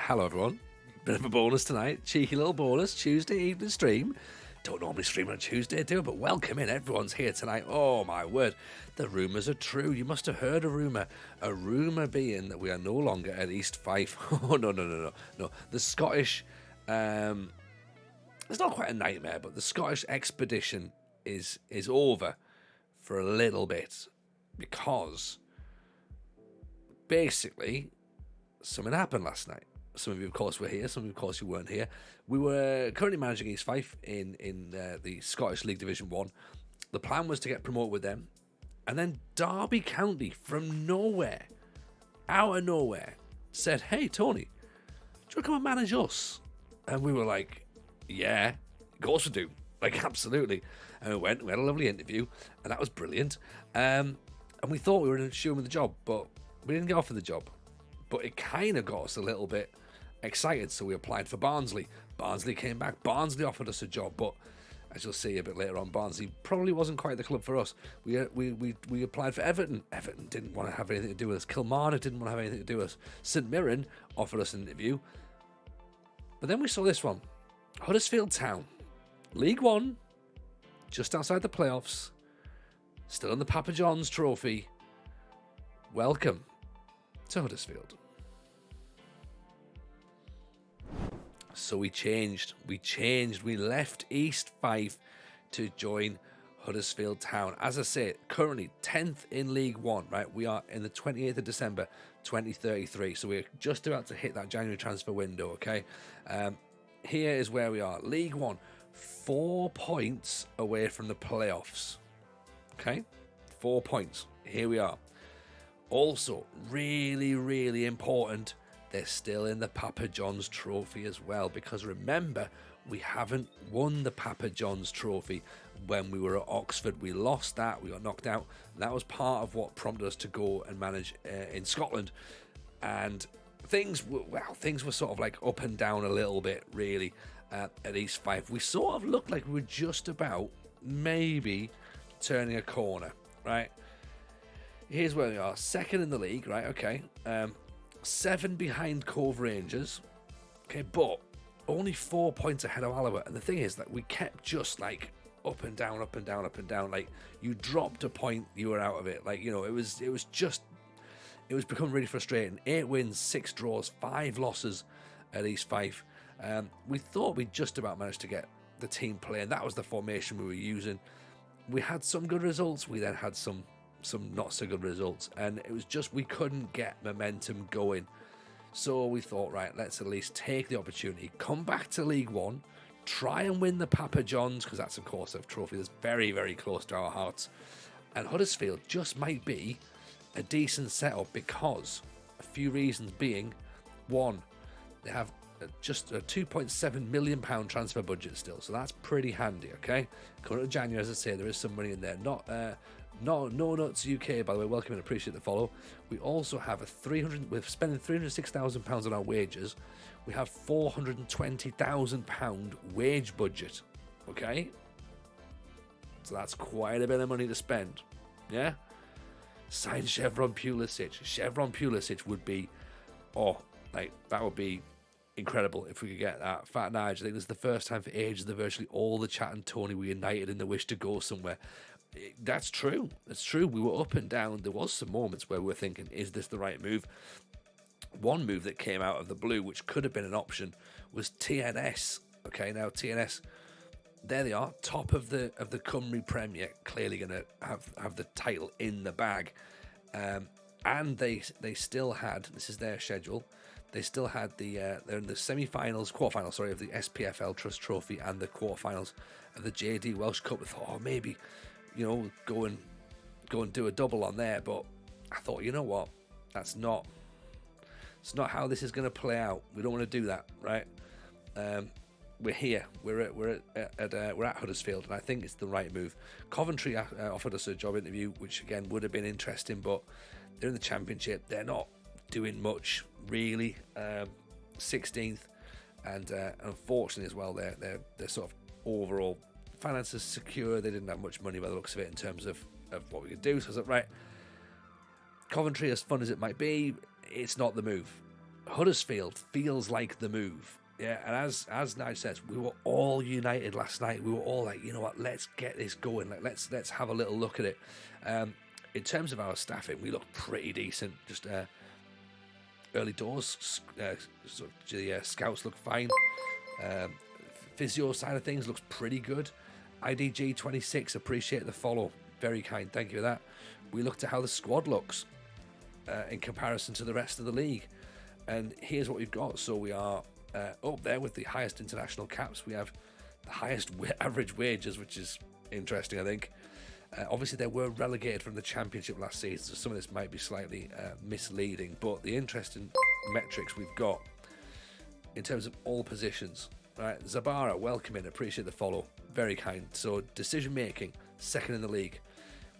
Hello everyone. Bit of a bonus tonight. Cheeky little bonus. Tuesday evening stream. Don't normally stream on a Tuesday, do I? But welcome in. Everyone's here tonight. Oh my word. The rumours are true. You must have heard a rumour. A rumour being that we are no longer at East Fife. Oh, no. The Scottish... it's not quite a nightmare, but the Scottish expedition is over for a little bit. Because... basically... something happened last night. Some of you, of course, were here. Some of you, of course, you weren't here. We were currently managing East Fife in the Scottish League Division 1. The plan was to get promoted with them. And then Derby County, from nowhere, out of nowhere, said, "Hey, Tony, do you want to come and manage us?" And we were like, yeah, of course we do. Like, absolutely. And we went, we had a lovely interview, and that was brilliant. And we thought we were going to show him the job, but we didn't get offered the job. But it kind of got us a little bit excited, so we applied for Barnsley. Barnsley came back. Barnsley offered us a job, but as you'll see a bit later on, Barnsley probably wasn't quite the club for us. We applied for Everton. Everton didn't want to have anything to do with us. Kilmarnock didn't want to have anything to do with us. St Mirren offered us an interview. But then we saw this one. Huddersfield Town. League One. Just outside the playoffs. Still in the Papa John's trophy. Welcome to Huddersfield. So we changed. We left East Fife to join Huddersfield Town. As I say, currently 10th in League One, right? We are in the 28th of December, 2033. So we're just about to hit that January transfer window, okay? Here is where we are. League One, 4 points away from the playoffs. Okay? 4 points. Here we are. Also, really, really important, they're still in the Papa John's trophy as well, because remember, we haven't won the Papa John's trophy when we were at Oxford. We lost that, we got knocked out, and that was part of what prompted us to go and manage in Scotland. And things were sort of like up and down a little bit, really, at East Fife. We sort of looked like we were just about maybe turning a corner, right? Here's where we are, second in the league, right? Okay, 7 behind Cove Rangers, okay, but only 4 points ahead of Alloa. And the thing is that we kept just like up and down. Like, you dropped a point, you were out of it. Like, you know, it was becoming really frustrating. 8 wins, 6 draws, 5 losses at East Fife. We thought we'd just about managed to get the team playing. That was the formation we were using. We had some good results. We then had some not so good results, and it was just we couldn't get momentum going. So we thought, right, let's at least take the opportunity, come back to League One, try and win the Papa John's, because that's of course a trophy that's very, very close to our hearts. And Huddersfield just might be a decent setup, because a few reasons being, one, they have just a £2.7 million transfer budget still, so that's pretty handy. Okay, coming to January, as I say, there is some money in there. No Nuts UK, by the way, welcome and appreciate the follow. We also have we're spending £306,000 on our wages. We have £420,000 wage budget. Okay, so that's quite a bit of money to spend. Yeah, sign Chevron Pulisic. Chevron Pulisic would be, that would be incredible if we could get that. Fat Nige, I think this is the first time for ages that virtually all the chat and Tony were united in the wish to go somewhere. That's true. That's true. We were up and down. There was some moments where we were thinking, is this the right move? One move that came out of the blue, which could have been an option, was TNS. Okay, now TNS, there they are, top of the Cymru Premier, clearly going to have the title in the bag. And they still had, this is their schedule, they still had they're in the quarterfinals, of the SPFL Trust Trophy and the quarterfinals of the JD Welsh Cup. I thought, maybe, you know, go and do a double on there. But I thought, you know what, it's not how this is going to play out. We don't want to do that, right? We're here. We're at Huddersfield, and I think it's the right move. Coventry offered us a job interview, which again would have been interesting, but they're in the Championship. They're not doing much really. 16th, and unfortunately as well, they're sort of overall finances secure. They didn't have much money by the looks of it in terms of what we could do. So I was like, right, Coventry, as fun as it might be, it's not the move. Huddersfield feels like the move. Yeah, and as Nige says, we were all united last night. We were all like, you know what, let's get this going. Like, let's have a little look at it. In terms of our staffing, we look pretty decent. Just early doors, the scouts look fine. Physio side of things looks pretty good. IDG 26, appreciate the follow. Very kind, thank you for that. We looked at how the squad looks in comparison to the rest of the league. And here's what we've got. So we are up there with the highest international caps. We have the highest average wages, which is interesting, I think. Obviously, they were relegated from the Championship last season, so some of this might be slightly misleading. But the interesting metrics we've got in terms of all positions. Right, Zabara, welcome in, appreciate the follow. Very kind. So decision making, second in the league.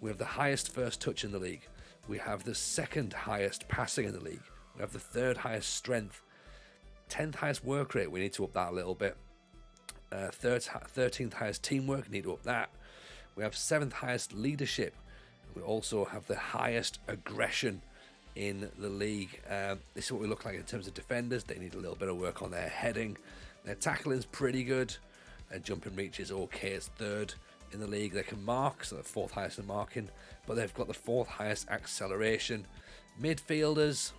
We have the highest first touch in the league. We have the second highest passing in the league. We have the third highest strength. 10th highest work rate, we need to up that a little bit. 13th highest teamwork, need to up that. We have 7th highest leadership. We also have the highest aggression in the league. This is what we look like in terms of defenders. They need a little bit of work on their heading. Their tackling's pretty good. Their jumping reach is okay. It's 3rd in the league. They can mark, so they're 4th highest in marking, but they've got the 4th highest acceleration. Midfielders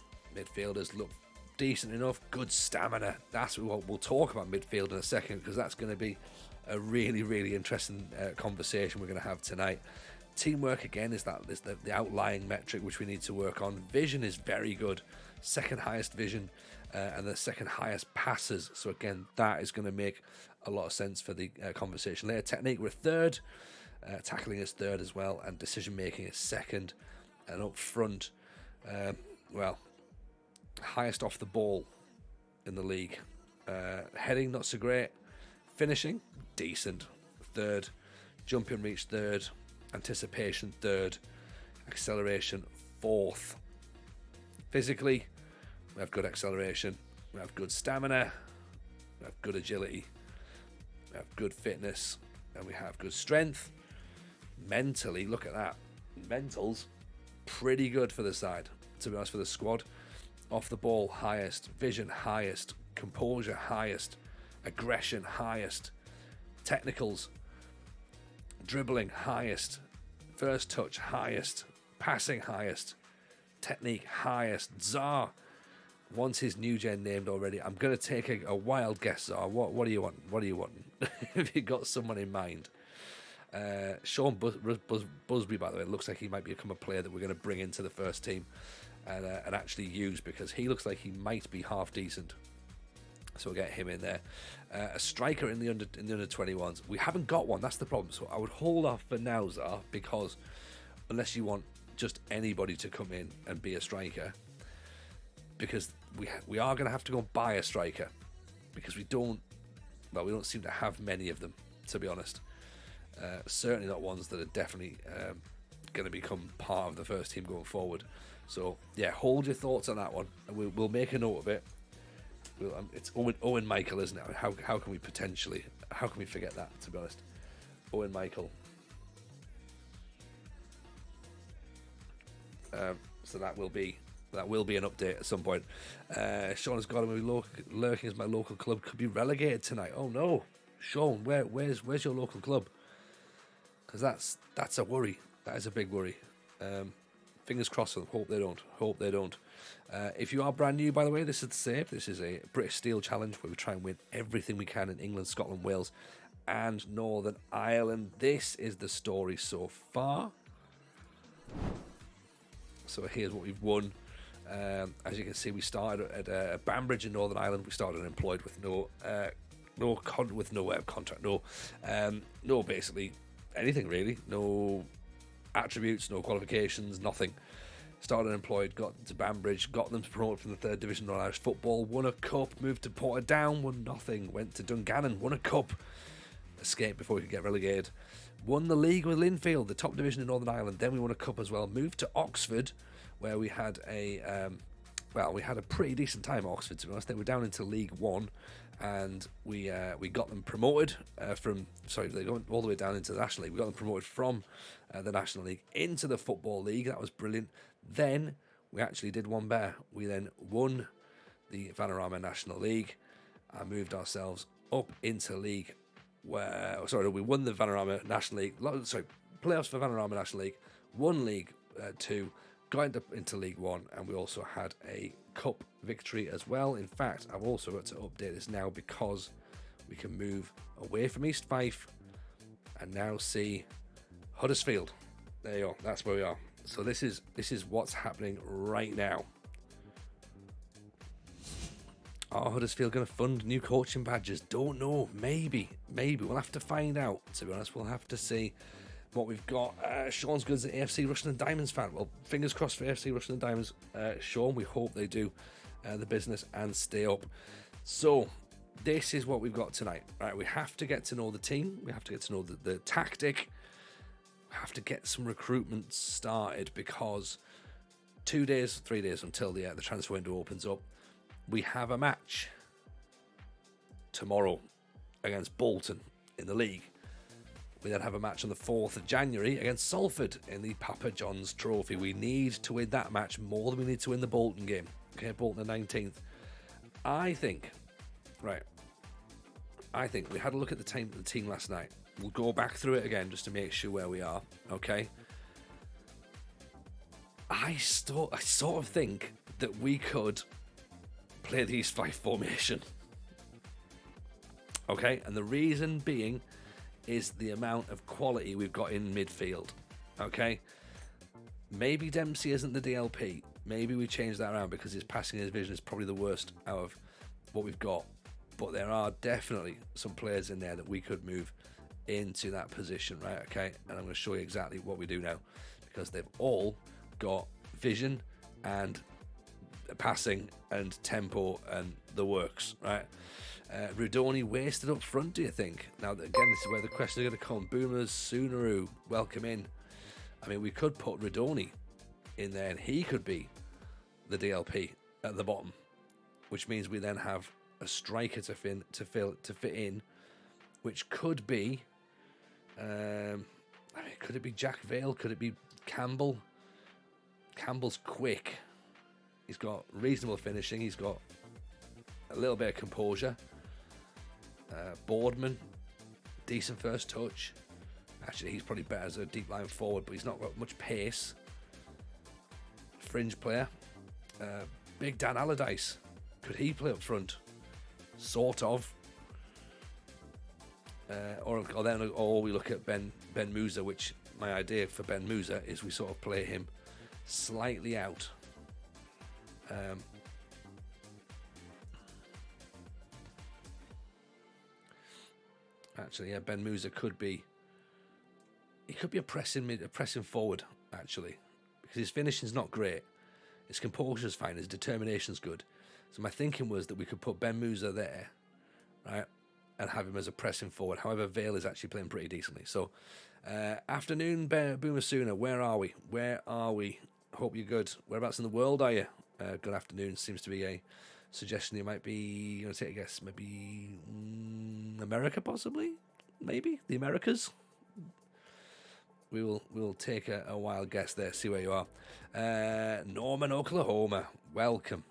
look decent enough. Good stamina. That's what we'll talk about midfield in a second, because that's going to be a really, really interesting conversation we're going to have tonight. Teamwork again is the outlying metric which we need to work on. Vision is very good, 2nd highest vision, and the 2nd highest passes. So again, that is going to make a lot of sense for the conversation later. Technique, we're 3rd. Tackling is 3rd as well, and decision making is 2nd. And up front, highest off the ball in the league. Heading, not so great. Finishing, decent, 3rd. Jumping reach, 3rd. Anticipation, 3rd. Acceleration, 4th. Physically, we have good acceleration. We have good stamina. We have good agility. We have good fitness. And we have good strength. Mentally, look at that. Mentals, pretty good for the side, to be honest, for the squad. Off the ball, highest. Vision, highest. Composure, highest. Aggression, highest. Technicals, dribbling, highest. First touch, highest. Passing, highest. Technique, highest. Czar wants his new gen named already. I'm going to take a wild guess, Czar. What do you want? What do you want? If you got someone in mind. Sean Busby, by the way, looks like he might become a player that we're going to bring into the first team and actually use, because he looks like he might be half decent. So we'll get him in there. A striker in the under 21s. We haven't got one. That's the problem. So I would hold off for now, Czar, because unless you want just anybody to come in and be a striker, because we are going to have to go and buy a striker, because we don't seem to have many of them, to be honest. Certainly not ones that are definitely going to become part of the first team going forward. So yeah, hold your thoughts on that one, and we'll make a note of it. It's Owen Michael, isn't it? How can we forget that, to be honest? Owen Michael. So that will be an update at some point. Sean has got him. Lurking as my local club could be relegated tonight. Oh no, Sean, where's your local club? Because that's a worry. That is a big worry. Fingers crossed for them. Hope they don't. If you are brand new, by the way, this is the same. This is a British Steel Challenge where we try and win everything we can in England, Scotland, Wales, and Northern Ireland. This is the story so far. So here's what we've won. As you can see, we started at Banbridge in Northern Ireland. We started employed with no contract, no basically anything really, no attributes, no qualifications, nothing. Started employed, got to Banbridge, got them to promote from the 3rd Division Northern Irish Football, won a cup, moved to Portadown, won nothing, went to Dungannon, won a cup, escaped before we could get relegated, won the league with Linfield, the top division in Northern Ireland, then we won a cup as well, moved to Oxford, where we had a pretty decent time at Oxford, to be honest. They were down into League One, and we got them promoted they went all the way down into the National League. We got them promoted from the National League into the Football League. That was brilliant. Then we actually did one better. We then won the Vanarama National League and moved ourselves up into League. We won the Vanarama National League. Playoffs for Vanarama National League. Won League 2, got into League 1, and we also had a cup victory as well. In fact, I've also got to update this now because we can move away from East Fife and now see Huddersfield. There you go. That's where we are. So this is what's happening right now. Are Huddersfield going to fund new coaching badges? Don't know. Maybe. We'll have to find out. To be honest, we'll have to see what we've got. Sean's Goods, an AFC Rushden and Diamonds fan. Well, fingers crossed for AFC Rushden and Diamonds. Sean, we hope they do the business and stay up. So this is what we've got tonight. Right, we have to get to know the team. We have to get to know the tactic. We have to get some recruitment started because 3 days until the transfer window opens up. We have a match tomorrow against Bolton in the league. We then have a match on the 4th of January against Salford in the Papa John's Trophy. We need to win that match more than we need to win the Bolton game. Okay, Bolton the 19th. I think we had a look at the team last night. We'll go back through it again just to make sure where we are. Okay. I sort of think that we could play the East Fife formation. Okay, and the reason being is the amount of quality we've got in midfield. Okay, maybe Dempsey isn't the DLP. Maybe we change that around because his passing and his vision is probably the worst out of what we've got. But there are definitely some players in there that we could move into that position, right? Okay, and I'm going to show you exactly what we do now because they've all got vision and passing and tempo and the works, right? Rudoni wasted up front, do you think? Now, again, this is where the questions are going to come. Boomers, Sunaru, welcome in. I mean, we could put Rudoni in there and he could be the DLP at the bottom, which means we then have a striker to fit in, which could be, could it be Jack Vale? Could it be Campbell? Campbell's quick. He's got reasonable finishing. He's got a little bit of composure. Boardman, decent first touch. Actually, he's probably better as a deep line forward, but he's not got much pace. Fringe player. Big Dan Allardyce. Could he play up front? Sort of. Or we look at Ben Musa, which my idea for Ben Musa is we sort of play him slightly out. Actually, yeah, Ben Musa could be a pressing forward actually, because his finishing's not great, his composure's fine, his determination's good. So my thinking was that we could put Ben Musa there, right, and have him as a pressing forward. However, Vale is actually playing pretty decently. So, afternoon, Boomer Sooner. Where are we? Hope you're good. Whereabouts in the world are you? Good afternoon. Seems to be a suggestion you might be, I'm going to take a guess, maybe America, possibly? Maybe? The Americas? We'll take a wild guess there, see where you are. Norman, Oklahoma. Welcome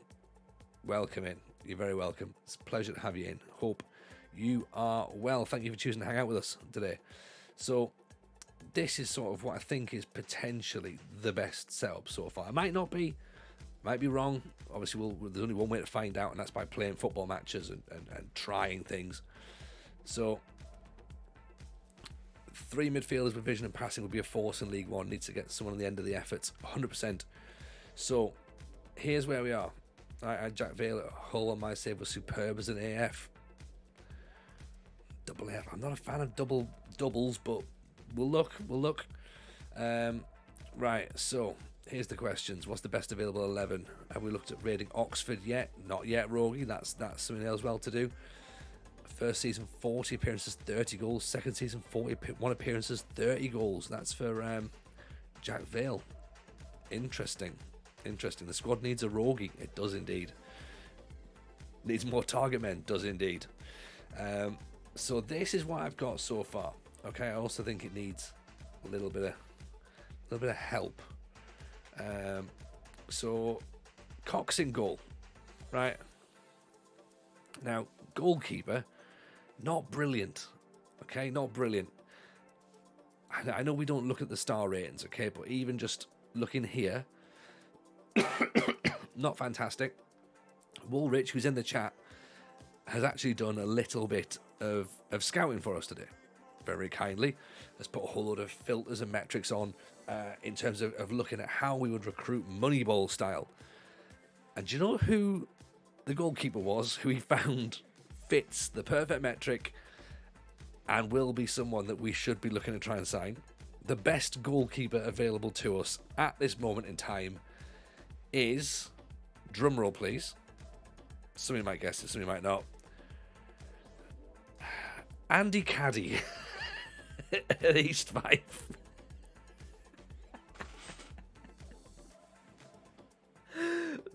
in. You're very welcome. It's a pleasure to have you in. Hope you are well. Thank you for choosing to hang out with us today. So this is sort of what I think is potentially the best setup so far. It might not be, might be wrong. Obviously, there's only one way to find out, and that's by playing football matches and trying things. So 3 midfielders with vision and passing would be a force in League One. Needs to get someone on the end of the effort, 100%. So here's where we are. Jack Vale at Hull on my save was superb as an AF. Double AF. I'm not a fan of doubles, but we'll look. Right, so here's the questions. What's the best available 11? Have we looked at raiding Oxford yet? Not yet, Rogie. That's something else well to do. First season, 40 appearances, 30 goals. Second season, 41 appearances, 30 goals. That's for Jack Vale. Interesting. The squad needs a Rogie. It does indeed. Needs more target men. Does indeed. So this is what I've got so far. Okay, I also think it needs a little bit of help. So Cox in goal, right? Now, goalkeeper, not brilliant. Okay, not brilliant. I know we don't look at the star ratings, okay, but even just looking here, not fantastic. Woolrich, who's in the chat, has actually done a little bit of scouting for us today. Very kindly. Has put a whole load of filters and metrics on in terms of looking at how we would recruit Moneyball style. And do you know who the goalkeeper was, who he found fits the perfect metric and will be someone that we should be looking to try and sign? The best goalkeeper available to us at this moment in time is, drumroll please, some of you might guess it, some of you might not, Andy Caddy at East Fife.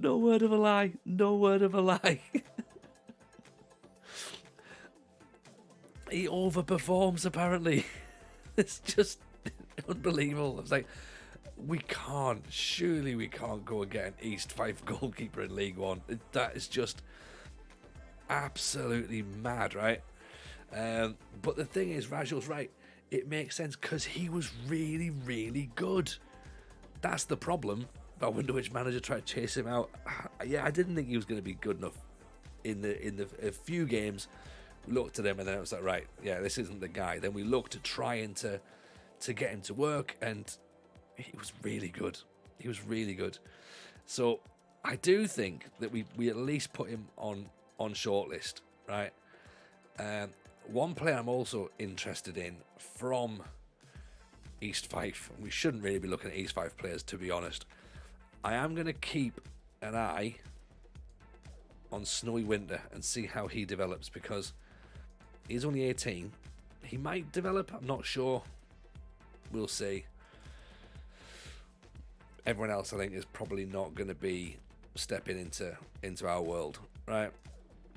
No word of a lie. No word of a lie. He overperforms, apparently. It's just unbelievable. It's like, surely we can't go and get an East Fife goalkeeper in League One. That is just absolutely mad, right? But the thing is, Rajal's right. It makes sense because he was really, really good. That's the problem. I wonder which manager tried to chase him out. Yeah, I didn't think he was going to be good enough in a few games. We looked at him and then it was like, right, yeah, this isn't the guy. Then we looked at trying to get him to work, and he was really good. He was really good. So I do think that we at least put him on shortlist, right? One player I'm also interested in from East Fife. We shouldn't really be looking at East Fife players, to be honest. I am going to keep an eye on Snowy Winter and see how he develops, because he's only 18. He might develop, I'm not sure. We'll see. Everyone else, I think, is probably not going to be stepping into our world, right?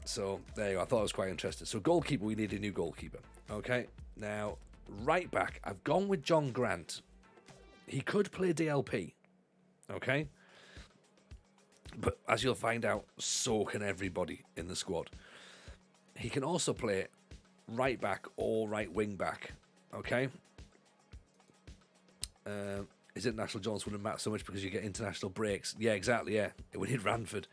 So there you go. I thought it was quite interesting. So goalkeeper, we need a new goalkeeper. Okay. Now, right back, I've gone with John Grant. He could play DLP. Okay. But as you'll find out, so can everybody in the squad. He can also play right back or right wing back. Okay. His international Jones wouldn't matter so much because you get international breaks. Yeah, exactly. Yeah. We need Ranford.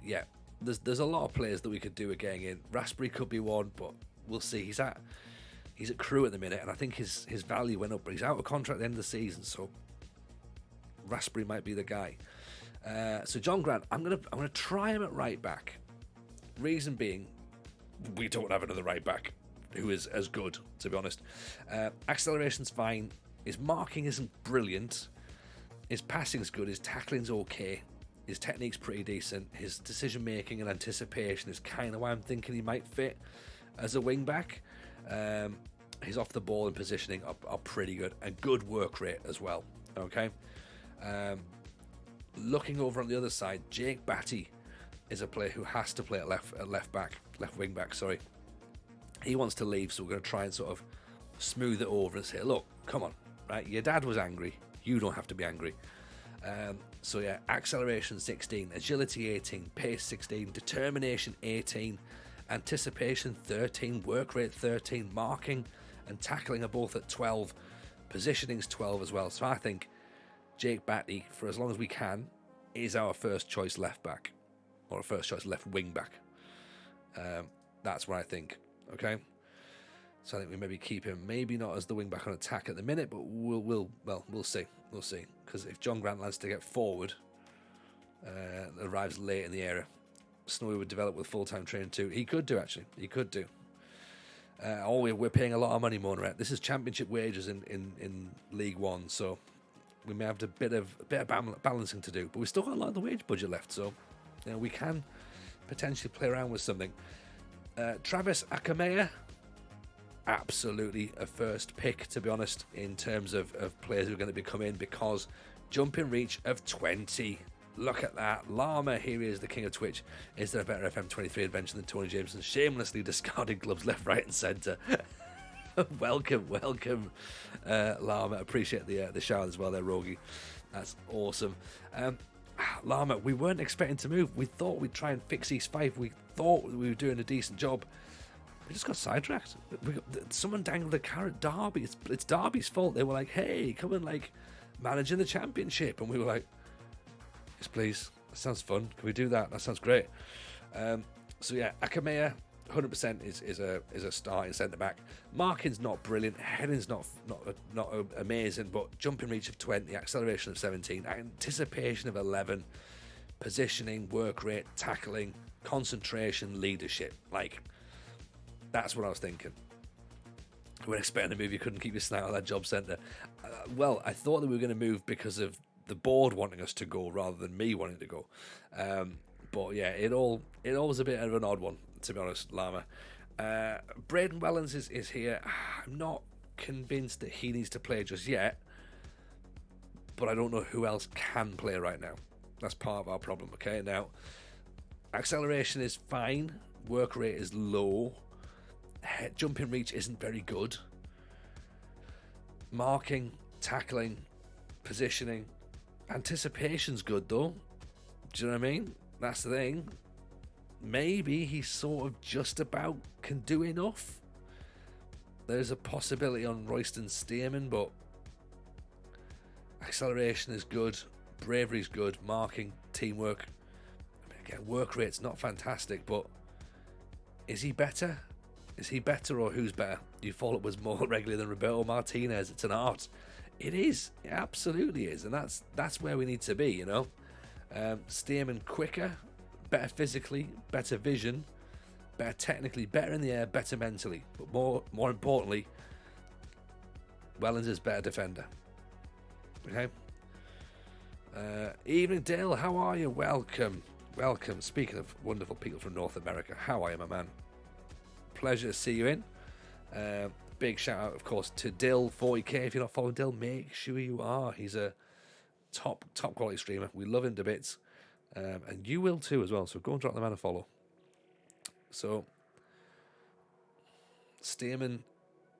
Yeah. There's a lot of players that we could do with getting in. Raspberry could be one, but we'll see. He's at Crewe at the minute, and I think his value went up, but he's out of contract at the end of the season, so Raspberry might be the guy. So John Grant, I'm gonna try him at right back. Reason being, we don't have another right back who is as good, to be honest. Acceleration's fine. His marking isn't brilliant. His passing's good. His tackling's okay. His technique's pretty decent. His decision making and anticipation is kind of why I'm thinking he might fit as a wing back. His off the ball and positioning are pretty good, and good work rate as well. Okay. Looking over on the other side, Jake Batty is a player who has to play at left wing back. Sorry, he wants to leave, so we're going to try and sort of smooth it over and say, look, come on, right? Your dad was angry. You don't have to be angry. So yeah, acceleration 16, agility 18, pace 16, determination 18, anticipation 13, work rate 13, marking and tackling are both at 12, positioning's 12 as well. So I think Jake Batty, for as long as we can, is our first choice left back, or a first choice left wing back. That's what I think. Okay. So I think we maybe keep him, maybe not as the wing back on attack at the minute, but we'll see. We'll see. Because if John Grant lands to get forward, arrives late in the era, Snowy would develop with full-time training too. He could do, actually. He could do. We're paying a lot of money, Monoret. This is championship wages in League One, so we may have a bit of balancing to do. But we've still got a lot of the wage budget left, so we can potentially play around with something. Travis Akamea, absolutely a first pick, to be honest, in terms of players who are going to be coming, because jumping reach of 20. Look at that. Llama, here he is, the king of Twitch. Is there a better FM23 adventure than Tony Jameson shamelessly discarding gloves left, right and centre? welcome, Llama. Appreciate the shout as well there, Rogie. That's awesome. Lama, we weren't expecting to move. We thought we'd try and fix East 5. We thought we were doing a decent job. We just got sidetracked. Someone dangled a carrot Derby. It's Derby's fault. They were like, hey, come and like manage in the championship. And we were like, yes, please. That sounds fun. Can we do that? That sounds great. So yeah, Akamea, 100% is a starting centre back. Marking's not brilliant. Heading's not amazing, but jumping reach of 20, acceleration of 17, anticipation of 11, positioning, work rate, tackling, concentration, leadership. Like, that's what I was thinking. We're expecting to move. You couldn't keep your snout out of that job centre. Well, I thought that we were going to move because of the board wanting us to go rather than me wanting to go. But yeah, it all was a bit of an odd one, to be honest, Lama. Braden Wellens is here. I'm not convinced that he needs to play just yet, but I don't know who else can play right now. That's part of our problem, okay? Now, acceleration is fine. Work rate is low. Jumping reach isn't very good. Marking, tackling, positioning, anticipation's good though. Do you know what I mean? That's the thing. Maybe he sort of just about can do enough. There's a possibility on Royston Stearman, but acceleration is good, bravery's good, marking, teamwork. I mean, again, work rate's not fantastic, but is he better? Is he better, or who's better? You thought it was more regular than Roberto Martinez. It's an art. It is. It absolutely is, and that's where we need to be, you know. Stearman quicker, better physically, better vision, better technically, better in the air, better mentally, but more importantly, Wellens is better defender. Okay. Evening, Dale. How are you? Welcome. Speaking of wonderful people from North America, how are you, my man? Pleasure to see you in. Big shout out, of course, to Dill 40k. If you're not following Dill, make sure you are. He's a top quality streamer. We love him to bits, and you will too as well. So go and drop the man a follow. So Stearman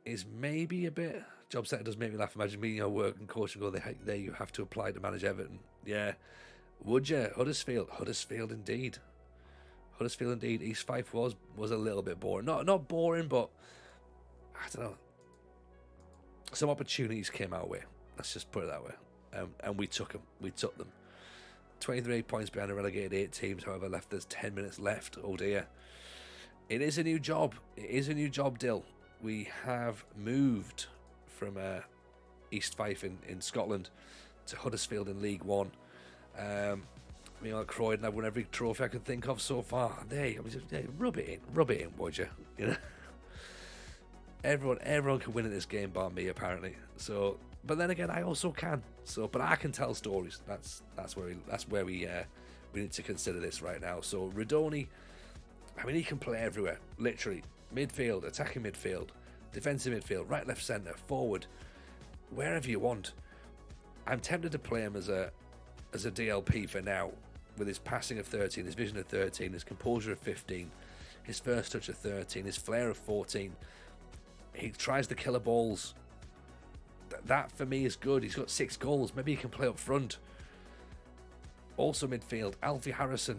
is maybe a bit. Job centre does make me laugh. Imagine me, work and coach and go there. You have to apply to manage Everton. Yeah, would you? Huddersfield indeed. East Fife was a little bit boring. Not boring, but I don't know. Some opportunities came our way. Let's just put it that way. And we took them. 23 points behind a relegated 8 teams, however, there's 10 minutes left. Oh dear. It is a new job. Dill. We have moved from East Fife in Scotland to Huddersfield in League One. Croydon, I've won every trophy I can think of so far. Rub it in, would you? You know, everyone can win in this game, bar me apparently. So, but then again, I also can. So, but I can tell stories. That's where we need to consider this right now. So, Radoni, I mean, he can play everywhere, literally. Midfield, attacking midfield, defensive midfield, right, left, centre, forward, wherever you want. I'm tempted to play him as a DLP for now, with his passing of 13, his vision of 13, his composure of 15, his first touch of 13, his flair of 14. He tries the killer balls. That for me is good. He's got 6 goals. Maybe he can play up front. Also midfield, Alfie Harrison.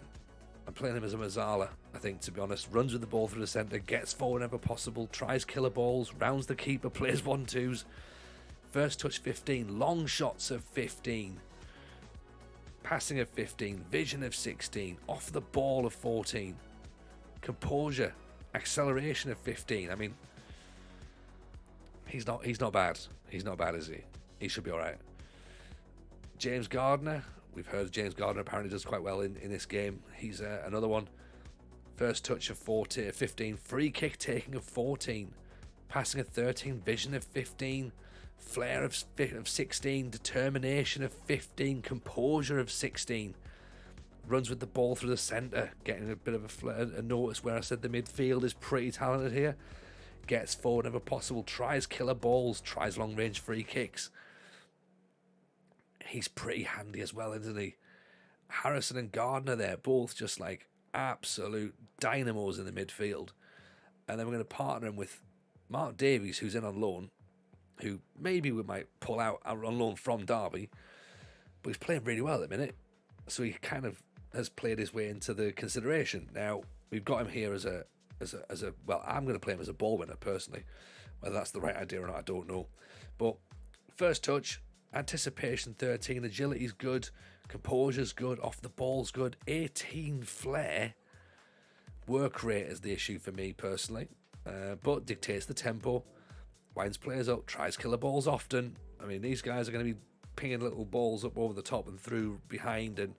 I'm playing him as a Mazzala, I think, to be honest. Runs with the ball through the centre, gets forward whenever possible, tries killer balls, rounds the keeper, plays 1-2s. First touch 15, long shots of 15. Passing of 15, vision of 16, off the ball of 14, composure, acceleration of 15. I mean, he's not bad. He's not bad, is he? He should be all right. James Gardner. We've heard James Gardner apparently does quite well in this game. He's another one. First touch of 15, free kick taking of 14, passing of 13, vision of 15. Flair of 16, determination of 15, composure of 16. Runs with the ball through the centre, getting a bit of a notice where I said the midfield is pretty talented here. Gets forward whenever possible, tries killer balls, tries long range free kicks. He's pretty handy as well, isn't he? Harrison and Gardner there, both just like absolute dynamos in the midfield. And then we're going to partner him with Mark Davies, who's in on loan, who maybe we might pull out on loan from Derby, but he's playing really well at the minute. So he kind of has played his way into the consideration. Now we've got him here as a well, I'm going to play him as a ball winner personally. Whether that's the right idea or not, I don't know. But first touch, anticipation 13, agility's good, composure's good, off the ball's good, 18 flair. Work rate is the issue for me personally, but dictates the tempo, winds players up, tries killer balls often. I mean, these guys are going to be pinging little balls up over the top and through behind, and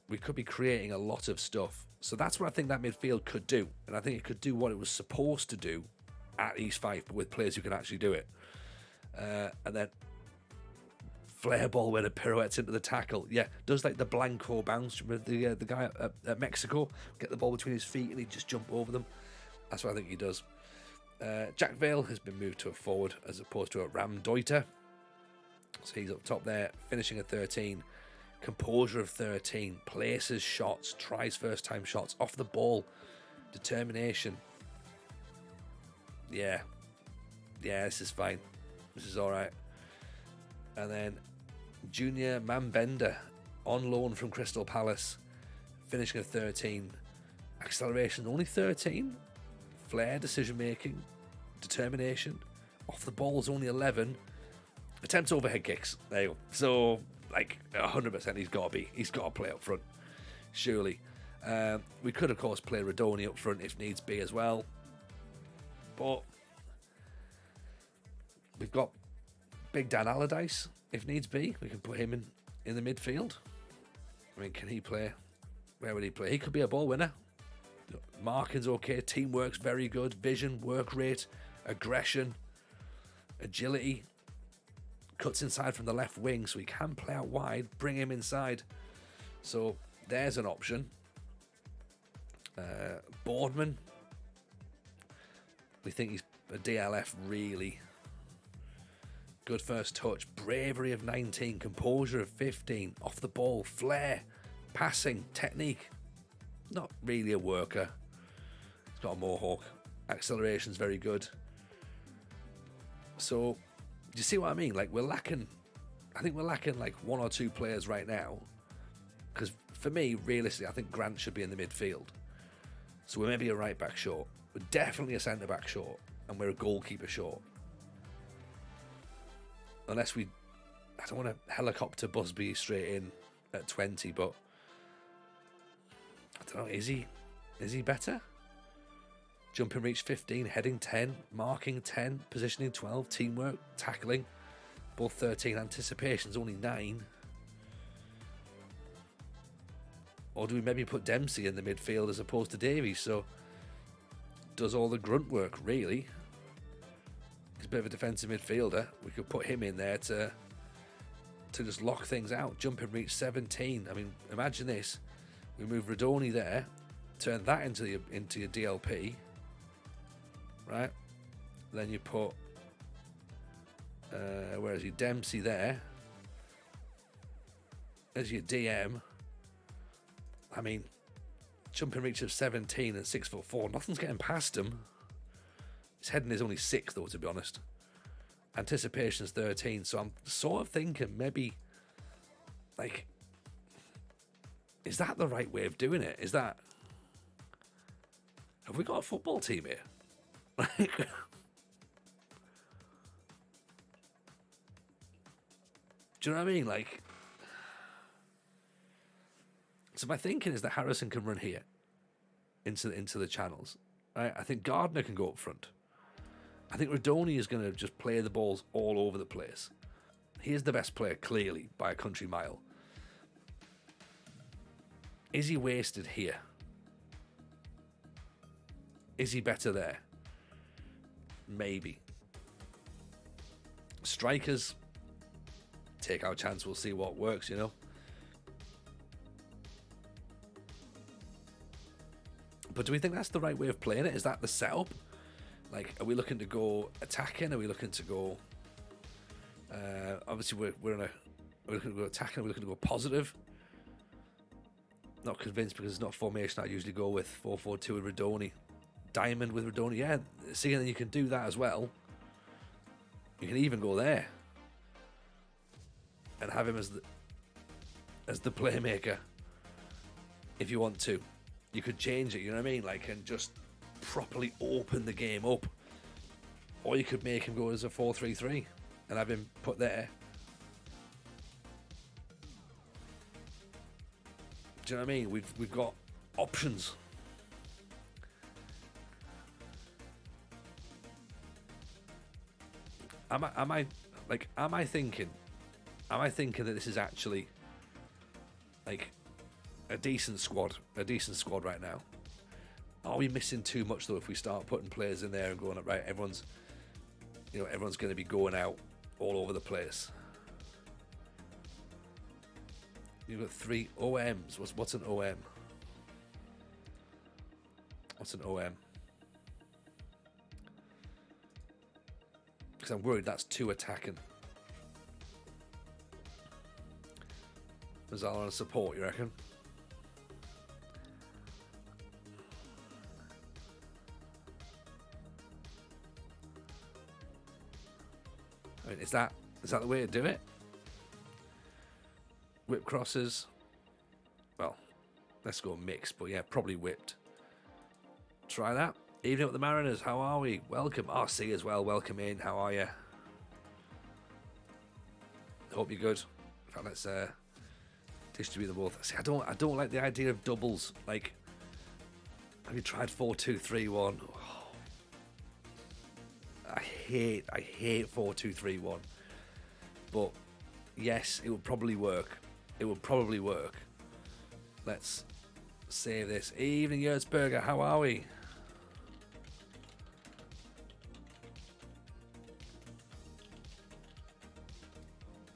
we could be creating a lot of stuff. So that's what I think that midfield could do, and I think it could do what it was supposed to do at East Fife, but with players who can actually do it. And then flare ball when it pirouettes into the tackle. Yeah, does like the Blanco bounce with the guy at Mexico, get the ball between his feet and he just jump over them. That's what I think he does. Jack Vale has been moved to a forward as opposed to a Ram Deuter. So he's up top there, finishing at 13. Composure of 13. Places shots, tries first time shots, off the ball, determination. Yeah, this is fine. This is alright. And then Junior Mambenda on loan from Crystal Palace, finishing at 13. Acceleration only 13. Flair, decision making, determination. Off the ball is only 11. Attempts overhead kicks. There you go. So, like 100%, he's got to play up front. Surely. We could, of course, play Radoni up front if needs be as well. But we've got Big Dan Allardyce, if needs be. We can put him in the midfield. I mean, can he play? Where would he play? He could be a ball winner. Marking's okay. Teamwork's very good. Vision, work rate, aggression, agility. Cuts inside from the left wing, so he can play out wide. Bring him inside. So there's an option. Boardman. We think he's a DLF, really. Good first touch. Bravery of 19. Composure of 15. Off the ball. Flair. Passing. Technique. Not really a worker. He's got a mohawk. Acceleration's very good. So, do you see what I mean? Like, I think we're lacking like one or two players right now. Because for me, realistically, I think Grant should be in the midfield. So we're maybe a right back short. We're definitely a centre back short. And we're a goalkeeper short. Unless I don't want to helicopter Busby straight in at 20, but I don't know, is he better? Jumping reach 15, heading 10, marking 10, positioning 12, teamwork, tackling, both 13, anticipation's only 9. Or do we maybe put Dempsey in the midfield as opposed to Davies? So does all the grunt work, really. He's a bit of a defensive midfielder. We could put him in there to just lock things out. Jumping reach 17. I mean, imagine this. We move Radoni there, turn that into your DLP, right? Then you put where is he? Dempsey there as your DM. I mean, jumping reach of 17 and 6'4", nothing's getting past him. His heading is only 6 though, to be honest. Anticipation's 13, so I'm sort of thinking maybe, like, is that the right way of doing it? Have we got a football team here? Like, do you know what I mean? Like, so my thinking is that Harrison can run here into the channels. Right? I think Gardner can go up front. I think Radoni is going to just play the balls all over the place. He is the best player, clearly, by a country mile. Is he wasted here? Is he better there? Maybe. Strikers, take our chance, we'll see what works, you know. But do we think that's the right way of playing it? Is that the setup? Like, are we looking to go attacking? Are we looking to go... obviously, we're looking to go attacking. Are we looking to go positive? Not convinced because it's not a formation I usually go with. 4-4-2 with Radoni. Diamond with Radoni. Yeah, seeing that you can do that as well. You can even go there. And have him as as the playmaker. If you want to, you could change it, you know what I mean? Like, and just properly open the game up. Or you could make him go as a 4-3-3 and have him put there. Do you know what I mean? We've got options. Am I thinking that this is actually like a decent squad right now? Are we missing too much though if we start putting players in there and going up, right? Everyone's going to be going out all over the place. You've got 3 OMs. What's an OM? What's an OM? Because I'm worried that's 2 attacking. Mazzala on support, you reckon? I mean, is that the way to do it? Whip crosses. Well, let's go mixed, but yeah, probably whipped. Try that. Evening with the Mariners. How are we? Welcome. RC as well. Welcome in. How are you? Hope you're good. In fact, let's distribute them both. See, I don't like the idea of doubles. Like, have you tried 4-2-3-1? Oh, I hate 4-2-3-1. But yes, it would probably work. Let's save this. Evening, Yurtsberger. How are we?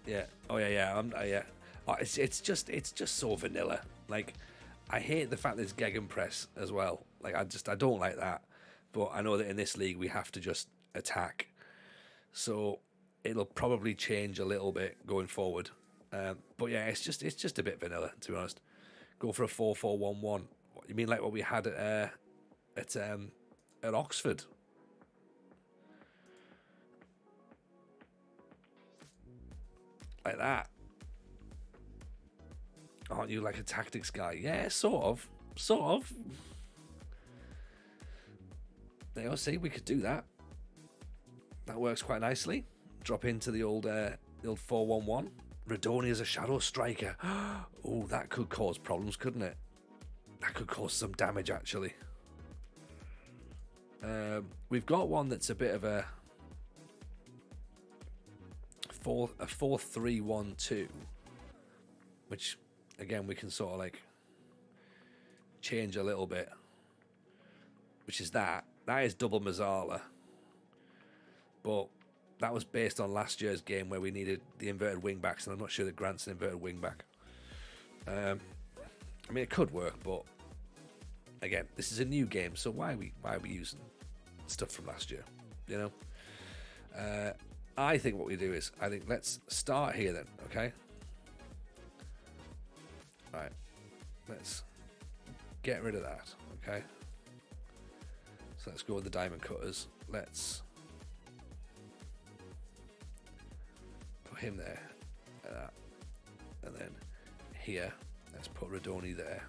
Yeah. Oh yeah. Yeah. Oh, it's just so vanilla. Like, I hate the fact there's gegenpress as well. Like, I don't like that. But I know that in this league we have to just attack. So it'll probably change a little bit going forward. But yeah, it's just a bit vanilla, to be honest. Go for a 4-4-1-1. What, you mean like what we had at Oxford? Like that. Aren't you like a tactics guy? Yeah, sort of. There you go. See, we could do that. That works quite nicely. Drop into the old 4-1-1. Radoni as a shadow striker. Oh, that could cause problems, couldn't it? That could cause some damage, actually. We've got one that's a bit of a 4-3-1-2, which again we can sort of like change a little bit. Which is that is double Mazzala, but that was based on last year's game where we needed the inverted wing backs, and I'm not sure that Grant's an inverted wing back. I mean, it could work, but again, this is a new game, so why are we using stuff from last year? You know. I think what we do is, let's start here then, okay? Right, let's get rid of that, okay? So let's go with the diamond cutters. Let's put him there, like that. And then here, let's put Radoni there.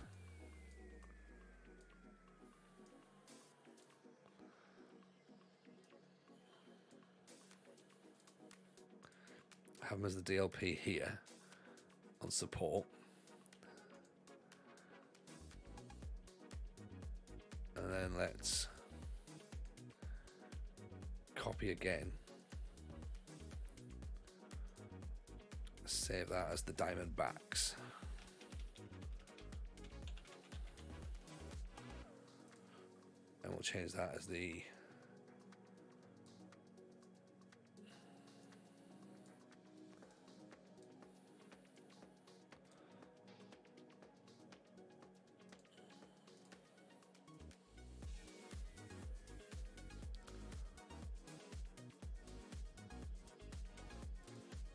Have him as the DLP here on support. And then let's copy again. Save that as the diamond backs. And we'll change that as the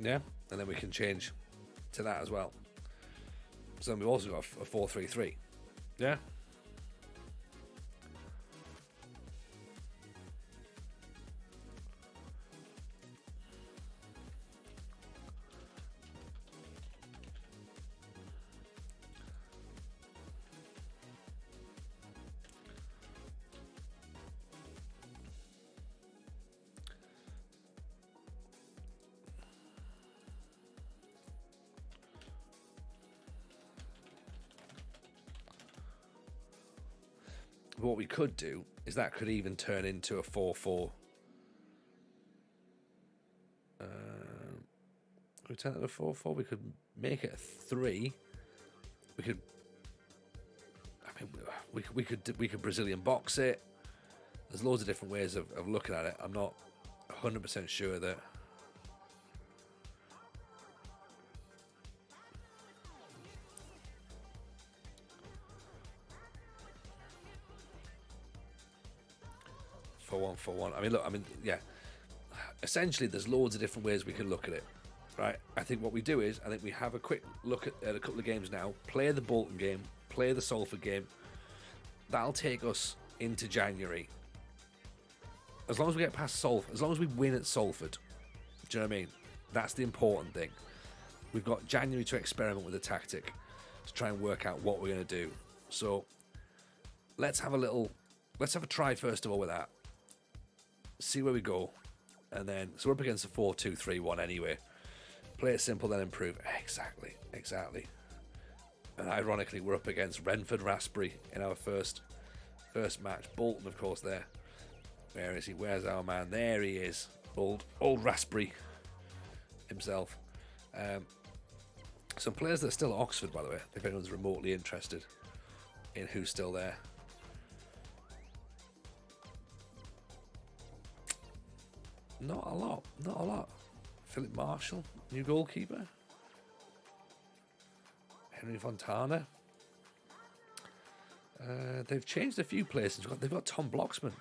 yeah, and then we can change to that as well. So then we've also got a 4-3-3. Yeah. what we could do is that could even turn into a 4-4. We turn it to 4-4. We could make it a 3. We could. I mean, we could Brazilian box it. There's loads of different ways of looking at it. I'm not 100% sure that. For one. I mean, look. I mean, yeah. Essentially, there's loads of different ways we can look at it, right? I think what we do is, I think we have a quick look at a couple of games now. Play the Bolton game. Play the Salford game. That'll take us into January. As long as we get past Salford, as long as we win at Salford, do you know what I mean? That's the important thing. We've got January to experiment with the tactic, to try and work out what we're going to do. So let's have a try first of all with that. See where we go. And then, so we're up against a 4-2-3-1 anyway. Play it simple, then improve. Exactly. And ironically, we're up against Renford Raspberry in our first match. Bolton, of course, there. Where is he? Where's our man? There he is. Old Raspberry himself. Some players that are still at Oxford, by the way, if anyone's remotely interested in who's still there. Not a lot. Philip Marshall, new goalkeeper. Henry Fontana. They've changed a few places. They've got Tom Bloxman.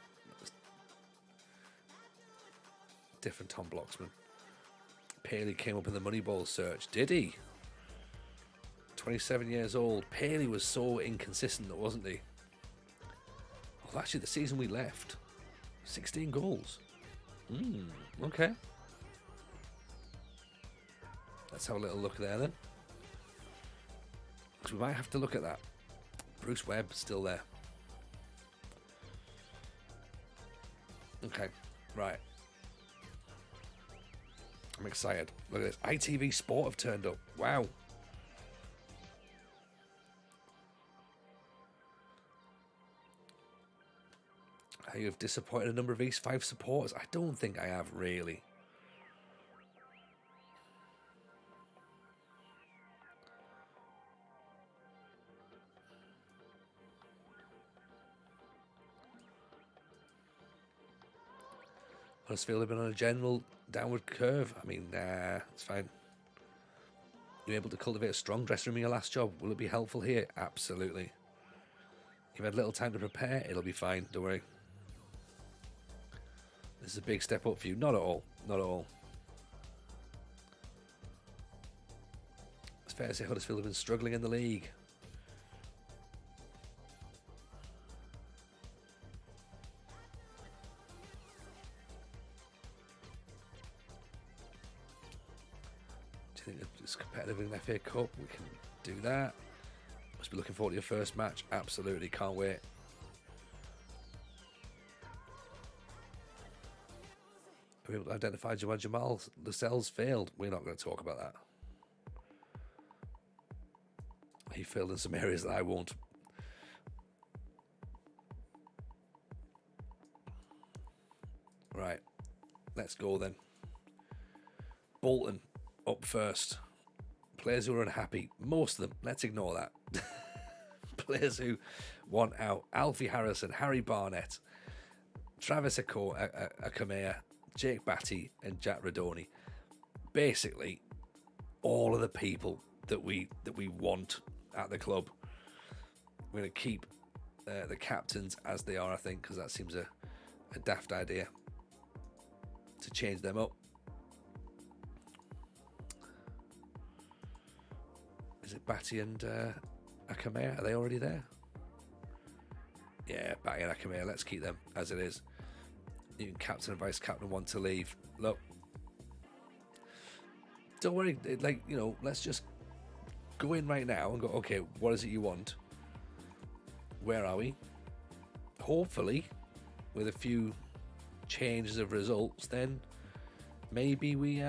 Different Tom Bloxman. Paley came up in the Moneyball search. Did he? 27 years old. Paley was so inconsistent, wasn't he? Well, actually, the season we left, 16 goals. Okay. Let's have a little look there then. Because we might have to look at that. Bruce Webb's still there. Okay, right. I'm excited. Look at this. ITV Sport have turned up. Wow. You have disappointed a number of East 5 supporters. I don't think I have, really. Huddersfield have been on a general downward curve. I mean, it's fine. You're able to cultivate a strong dressing room in your last job. Will it be helpful here? Absolutely. You've had little time to prepare. It'll be fine. Don't worry. This is a big step up for you. Not at all. Not at all. It's fair to say Huddersfield have been struggling in the league. Do you think it's competitive in the FA Cup? We can do that. Must be looking forward to your first match. Absolutely. Can't wait. We identified Jamal Lascelles failed. We're not going to talk about that. He failed in some areas that I won't. Right. Let's go then. Bolton up first. Players who are unhappy. Most of them. Let's ignore that. Players who want out. Alfie Harrison, Harry Barnett, Travis Akamea, Jake Batty and Jack Radoni. Basically, all of the people that we want at the club. We're going to keep the captains as they are, I think, because that seems a daft idea to change them up. Is it Batty and Akamea? Are they already there? Yeah, Batty and Akamea. Let's keep them as it is. You can captain and vice captain want to leave. Look, don't worry. Let's just go in right now and go, okay, what is it you want? Where are we? Hopefully, with a few changes of results, then maybe we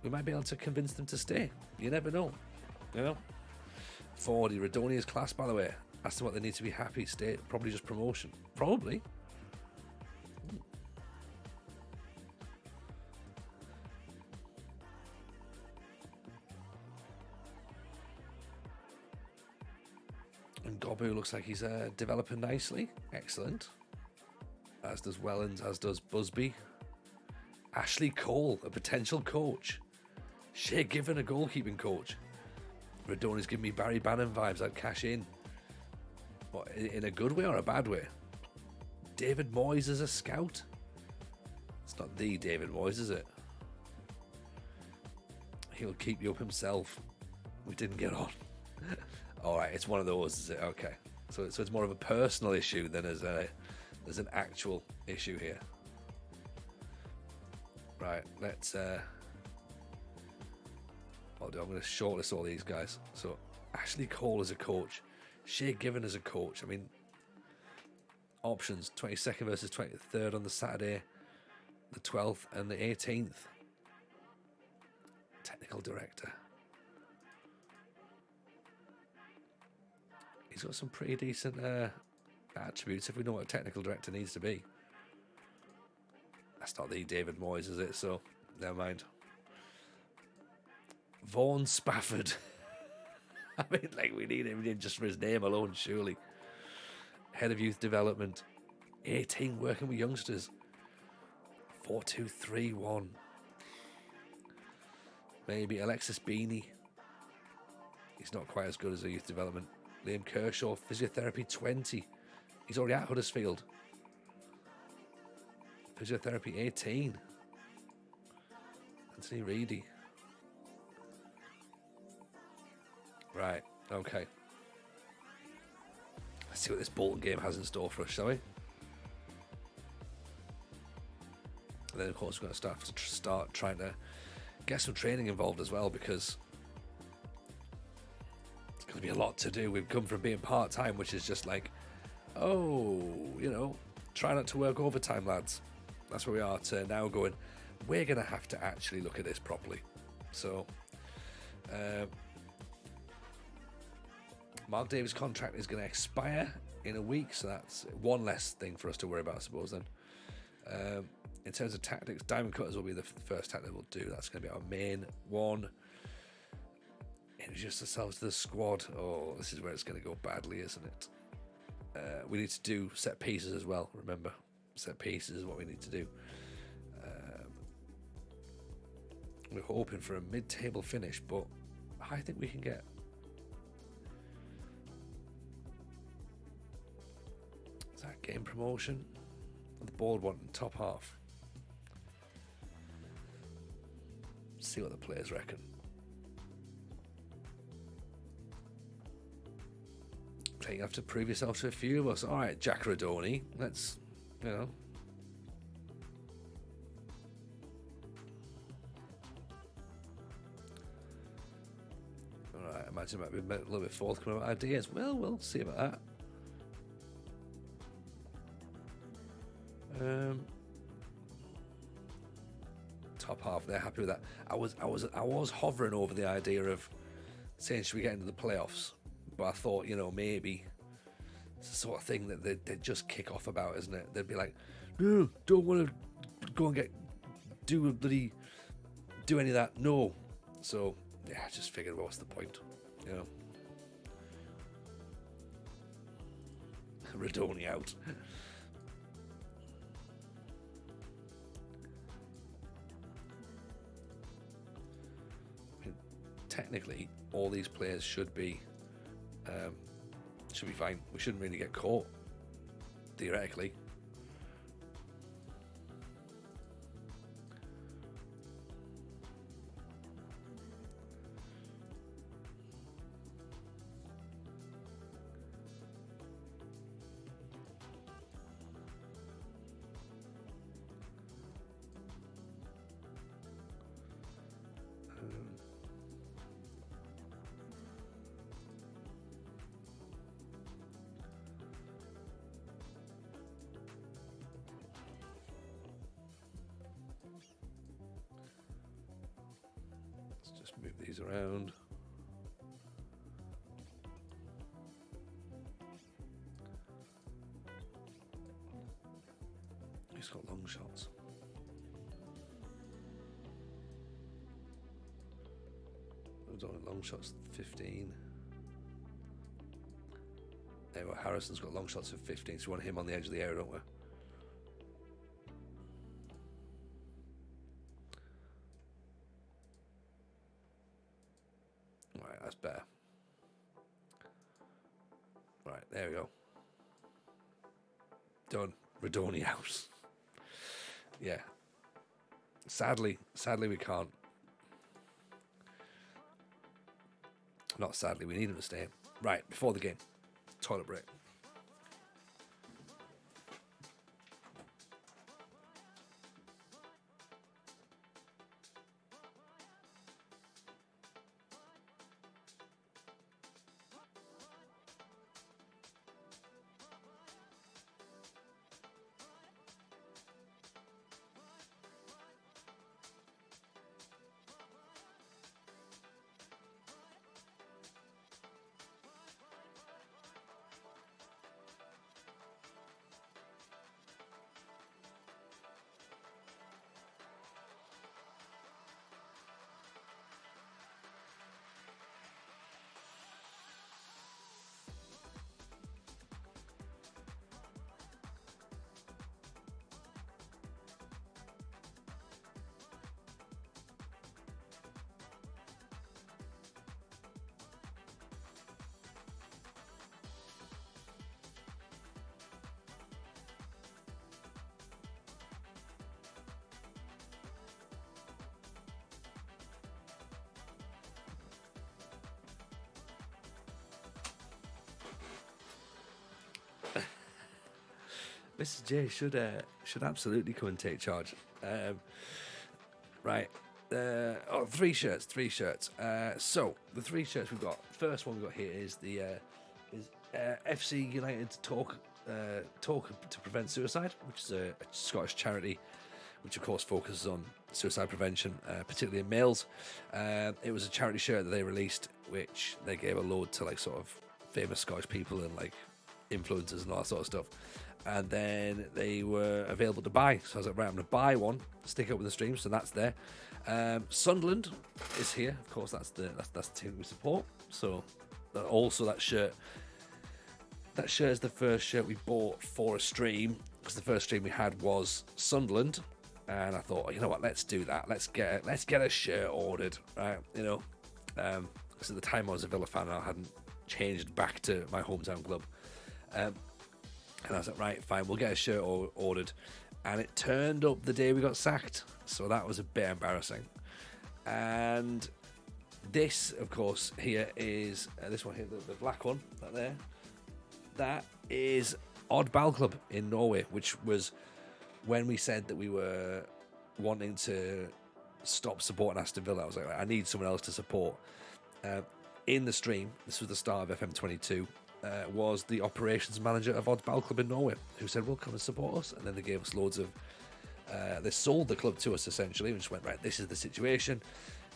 might be able to convince them to stay. You never know. 40 Radonia's class, by the way. As to what they need to be happy, probably just promotion. Probably. And Gobu looks like he's developing nicely. Excellent. As does Wellens, as does Busby. Ashley Cole, a potential coach. Shea Given, a goalkeeping coach. Radoni's giving me Barry Bannon vibes. I'd cash in. What, in a good way or a bad way? David Moyes as a scout? It's not the David Moyes, is it? He'll keep you up himself. We didn't get on. Alright, it's one of those, is it? Okay. So it's more of a personal issue than as an actual issue here. Right, let's I'm going to shortlist all these guys. So Ashley Cole as a coach, Shea Given as a coach. I mean, options: 22nd versus 23rd on the Saturday, the 12th and the 18th. Technical director. He's got some pretty decent attributes if we know what a technical director needs to be. That's not the David Moyes, is it? So never mind. Vaughan Spafford. I mean, like, we need him just for his name alone, surely. Head of Youth Development. 18, working with youngsters. 4231. Maybe Alexis Beanie. He's not quite as good as a youth development. Liam Kershaw, physiotherapy 20. He's already at Huddersfield. Physiotherapy 18. Anthony Reedy. Right, okay. Let's see what this Bolton game has in store for us, shall we? And then, of course, we're going to start trying to get some training involved as well, because it's going to be a lot to do. We've come from being part-time, which is just like, oh, you know, try not to work overtime, lads. That's where we are, to now going, we're going to have to actually look at this properly. So, Mark Davis' contract is going to expire in a week, so that's one less thing for us to worry about, I suppose, then. In terms of tactics, Diamond Cutters will be the first tactic we'll do. That's going to be our main one. Introduce ourselves to the squad. Oh, this is where it's going to go badly, isn't it? We need to do set pieces as well, remember. Set pieces is what we need to do. We're hoping for a mid-table finish, but I think we can get... Is that game promotion? The board one in top half. See what the players reckon. You have to prove yourself to a few of us. All right, Jack Radoni. Let's, you know. All right, imagine it might be a little bit forthcoming about ideas. Well, we'll see about that. Top half, they're happy with that. I was hovering over the idea of saying, should we get into the playoffs? But I thought, you know, maybe it's the sort of thing that they'd just kick off about, isn't it? They'd be like, no, don't want to go and do any of that. No. So, yeah, I just figured, well, what's the point? You know? Radoni out. I mean, technically, all these players should be fine. We shouldn't really get caught, theoretically. Move these around. long shots 15. There we go. Harrison's got long shots of 15, so we want him on the edge of the area, don't we? Right, that's better. Right, there we go. Done. Radoni out. Yeah. Sadly, we can't. Not sadly, we need him to stay. Right, before the game. Toilet break. Mrs. J should absolutely come and take charge. Right. Three shirts. So the three shirts we've got. First one we've got here is the FC United Talk to Prevent Suicide, which is a Scottish charity, which of course focuses on suicide prevention, particularly in males. It was a charity shirt that they released, which they gave a load to like sort of famous Scottish people and like influencers and all that sort of stuff. And then they were available to buy. So I was like, right, I'm going to buy one, stick it up with the stream. So that's there. Sunderland is here. Of course, that's the team we support. So also that shirt is the first shirt we bought for a stream, because the first stream we had was Sunderland. And I thought, you know what, let's do that. Let's get a shirt ordered, right? You know, because at the time I was a Villa fan and I hadn't changed back to my hometown club. And I was like, right, fine, we'll get a shirt ordered. And it turned up the day we got sacked. So that was a bit embarrassing. And this, of course, here is, this one here, the black one, that there. That is Odd Ballklubb in Norway, which was when we said that we were wanting to stop supporting Aston Villa. I was like, right, I need someone else to support. In the stream, this was the start of FM22, was the operations manager of Odd Ballklubb in Norway, who said, well, come and support us. And then they gave us loads of, they sold the club to us essentially, and just went, right, this is the situation,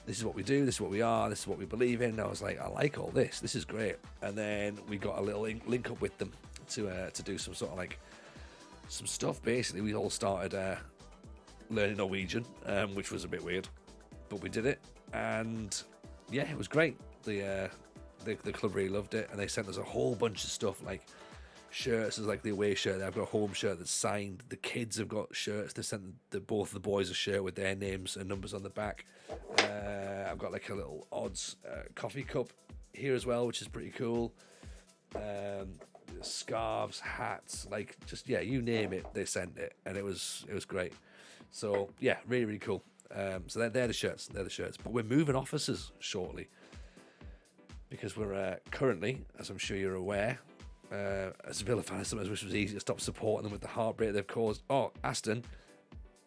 this is what we do, this is what we are, this is what we believe in. And I was like, I like all this is great. And then we got a little link up with them to do some sort of like some stuff. Basically, we all started learning Norwegian, which was a bit weird, but we did it, and yeah, it was great. The club really loved it, and they sent us a whole bunch of stuff, like shirts. There's like the away shirt. I've got a home shirt that's signed. The kids have got shirts. They sent both the boys a shirt with their names and numbers on the back. I've got like a little odds coffee cup here as well, which is pretty cool. Scarves, hats, like just, yeah, you name it, they sent it, and it was great. So yeah, really, really cool. So they're the shirts. But we're moving offices shortly, because we're currently, as I'm sure you're aware, as a Villa fan, I sometimes wish it was easy to stop supporting them with the heartbreak they've caused. Oh, Aston,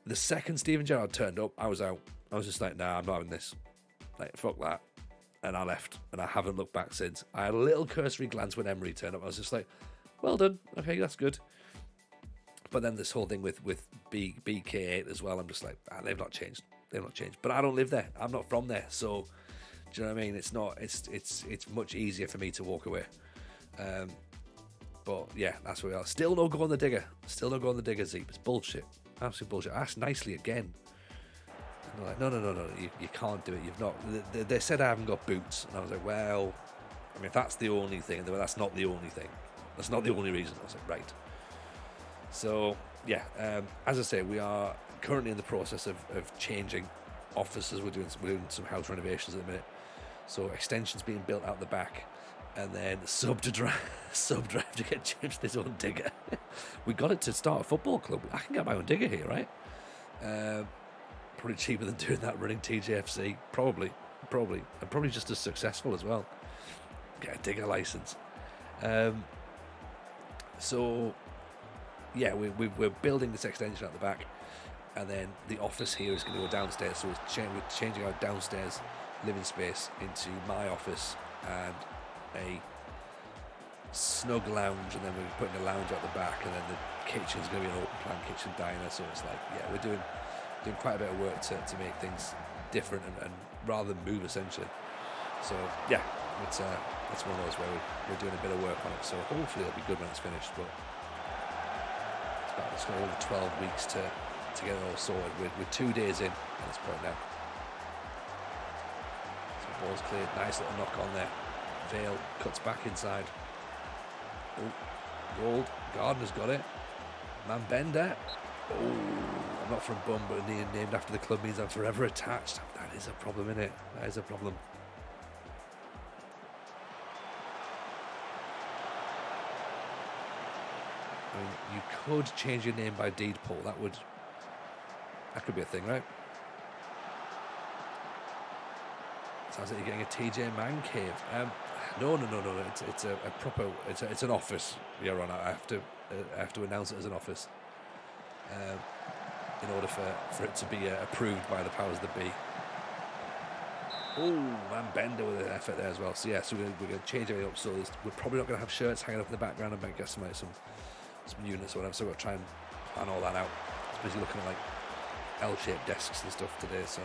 the second Steven Gerrard turned up, I was out. I was just like, nah, I'm not having this. Like, fuck that. And I left, and I haven't looked back since. I had a little cursory glance when Emery turned up. I was just like, well done. Okay, that's good. But then this whole thing with BK8 as well, I'm just like, they've not changed. But I don't live there. I'm not from there, so... Do you know what I mean? It's not. It's much easier for me to walk away. But yeah, that's where we are. Still no go on the digger. Zeep. It's bullshit. Absolute bullshit. Ask nicely again. And they're like, no, you can't do it. You've not. They said I haven't got boots, and I was like, well, I mean, if that's the only thing, then that's not the only thing. That's not the only reason. I was like, right. So yeah, as I say, we are currently in the process of changing offices. We're doing some house renovations at the minute. So extensions being built out the back, and then sub drive to get James his own digger. We got it to start a football club. I can get my own digger here, right? Probably cheaper than doing that running TJFC. Probably, and probably just as successful as well. Get a digger license. So yeah, we're building this extension at the back, and then the office here is going to go downstairs. So we're changing our downstairs living space into my office and a snug lounge, and then we're putting a lounge at the back, and then the kitchen's going to be an open plan kitchen diner. So it's like, yeah, we're doing quite a bit of work to make things different and rather than move essentially. So yeah, it's one of those where we're doing a bit of work on it. So hopefully it'll be good when it's finished. But it's got over 12 weeks to get it all sorted. We're 2 days in at this point now. So ball's cleared, nice little knock on there. Vale cuts back inside. Oh, rolled. Gardner's got it. Mambenda. Oh, I'm not from Bum, but named after the club means I'm forever attached. That is a problem, innit? That is a problem. I mean, you could change your name by deed poll. That could be a thing, right? Sounds like you're getting a TJ Man cave. No. It's a proper. It's an office. You're on. I have to announce it as an office. In order for it to be approved by the powers that be. Oh, man, Bender with an effort there as well. So yeah, so we're going to change everything up. So we're probably not going to have shirts hanging up in the background. I might get some units or whatever. So we've got to try and plan all that out. Especially looking at like L-shaped desks and stuff today. So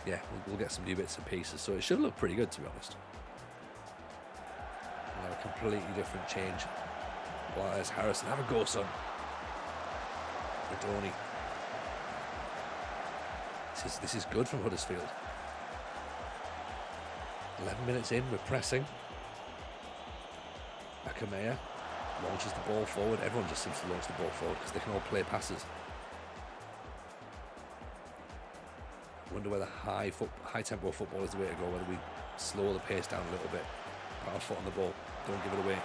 yeah, we'll get some new bits and pieces. So it should look pretty good, to be honest. We'll have a completely different change. Well, there's Harrison. Have a go, son. Radoni. This is good from Huddersfield. 11 minutes in, we're pressing. Akamea launches the ball forward. Everyone just seems to launch the ball forward because they can all play passes. I wonder whether high tempo football is the way to go, whether we slow the pace down a little bit, put our foot on the ball, don't give it away.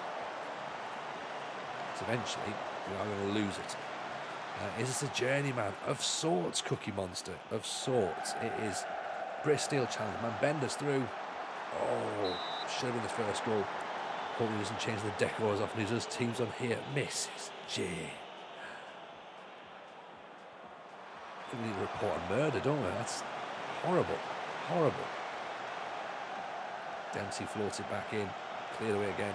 So eventually, we are going to lose it. Is this a journeyman? Of sorts, Cookie Monster. Of sorts. It is British Steel challenge. Man, Bender's through. Oh, should have been the first goal. Hope he doesn't change the decors off and he does teams on here. Mrs. J. I think we need to report a murder, don't we? That's horrible. Horrible. Dempsey floats it back in. Cleared away again.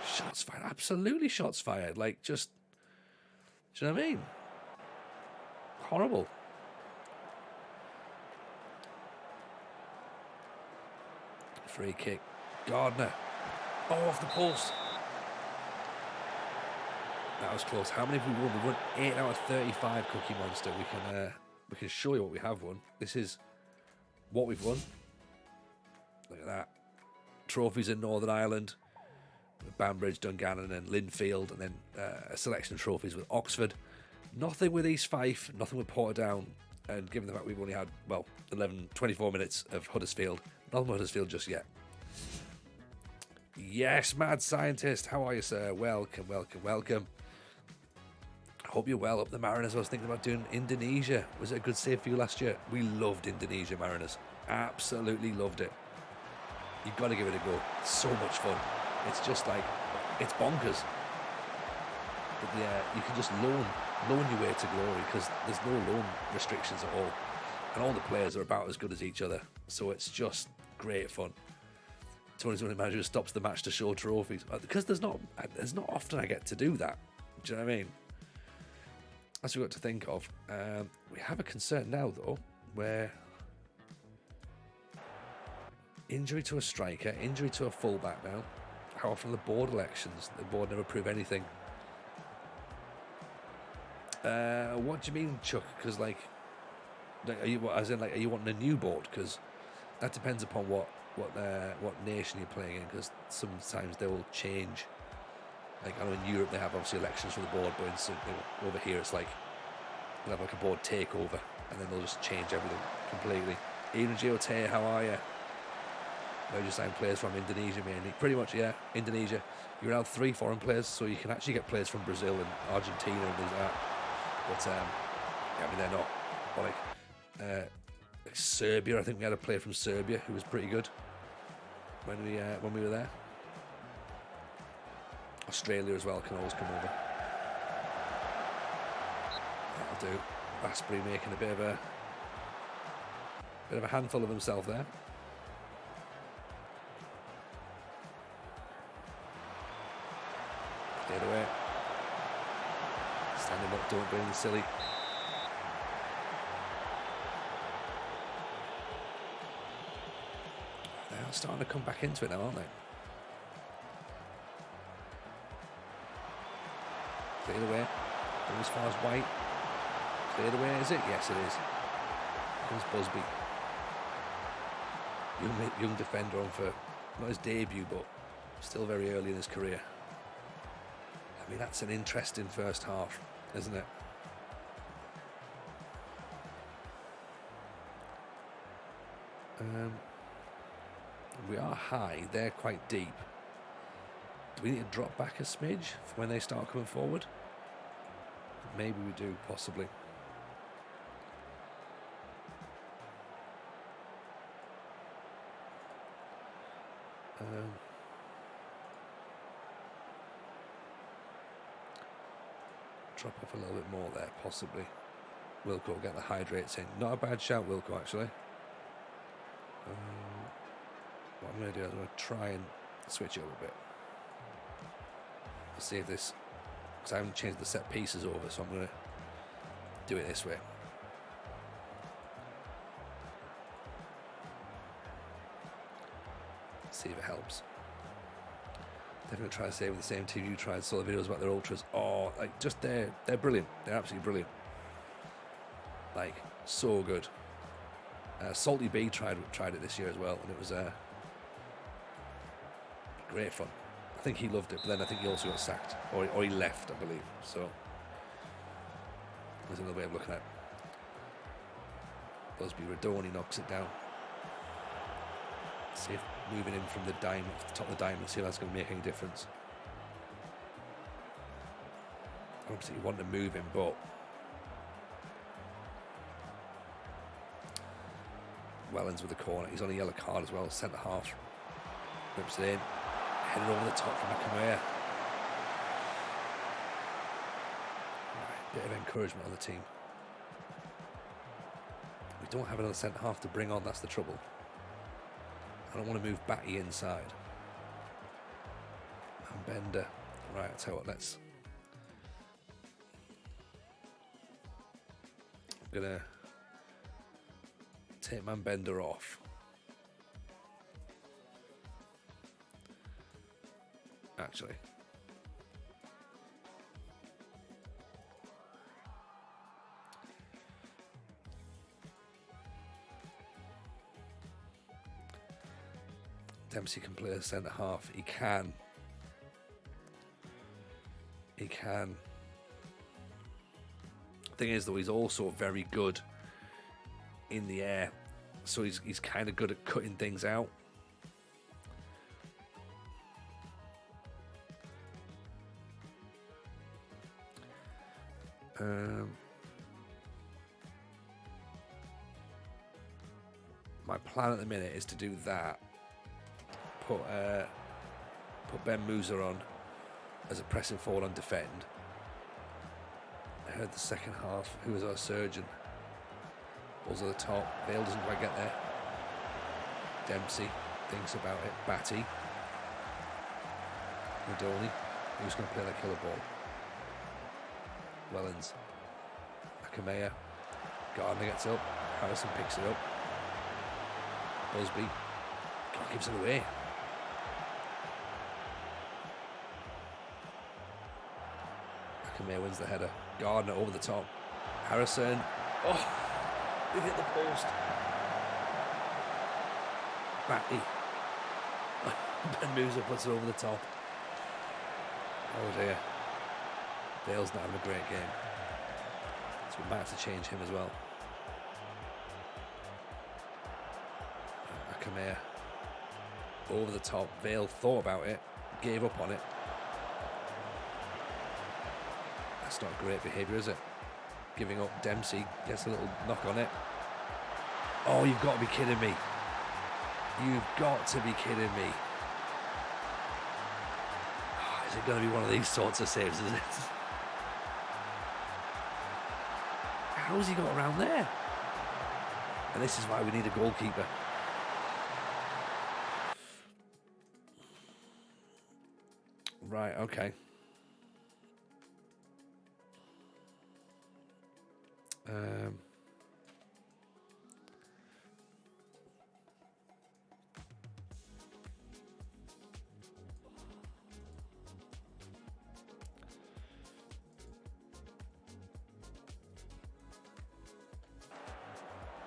Shots fired. Absolutely shots fired. Like, just... Do you know what I mean? Horrible. Free kick. Gardner. Oh, off the post. That was close. How many have we won? We won 8 out of 35, Cookie Monster. We can show you what we have won. This is what we've won. Look at that. Trophies in Northern Ireland. Banbridge, Dungannon and Linfield, and then a selection of trophies with Oxford. Nothing with East Fife, nothing with Portadown, and given the fact we've only had, 24 minutes of Huddersfield, nothing with Huddersfield just yet. Yes, Mad Scientist, how are you, sir? Welcome. I hope you're well. Up the Mariners, I was thinking about doing Indonesia. Was it a good save for you last year? We loved Indonesia, Mariners. Absolutely loved it. You've got to give it a go. It's so much fun. It's just like, it's bonkers. But yeah, you can just loan your way to glory because there's no loan restrictions at all. And all the players are about as good as each other. So it's just great fun. Tony's only manager stops the match to show trophies. Because there's not often I get to do that. Do you know what I mean? That's what we've got to think of. We have a concern now, though, where injury to a striker, injury to a fullback now. How often the board elections? The board never approve anything. What do you mean, Chuck? Because, like, Like, are you as in like are you wanting a new board? Because that depends upon what nation you're playing in. Because sometimes they will change. Like I know in Europe they have obviously elections for the board, but over here it's like they'll have like a board takeover, and then they'll just change everything completely. Even Geotea, how are you? They just sign players from Indonesia mainly. Pretty much, yeah, Indonesia. You're allowed 3 foreign players, so you can actually get players from Brazil and Argentina and things like that. But yeah, I mean they're not. But like Serbia, I think we had a player from Serbia who was pretty good when we were there. Australia as well can always come over. That'll do. Asprey making a bit of a handful of himself there. Get away. Stand him up, don't go any silly. They're starting to come back into it now, aren't they? Cleared away. Going as far as White. Cleared away, is it? Yes, it is. Here's Busby. Young defender on for not his debut, but still very early in his career. I mean, that's an interesting first half, isn't it? We are high. They're quite deep. Do we need to drop back a smidge for when they start coming forward? Maybe we do, possibly. Drop off a little bit more there, possibly. Wilco get the hydrates in. Not a bad shout, Wilco, actually. What I'm going to do is I'm going to try and switch it up a bit. Let's see if this... Because I haven't changed the set pieces over, so I'm going to do it this way. See if it helps. Definitely try to say with the same team you tried, saw the videos about their ultras. Oh, like just they're brilliant. They're absolutely brilliant. Like so good. Salty B tried it this year as well, and it was great fun. I think he loved it, but then I think he also got sacked, or he left, I believe. So there's another way of looking at it. Busby Radoni knocks it down. See if moving in from the diamond, the top of the diamond, see if that's going to make any difference. I don't particularly want to move him, but Wellens with the corner. He's on a yellow card as well, centre half. Rips it in, headed over the top from Akamea. Bit of encouragement on the team. We don't have another centre half to bring on, that's the trouble. I don't want to move Batty inside. And Bender. Right, I'll tell you what, let's... I'm going to take Man Bender off. Actually. Dempsey can play a centre half. He can. He can. Thing is, though, he's also very good in the air, so he's kind of good at cutting things out. My plan at the minute is to do that. Put Ben Musa on as a pressing forward on defend. I heard the second half. Who was our surgeon? Balls at the top. Vale doesn't quite get there. Dempsey thinks about it. Batty. Radoni. Who's going to play that killer ball? Wellens. Akamea. Gardner gets up. Harrison picks it up. Busby. God, gives it away. Akamea wins the header. Gardner over the top. Harrison. Oh! We've hit the post. Batty. Ben Musa puts it over the top. Oh dear. Bale's not having a great game. So we might have to change him as well. Akamea. Over the top. Vale thought about it. Gave up on it. That's not great behaviour, is it? Giving up. Dempsey gets a little knock on it. Oh, you've got to be kidding me. You've got to be kidding me. Oh, is it going to be one of these sorts of saves, isn't it? How's he got around there? And this is why we need a goalkeeper. Right, okay.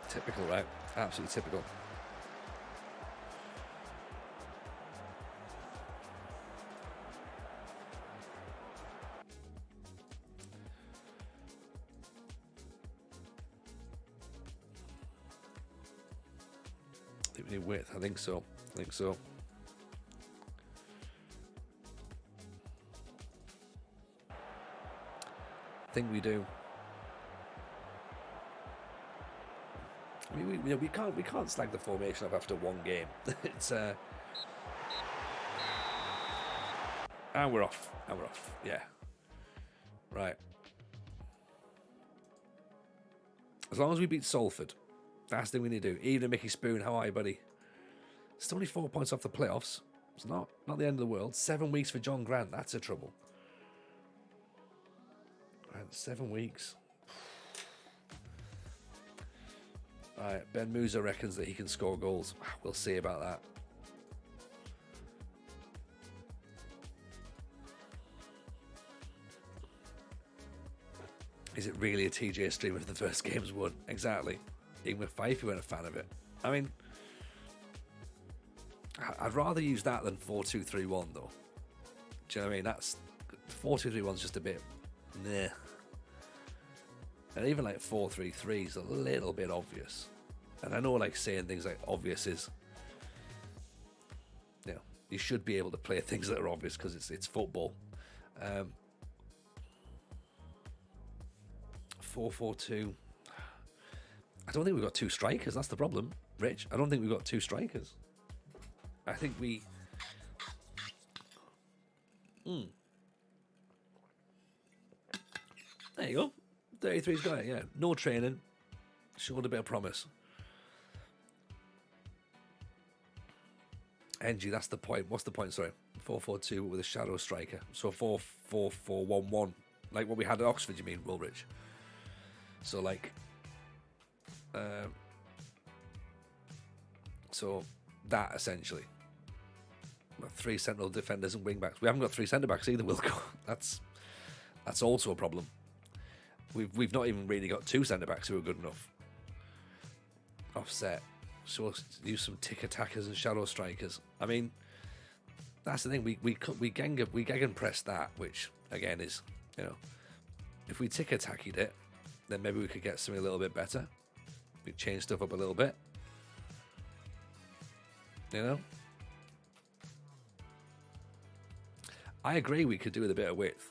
Typical, right? Absolutely typical. I think we need width. I think so. I think so. I think we do. I mean, we can't slag the formation up after one game. It's and we're off. And we're off. Yeah. Right. As long as we beat Salford, that's the thing we need to do. Even Mickey Spoon, how are you, buddy? It's only 4 points off the playoffs. It's not the end of the world. 7 weeks for John Grant. That's a trouble. Right, 7 weeks. Right, Ben Musa reckons that he can score goals. We'll see about that. Is it really a TJ stream if the first game's won? Exactly. Even with Fife, you weren't a fan of it. I mean, I'd rather use that than 4-2-3-1 though. Do you know what I mean? That's 4-2-3-1's just a bit meh. And even like 4-3-3 is a little bit obvious. And I know like saying things like obvious is, you know, you should be able to play things that are obvious because it's football. 4-4-2. I don't think we've got two strikers. That's the problem, Rich. I don't think we've got two strikers. I think we... There you go. 33's got it, yeah. No training. Showed a bit of promise. NG, that's the point. What's the point, sorry? 4-4-2 with a shadow striker. So 4-4-4-1-1. Like what we had at Oxford, you mean, Woolwich? So like... so that, essentially. 3 central defenders and wing-backs. We haven't got 3 centre-backs either, Wilco. That's also a problem. We've not even really got 2 centre-backs who are good enough. Offset. So we'll use some tick-attackers and shadow strikers. I mean, that's the thing. We gegenpress that, which, again, is, you know, if we tick-attacked it, then maybe we could get something a little bit better. We change stuff up a little bit. You know? I agree we could do with a bit of width.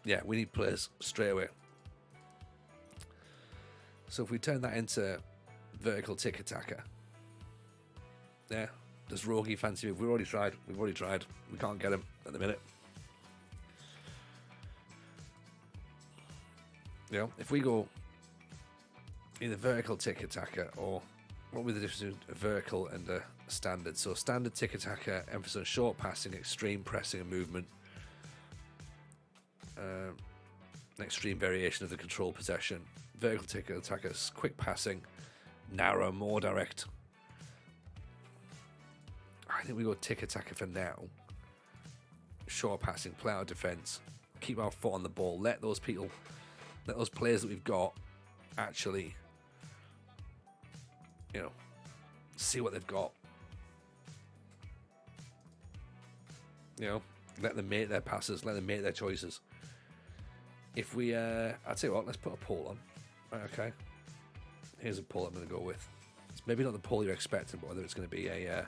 Yeah, we need players straight away. So if we turn that into vertical tick attacker. Yeah. Does Rogi fancy move? We've already tried. We can't get him at the minute. You know, if we go either vertical tick attacker or what would the difference between a vertical and a standard? So standard tick attacker, emphasis on short passing, extreme pressing and movement. An extreme variation of the control possession. Vertical tick attackers, quick passing, narrow, more direct. I think we go tick attacker for now. Short passing, play out defense, keep our foot on the ball, let those players that we've got actually, you know, see what they've got. You know, let them make their passes, let them make their choices. If we, I'd say what, let's put a poll on. Right, okay. Here's a poll I'm going to go with. It's maybe not the poll you're expecting, but whether it's going to be a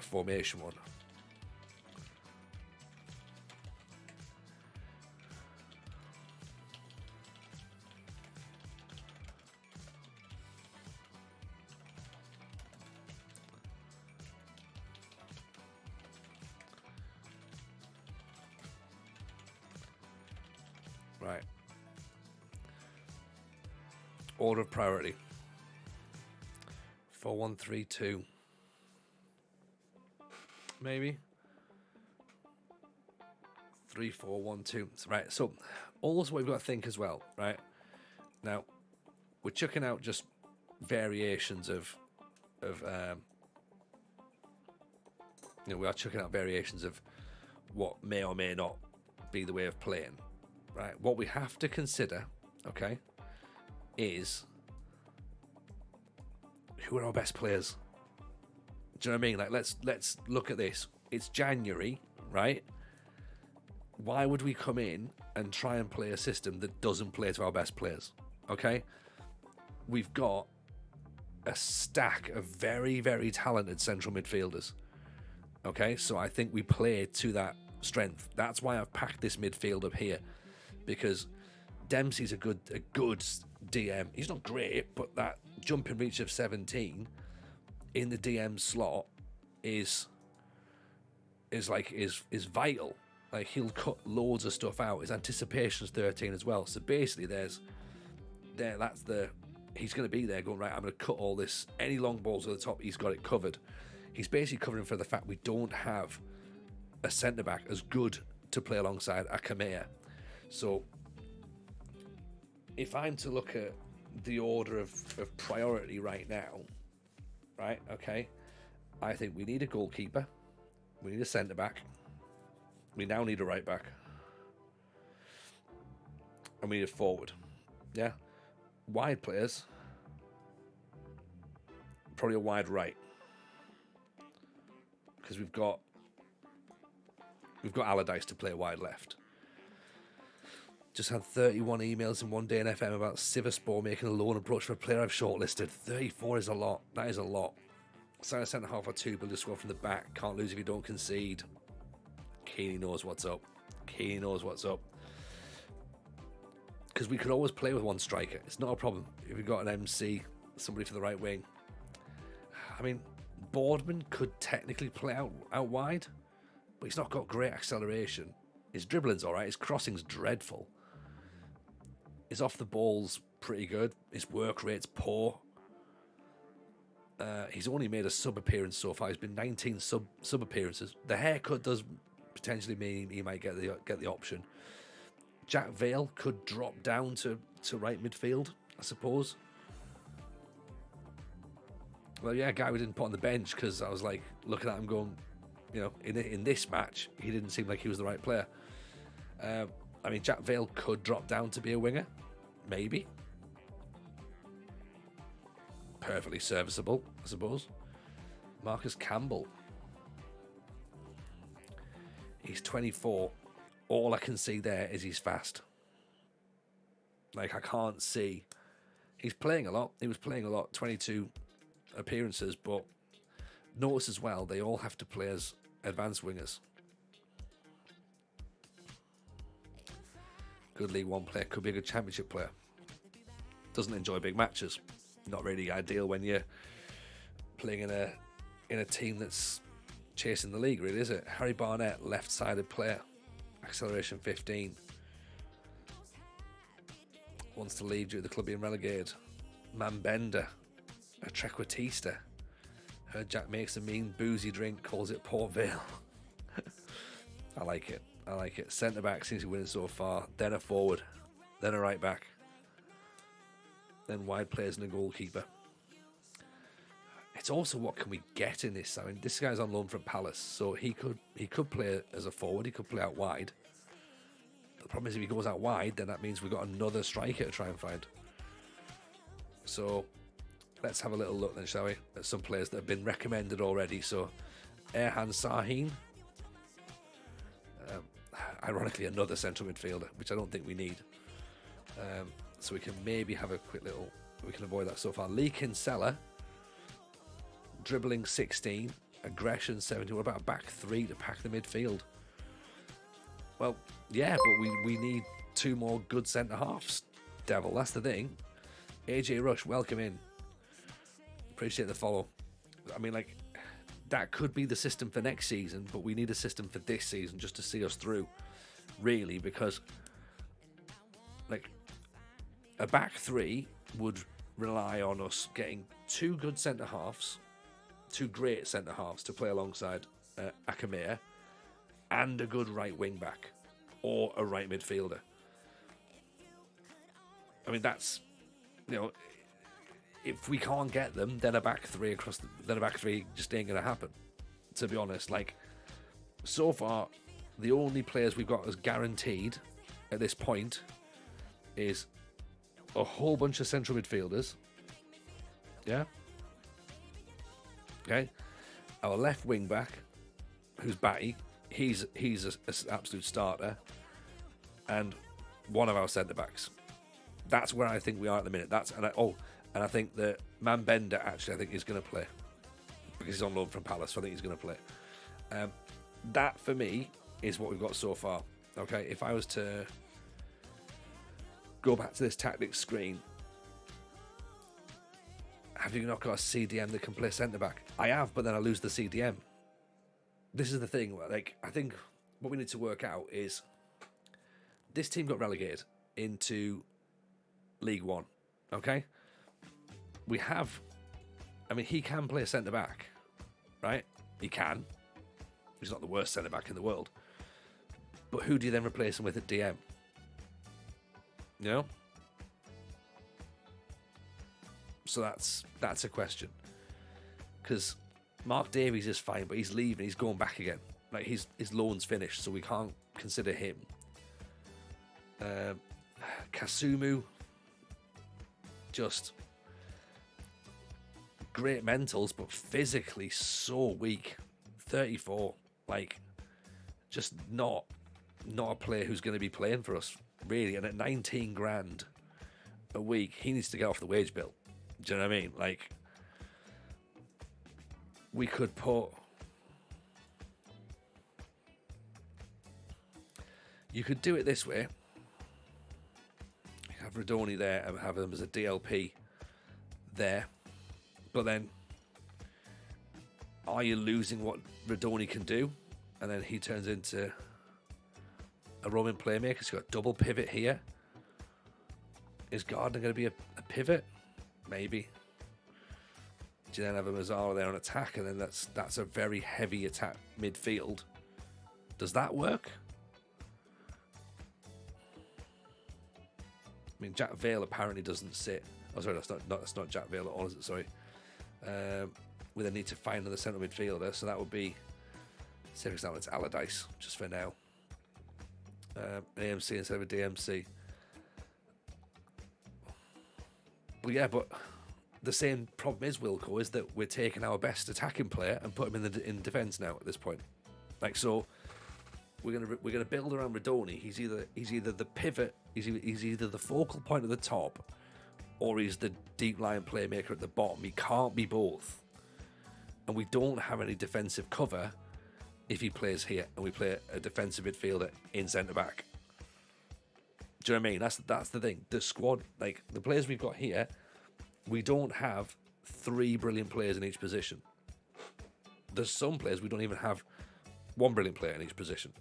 formation one. Right. Order of priority. 4-1-3-2. Maybe. 3-4-1-2. Right. So also what we've got to think as well, right? Now, we're chucking out just variations of you know, we are chucking out variations of what may or may not be the way of playing. Right, what we have to consider, okay, is who are our best players? Do you know what I mean? Like, let's look at this. It's January, right? Why would we come in and try and play a system that doesn't play to our best players? Okay, we've got a stack of very, very talented central midfielders. Okay, so I think we play to that strength. That's why I've packed this midfield up here. Because Dempsey's a good DM. He's not great, but that jumping reach of 17 in the DM slot is vital. Like, he'll cut loads of stuff out. His anticipation's 13 as well. So basically, he's going to be there going, right, I'm going to cut all this. Any long balls at the top, he's got it covered. He's basically covering for the fact we don't have a centre back as good to play alongside Akamea. So, if I'm to look at the order of priority right now, right, okay, I think we need a goalkeeper, we need a centre-back, we now need a right-back, and we need a forward, yeah? Wide players, probably a wide right, because we've got Allardyce to play wide left. Just had 31 emails in one day in FM about Sivaspor making a loan approach for a player I've shortlisted. 34 is a lot. That is a lot. Sign a centre half or two, build a squad from the back. Can't lose if you don't concede. Keeney knows what's up. Keeney knows what's up. Because we could always play with one striker. It's not a problem. If we've got an MC, somebody for the right wing. I mean, Boardman could technically play out wide, but he's not got great acceleration. His dribbling's all right. His crossing's dreadful. His off the ball's pretty good. His work rate's poor. He's only made a sub appearance so far. He's been 19 sub appearances. The haircut does potentially mean he might get the option. Jack Vale could drop down to right midfield, I suppose. Well, yeah, a guy we didn't put on the bench because I was like looking at him going, you know, in this match he didn't seem like he was the right player. I mean, Jack Vale could drop down to be a winger, maybe. Perfectly serviceable, I suppose. Marcus Campbell. He's 24. All I can see there is he's fast. Like, I can't see. He's playing a lot. He was playing a lot, 22 appearances, but notice as well, they all have to play as advanced wingers. Good League One player, could be a good Championship player. Doesn't enjoy big matches. Not really ideal when you're playing in a team that's chasing the league, really, is it? Harry Barnett, left-sided player, acceleration 15. Wants to leave due to the club being relegated. Mambenda, a Trequartista. Heard Jack makes a mean boozy drink, calls it Port Vale. I like it. I like it. Centre back seems to be winning so far. Then a forward. Then a right back. Then wide players and a goalkeeper. It's also what can we get in this. I mean, this guy's on loan from Palace, so he could play as a forward. He could play out wide. The problem is if he goes out wide, then that means we've got another striker to try and find. So let's have a little look then, shall we, at some players that have been recommended already. So Erhan Sahin, ironically another central midfielder, which I don't think we need. So we can maybe have a quick little, we can avoid that so far. Lee Kinsella, dribbling 16, aggression 17. What about a back three to pack the midfield? Well, yeah, but we need two more good centre halves, Devil. That's the thing. AJ Rush, welcome in. Appreciate the follow. I mean, like, that could be the system for next season, but we need a system for this season just to see us through, really, because, like, a back three would rely on us getting two good centre halves, two great centre halves to play alongside Akamea, and a good right wing back or a right midfielder. I mean, that's, you know, if we can't get them, then a back three just ain't gonna happen. To be honest, like, so far, the only players we've got as guaranteed at this point is a whole bunch of central midfielders. Yeah. Okay. Our left wing back, who's Batty, he's an absolute starter, and one of our centre backs. That's where I think we are at the minute. And I think that Mambenda actually I think is going to play because he's on loan from Palace. So I think he's going to play. That for me is what we've got so far. Okay, if I was to go back to this tactics screen, have you not got a CDM that can play centre back? I have, but then I lose the CDM. This is the thing. Like, I think what we need to work out is this team got relegated into League One. Okay, we have. I mean, he can play centre back, right? He can. He's not the worst centre back in the world. But who do you then replace him with at DM? You know? So that's a question. Because Mark Davies is fine, but he's leaving. He's going back again. Like, his loan's finished, so we can't consider him. Kasumu, just great mentals, but physically so weak. 34, like, just not a player who's going to be playing for us, really. And at 19 grand a week, he needs to get off the wage bill. Do you know what I mean? Like, we could put... You could do it this way. Have Radoni there and have him as a DLP there. But then, are you losing what Radoni can do? And then he turns into a Roman playmaker. He's got a double pivot here. Is Gardner going to be a pivot? Maybe. Do you then have a Mazzara there on attack? And then that's a very heavy attack midfield. Does that work? I mean, Jack Vale apparently doesn't sit. Oh, sorry, that's not Jack Vale at all, is it? Sorry. We then need to find another central midfielder, so that would be, say for example, it's Allardyce, just for now. An AMC instead of a DMC. Well, yeah, but the same problem is, Wilco, is that we're taking our best attacking player and put him in defence now at this point. Like, so we're gonna build around Radoni. He's either the pivot, he's either the focal point at the top, or he's the deep line playmaker at the bottom. He can't be both. And we don't have any defensive cover if he plays here and we play a defensive midfielder in centre back. Do you know what I mean? That's the thing. The squad, like the players we've got here, we don't have three brilliant players in each position. There's some players we don't even have one brilliant player in each position.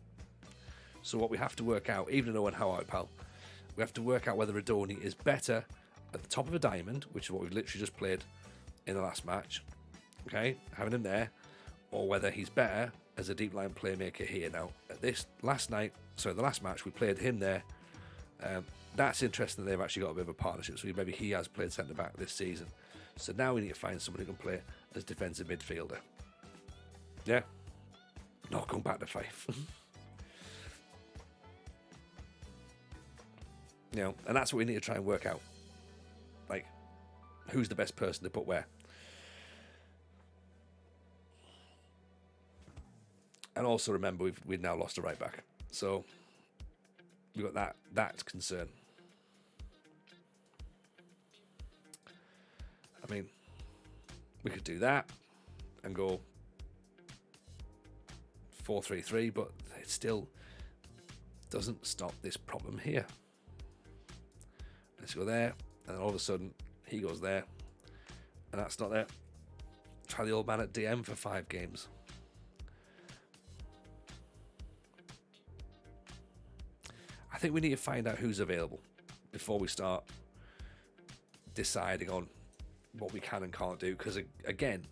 So what we have to work out, even though how I pal, we have to work out whether Radoni is better at the top of a diamond, which is what we've literally just played in the last match. Okay, having him there, or whether he's better as a deep line playmaker here. Now, at the last match, we played him there. That's interesting that they've actually got a bit of a partnership, so maybe he has played centre back this season. So now we need to find someone who can play as defensive midfielder. Yeah, not going back to 5. and that's what we need to try and work out. Like, who's the best person to put where? And also remember, we've now lost a right back, so we've got that concern. I mean, we could do that and go 4-3-3, but it still doesn't stop this problem here. Let's go there, and then all of a sudden he goes there, and that's not there. Try the old man at DM for 5 games. I think we need to find out who's available before we start deciding on what we can and can't do. Because again,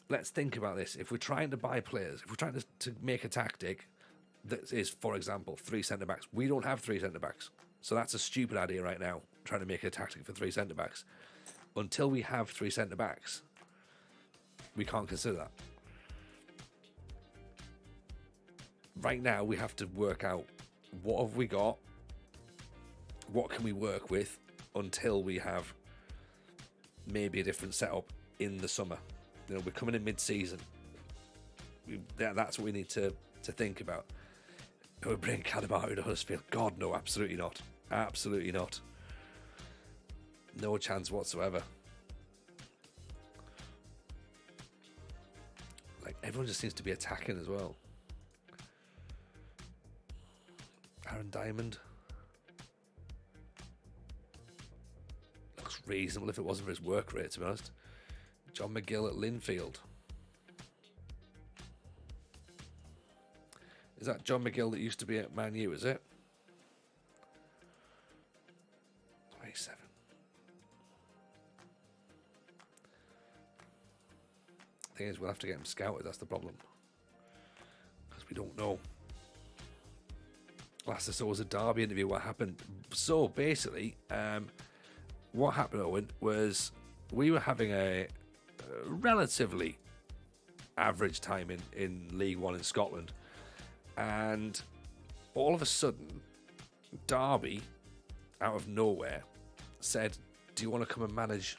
let's think about this. If we're trying to buy players, if we're trying to make a tactic that is, for example, 3 centre-backs, we don't have 3 centre-backs. So that's a stupid idea right now, trying to make a tactic for 3 centre-backs. Until we have 3 centre-backs, we can't consider that. Right now, we have to work out what have we got, what can we work with until we have maybe a different setup in the summer. We're coming in mid-season. That's what we need to think about. We're bringing Cadabaro to Huddersfield. God, no, absolutely not. Absolutely not. No chance whatsoever. Like, everyone just seems to be attacking as well. Aaron Diamond. Looks reasonable if it wasn't for his work rate, to be honest. John McGill at Linfield. Is that John McGill that used to be at Man U, is it? 27. Thing is, we'll have to get him scouted, that's the problem. Because we don't know. Last I saw was a Derby interview. What happened? So basically, what happened, Owen, was we were having a relatively average time in League One in Scotland, and all of a sudden, Derby, out of nowhere, said, "Do you want to come and manage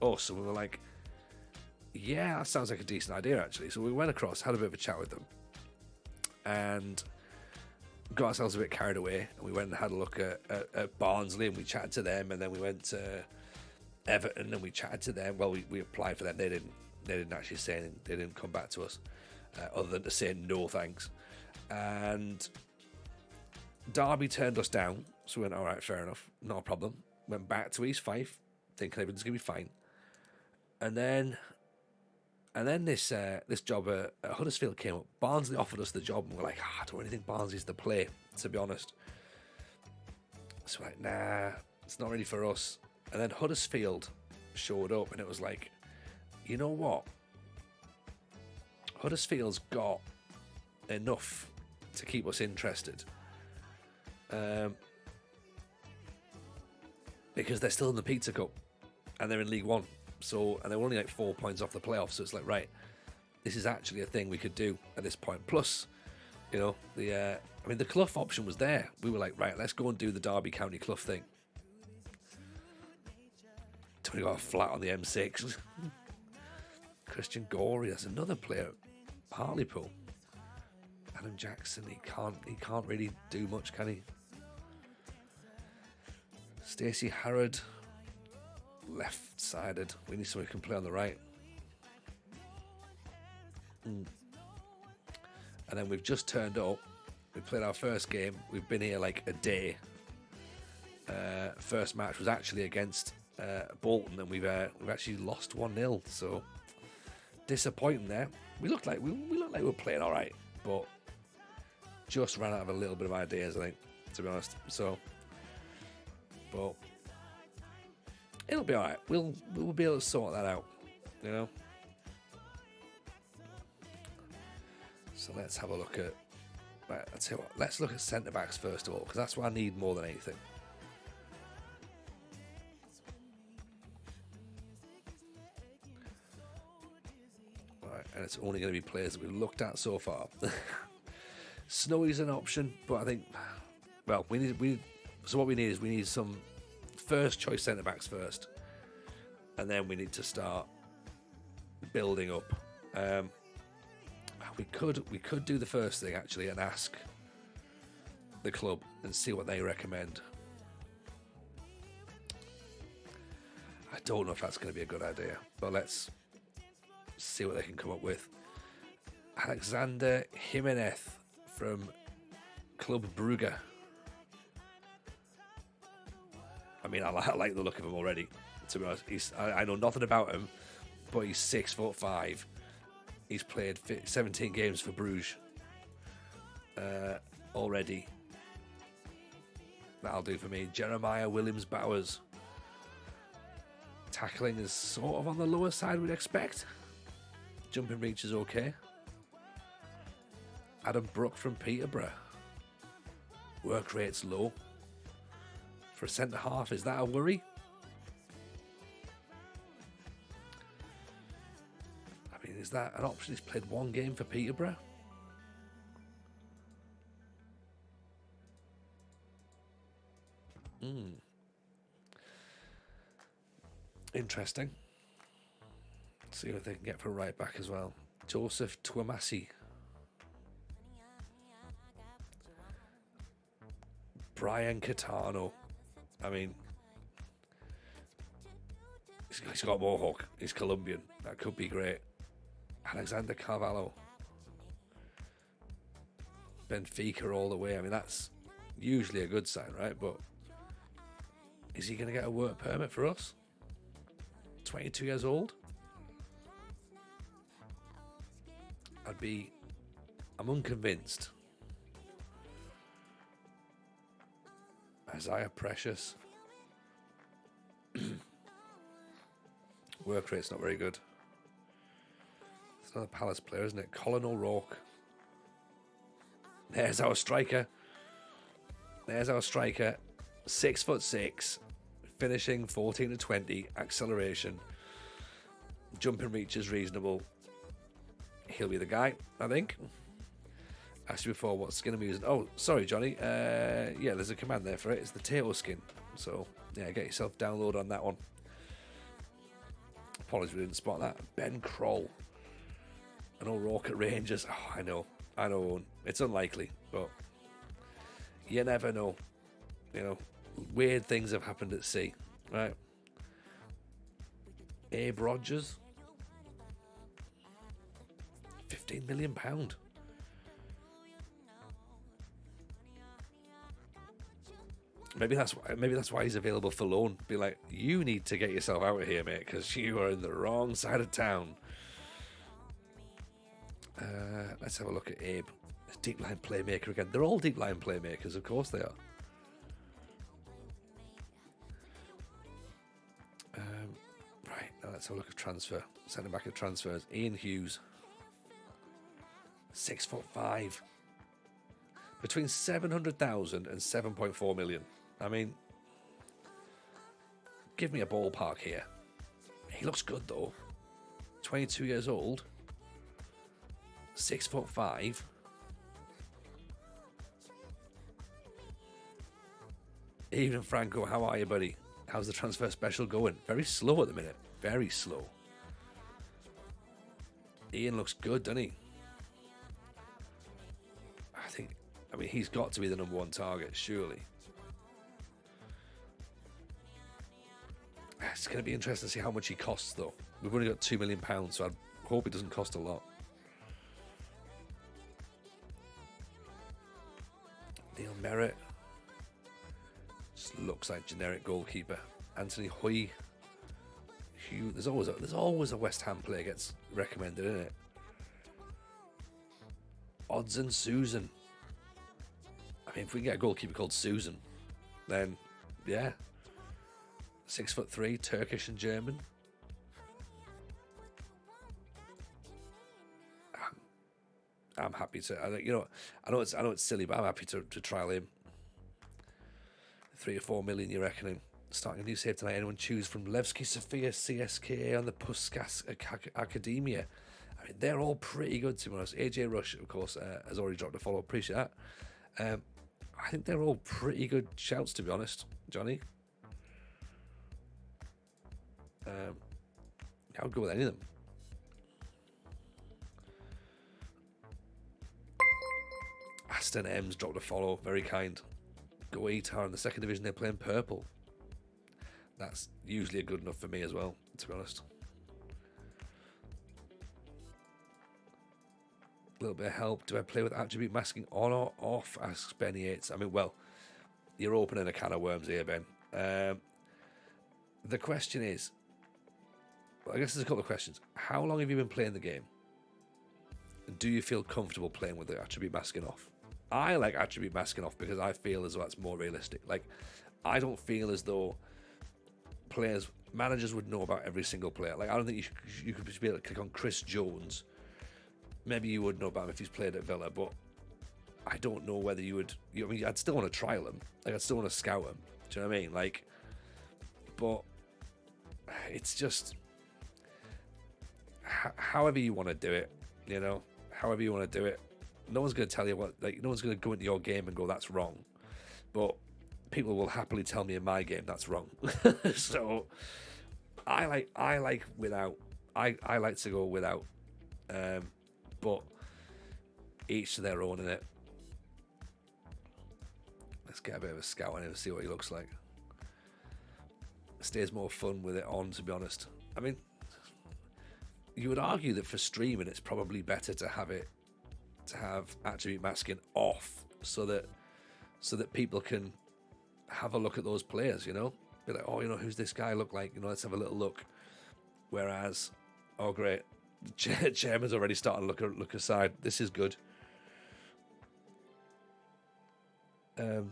us?" And we were like, "Yeah, that sounds like a decent idea, actually." So we went across, had a bit of a chat with them, and got ourselves a bit carried away, and we went and had a look at Barnsley, and we chatted to them, and then we went to Everton and we chatted to them. Well, we applied for them. They didn't actually say anything. They didn't come back to us other than to say no thanks. And Derby turned us down, so we went, all right, fair enough, not a problem. Went back to East Fife, thinking everything's gonna be fine. And then this job at Huddersfield came up. Barnsley offered us the job, and we're like, I don't really think Barnsley's the play, to be honest. So we're like, nah, it's not really for us. And then Huddersfield showed up, and it was like, you know what? Huddersfield's got enough to keep us interested. Because they're still in the Pizza Cup, and they're in League One. So, and they're only like 4 points off the playoffs. So it's like, right, this is actually a thing we could do at this point. Plus, the Clough option was there. We were like, right, let's go and do the Derby County Clough thing. Tony got a flat on the M6. Christian Gorey, that's another player. Hartlepool. Adam Jackson, he can't really do much, can he? Stacey Harrod, left-sided. We need someone who can play on the right. And then we've just turned up. We played our first game. We've been here like a day. First match was actually against Bolton, and we've actually lost 1-0. So disappointing there. We looked like we were playing all right, but just ran out of a little bit of ideas, I think, to be honest. So, but it'll be all right. We'll be able to sort that out, So let's have a look at. Right, I'll tell you what. Let's look at centre backs first of all, because that's what I need more than anything. Right, and it's only going to be players that we've looked at so far. Snowy's an option, but I think, well, we So what we need is we need some first choice centre backs first, and then we need to start building up. We could do the first thing actually and ask the club and see what they recommend. I don't know if that's going to be a good idea, but let's see what they can come up with. Alexander Jimenez from Club Brugge. I mean, I like the look of him already. To be honest, I know nothing about him, but he's 6'5". He's played 17 games for Bruges already. That'll do for me. Jeremiah Williams-Bowers. Tackling is sort of on the lower side, we'd expect. Jumping reach is okay. Adam Brook from Peterborough. Work rate's low. For a centre half, is that a worry? I mean, is that an option? He's played one game for Peterborough. Interesting. See what they can get for right back as well. Joseph Tuamasi. Brian Catano. I mean, he's got Mohawk. He's Colombian. That could be great. Alexander Carvalho. Benfica all the way. I mean, that's usually a good sign, right? But is he going to get a work permit for us? 22 years old? I'm unconvinced. Isaiah Precious. Work rate's not very good. It's another Palace player, isn't it? Colin O'Rourke. There's our striker. 6'6", finishing 14 to 20, acceleration. Jumping reach is reasonable. He'll be the guy, I think. Asked you before what skin I'm using. Oh, sorry, Johnny. Yeah, there's a command there for it. It's the Tato skin. So, yeah, get yourself download on that one. Apologies we didn't spot that. Ben Kroll. An O'Rourke at Rangers. Oh, I know. It's unlikely, but you never know. You know, weird things have happened at sea. Right. Abe Rogers. £15 million. Maybe that's why he's available for loan. Be like, you need to get yourself out of here, mate, because you are in the wrong side of town. Let's have a look at Abe. Deep line playmaker again. They're all deep line playmakers, of course they are. Right, now let's have a look at transfer. Sending back at transfers. Ian Hughes. 6'5". Between 700,000 and 7.4 million. I mean, give me a ballpark here. He looks good though. 22 years old. 6'5". Evening, Franco. How are you, buddy? How's the transfer special going? Very slow at the minute. Very slow. Ian looks good, doesn't he? I mean, he's got to be the number one target, surely. It's going to be interesting to see how much he costs, though. We've only got £2 million, so I hope it doesn't cost a lot. Neil Merritt. Just looks like generic goalkeeper. Anthony Hoy. There's always a West Ham player gets recommended, isn't it? Odds and Susan. I mean, if we can get a goalkeeper called Susan, then yeah. 6'3", Turkish and German. I'm happy to. You know, I know it's silly, but I'm happy to trial him. 3 or 4 million, you're reckoning. Starting a new save tonight. Anyone choose from Levski Sofia, CSKA, and the Puskas Academia. I mean, they're all pretty good to be honest. AJ Rush, of course, has already dropped a follow. Appreciate that. I think they're all pretty good shouts, to be honest, Johnny. I would go with any of them. Aston M's dropped a follow, very kind. Go Etar in the second division, they're playing purple. That's usually good enough for me as well, to be honest. A little bit of help. Do I play with attribute masking on or off? Asks Ben Yates. I mean, well, you're opening a can of worms here, Ben. The question is, well, I guess there's a couple of questions. How long have you been playing the game? Do you feel comfortable playing with the attribute masking off? I like attribute masking off because I feel as though that's more realistic. Like, I don't feel as though managers would know about every single player. Like, I don't think you could be able to click on Chris Jones. Maybe you would know about him if he's played at Villa, but I don't know whether you would. I mean, I'd still want to trial him. Like, I'd still want to scout him. Do you know what I mean? Like, but it's just however you want to do it. You know, however you want to do it. No one's going to tell you what. Like, no one's going to go into your game and go, "That's wrong." But people will happily tell me in my game that's wrong. So I like without. I like to go without. But each to their own in it. Let's get a bit of a scout on him and see what he looks like. Stee's more fun with it on, to be honest. I mean, you would argue that for streaming it's probably better to have attribute masking off so that people can have a look at those players, you know? Be like, oh, you know, who's this guy look like? You know, let's have a little look. Whereas, oh great, the chairman's already starting to look aside. This is good. You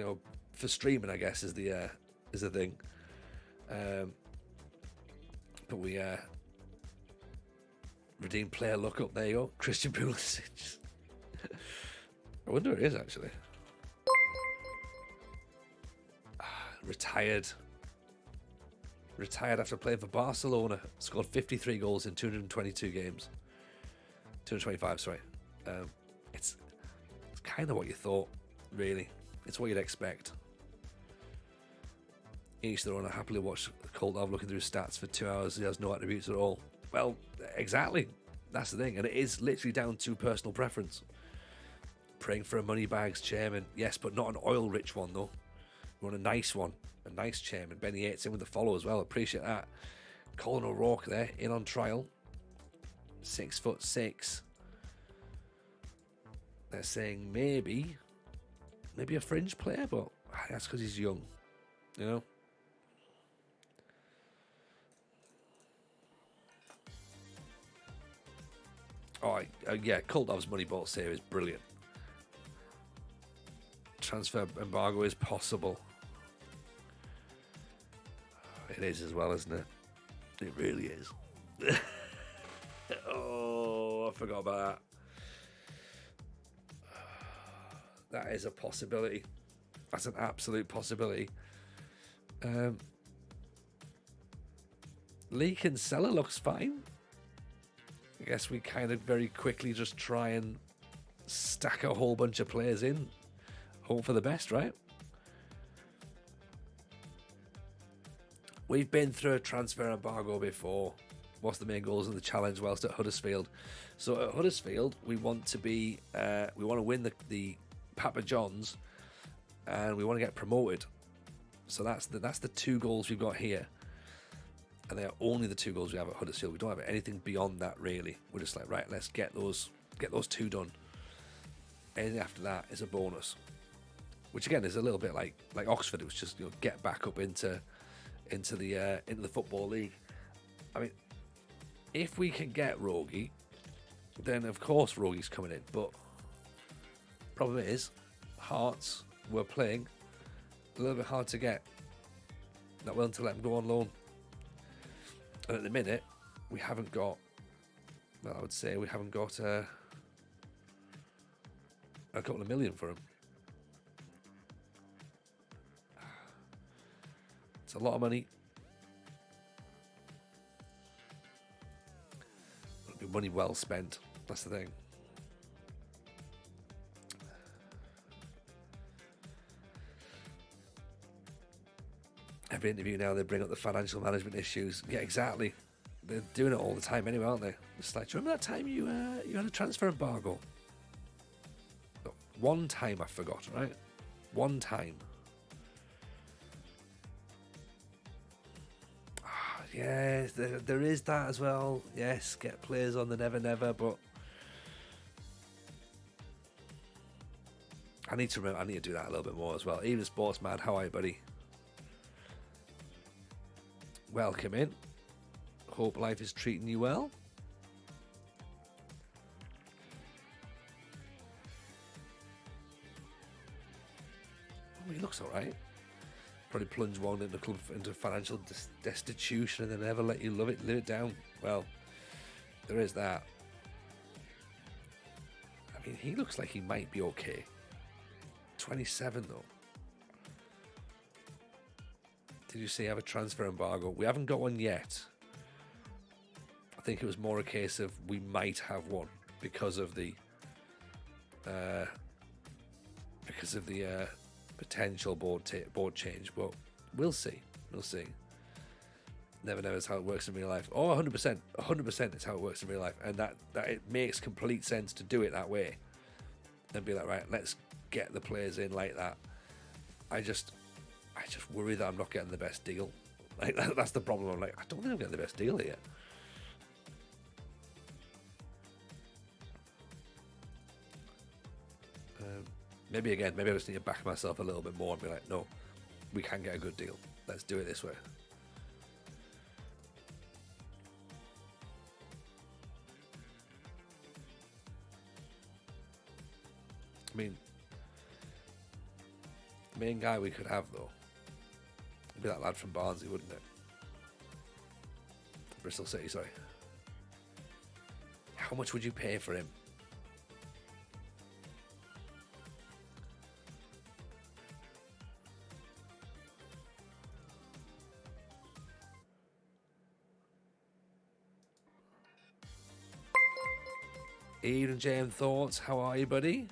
know, for streaming, I guess is the thing. But we redeem player lookup. There you go, Christian Pulisic. I wonder who it is actually. Retired after playing for Barcelona. Scored 53 goals in 222 games. 225, sorry. It's kind of what you thought, really. It's what you'd expect. Each their own. I happily watch Colt Av looking through stats for 2 hours. He has no attributes at all. Well, exactly. That's the thing. And it is literally down to personal preference. Praying for a money bags chairman. Yes, but not an oil-rich one, though. We want a nice one. A nice chairman. Benny Yates in with the follow as well. Appreciate that. Colin O'Rourke there, in on trial. 6'6". They're saying maybe a fringe player, but that's because he's young, you know. Oh, yeah, Colt Av's Moneyball save is brilliant. Transfer embargo is possible. It is as well, isn't it? It really is. Oh, I forgot about that. That is a possibility. That's an absolute possibility. Lee Kinsella looks fine. I guess we kind of very quickly just try and stack a whole bunch of players in. Hope for the best, right? We've been through a transfer embargo before. What's the main goals of the challenge whilst at Huddersfield? So at Huddersfield, we want to be, we want to win the Papa John's, and we want to get promoted. So that's the two goals we've got here, and they are only the two goals we have at Huddersfield. We don't have anything beyond that really. We're just like, right, let's get those two done. Anything after that is a bonus, which again is a little bit like Oxford. It was just, you know, get back up into the Football League. I mean, if we can get Rogie, then of course Rogie's coming in. But problem is, Hearts were playing a little bit hard to get. Not willing to let him go on loan. And at the minute, we haven't got. Well, I would say we haven't got a couple of million for him. It's a lot of money. It'll be money well spent. That's the thing. Every interview now they bring up the financial management issues. Yeah, exactly. They're doing it all the time anyway, aren't they? It's like, do you remember that time you had a transfer embargo? Look, one time I forgot, right? One time. Yeah, there is that as well. Yes, get players on the never, but I need to remember. I need to do that a little bit more as well. Even Sports Mad, how are you, buddy? Welcome in. Hope life is treating you well. Oh, he looks all right. Probably plunge one in the club into financial destitution and then never let you live it down. Well, there is that. I mean, he looks like he might be okay. 27 though. Did you say have a transfer embargo? We haven't got one yet. I think it was more a case of we might have one because of the potential board change, but we'll see. We'll see. Never know is how it works in real life. Oh, 100% is how it works in real life, and that it makes complete sense to do it that way. And be like, right, let's get the players in like that. I just worry that I'm not getting the best deal. Like that's the problem. I'm like, I don't think I'm getting the best deal here. Maybe I just need to back myself a little bit more and be like, no, we can get a good deal. Let's do it this way. I mean, the main guy we could have though would be that lad from Barnsley, wouldn't it? Bristol City, sorry. How much would you pay for him? Ian James Thoughts, how are you, buddy?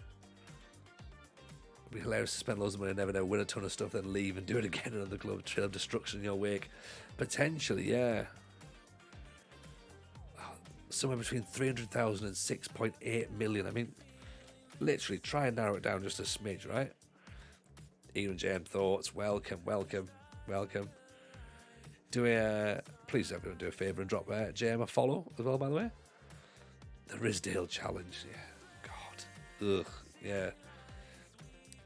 It'd be hilarious to spend loads of money and never know, win a ton of stuff, then leave and do it again in another club, trail of destruction in your wake. Potentially, yeah. Somewhere between 300,000 and 6.8 million. I mean, literally, try and narrow it down just a smidge, right? Ian James Thoughts, welcome. Please everyone do a favour and drop JM a follow as well, by the way. The Risdale Challenge, yeah. God. Ugh, yeah.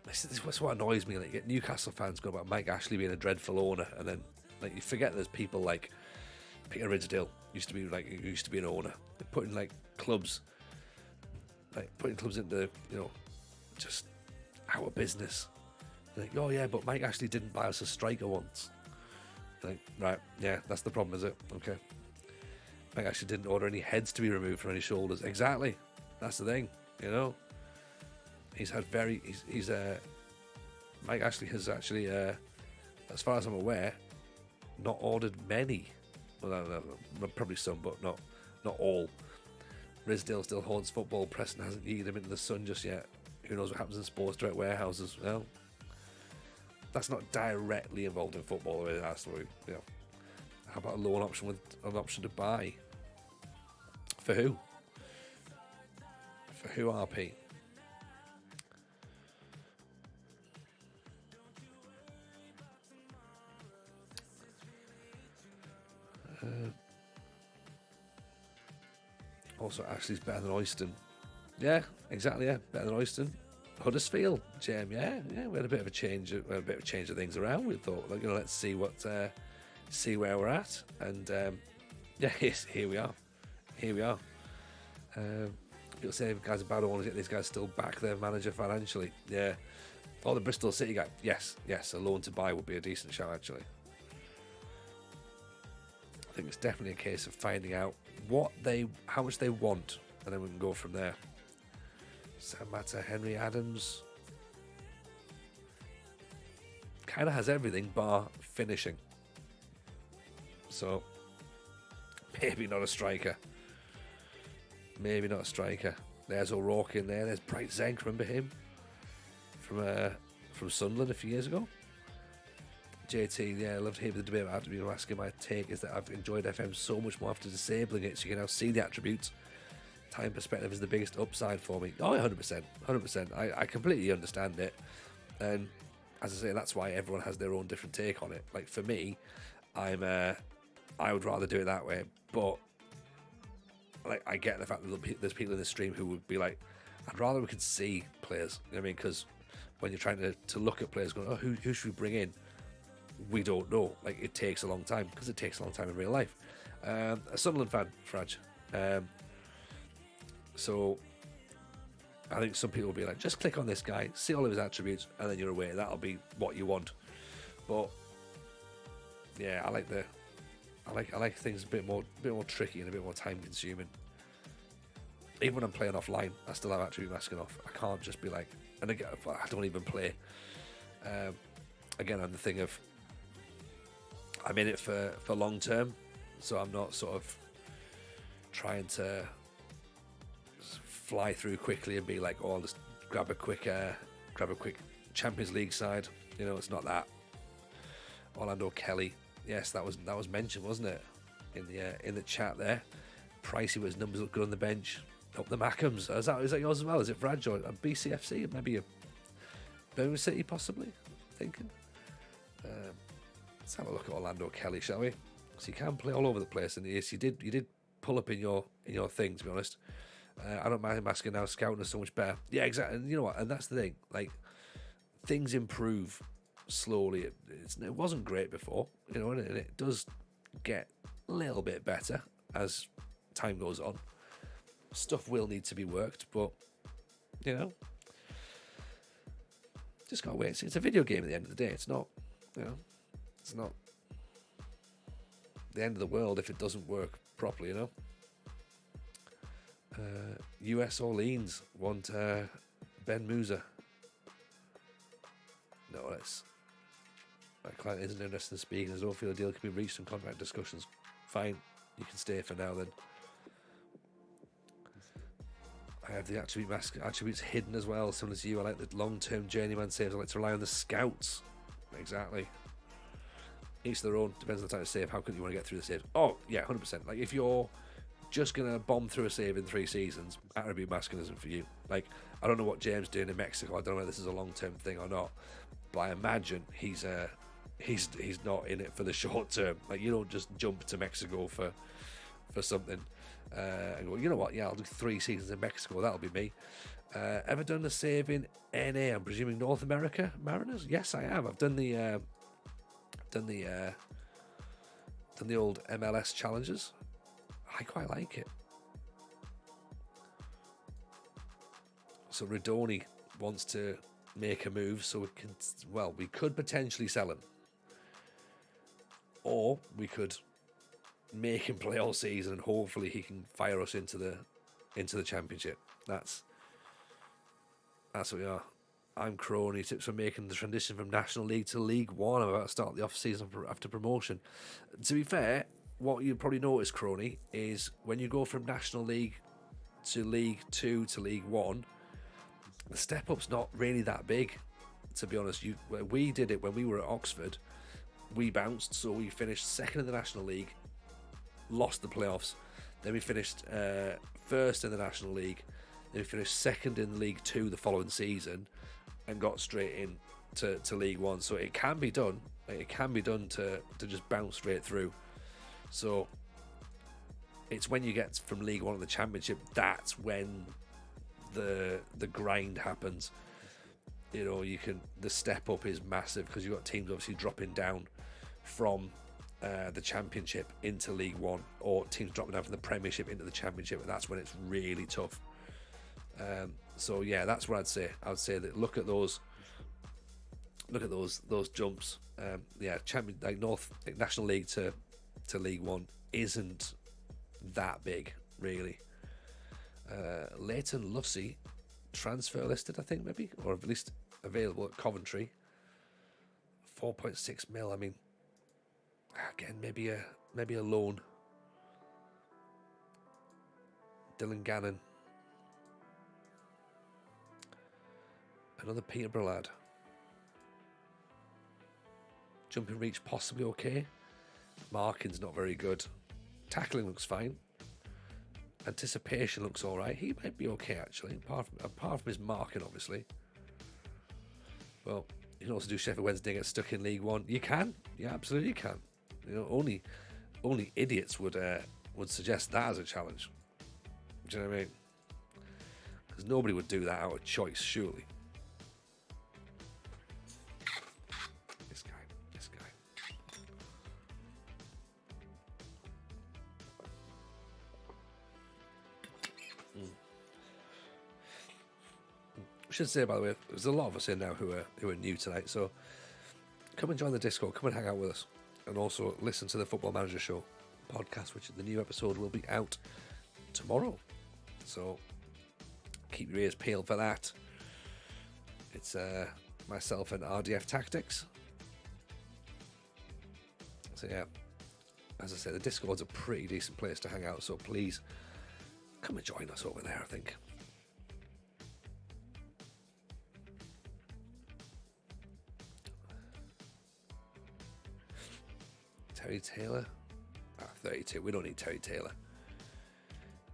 This is what annoys me. Like, you get Newcastle fans going about Mike Ashley being a dreadful owner, and then like you forget there's people like Peter Ridsdale used to be an owner. They're putting clubs into, just out of business. They're like, oh yeah, but Mike Ashley didn't buy us a striker once. Like, right, yeah, that's the problem, is it? Okay. Mike actually didn't order any heads to be removed from any shoulders. Exactly. That's the thing, Mike Ashley has actually, as far as I'm aware, not ordered many. Well, no, probably some, but not all. Risdale still haunts football. Preston hasn't yeeted him into the sun just yet. Who knows what happens in Sports Direct warehouses? Well, that's not directly involved in football. That's what how about a loan option with an option to buy? For who? For who, RP? Also, Ashley's better than Oyston. Yeah, exactly. Yeah, better than Oyston. Huddersfield, Jam. Yeah. We had a bit of a change. Of things around. We thought, let's see where we're at, and here we are. People say the guy's a bad owner, yet this guy's still back their manager financially. Yeah. Oh, the Bristol City guy. Yes. A loan to buy would be a decent shout, actually. I think it's definitely a case of finding out how much they want, and then we can go from there. Sam Matter, Henry Adams. Kind of has everything bar finishing. So, maybe not a striker. There's O'Rourke in there. There's Bright Zenk. Remember him from Sunderland a few years ago? JT, yeah, I love to hear the debate about attributes. Asking my take is that I've enjoyed FM so much more after disabling it, so you can now see the attributes. Time perspective is the biggest upside for me. Oh, 100%, 100%. I completely understand it, and as I say, that's why everyone has their own different take on it. Like for me, I would rather do it that way, but like I get the fact that there's people in the stream who would be like, I'd rather we could see players. You know what I mean? Because when you're trying to look at players, going, oh, who should we bring in? We don't know. Like it takes a long time because it takes a long time in real life. A Sunderland fan, Fraj. So I think some people will be like, just click on this guy, see all of his attributes, and then you're away. That'll be what you want. But yeah, I like things a bit more tricky and a bit more time consuming. Even when I'm playing offline, I still have attribute masking off. I can't just be like, and again, I don't even play. Again, I'm the thing of, I'm in it for long term, so I'm not sort of trying to fly through quickly and be like, oh, I'll just grab a quick Champions League side. You know, it's not that. Orlando Kelly, yes, that was mentioned, wasn't it, in the chat there? Pricey, with his numbers look good on the bench. Up the Mackhams. Is that yours as well? Is it Brad or a BCFC? Maybe a Birmingham City, possibly. Thinking. Let's have a look at Orlando Kelly, shall we? So you can play all over the place, and yes, you did pull up in your thing. To be honest, I don't mind him asking now. Scouting is so much better. Yeah, exactly. And you know what? And that's the thing. Like things improve slowly. It wasn't great before, you know, and it does get a little bit better as time goes on. Stuff will need to be worked, but you know, just gotta wait. It's a video game at the end of the day. It's not, you know, it's not the end of the world if it doesn't work properly, you know. US Orleans want Ben Musa. No, my client isn't interested in speaking. I don't feel a deal can be reached in contract discussions. Fine, you can stay for now then. I have the attributes hidden as well, similar to you. I like the long-term journeyman saves. I like to rely on the scouts. Exactly. Each their own. Depends on the type of save. How quickly you want to get through the save. Oh, yeah, 100%. Like, if you're just going to bomb through a save in 3 seasons, attribute masking isn't for you. Like, I don't know what James doing in Mexico. I don't know whether this is a long-term thing or not. But I imagine he's not in it for the short term. Like, you don't just jump to Mexico for something. And go, you know what? Yeah, I'll do 3 seasons in Mexico. That'll be me. Ever done the save in NA? I'm presuming North America Mariners. Yes, I have. I've done the old MLS challenges. I quite like it. So Radoni wants to make a move, so we could potentially sell him, or we could make him play all season and hopefully he can fire us into the championship. That's what we are. I'm Crony. Tips for making the transition from National League to League One. I'm about to start the off season after promotion. To be fair, what you probably notice, Crony, is when you go from National League to League 2 to League 1, the step up's not really that big, to be honest. We did it when we were at Oxford. We bounced, so we finished second in the National League, lost the playoffs. Then we finished first in the National League. Then we finished second in League 2 the following season and got straight in to League 1. So it can be done. It can be done to just bounce straight through. So it's when you get from League 1 to the Championship, that's when the grind happens. You know, the step up is massive because you've got teams obviously dropping down from the Championship into League 1, or teams dropping down from the Premiership into the Championship, and that's when it's really tough. So yeah, that's what I'd say. I would say that look at those jumps. National League to League 1 isn't that big, really. Leighton Lussey, transfer listed, I think, maybe, or at least available at Coventry. 4.6 mil. I mean, again, maybe a loan. Dylan Gannon, another Peterborough lad. Jumping reach possibly okay. Marking's not very good. Tackling looks fine. Anticipation looks all right. He might be okay actually, apart from his marking, obviously. Well, you can also do Sheffield Wednesday and get stuck in League One. You can, yeah, absolutely can. Only idiots would suggest that as a challenge. Do you know what I mean? Because nobody would do that out of choice, surely. This guy. I should say, by the way, there's a lot of us in now who are new tonight, so come and join the Discord, come and hang out with us, and also listen to the Football Manager Show podcast, which the new episode will be out tomorrow. So keep your ears peeled for that. It's myself and RDF Tactics. So yeah, as I said, the Discord's a pretty decent place to hang out, so please come and join us over there, I think. Terry Taylor? 32. We don't need Terry Taylor.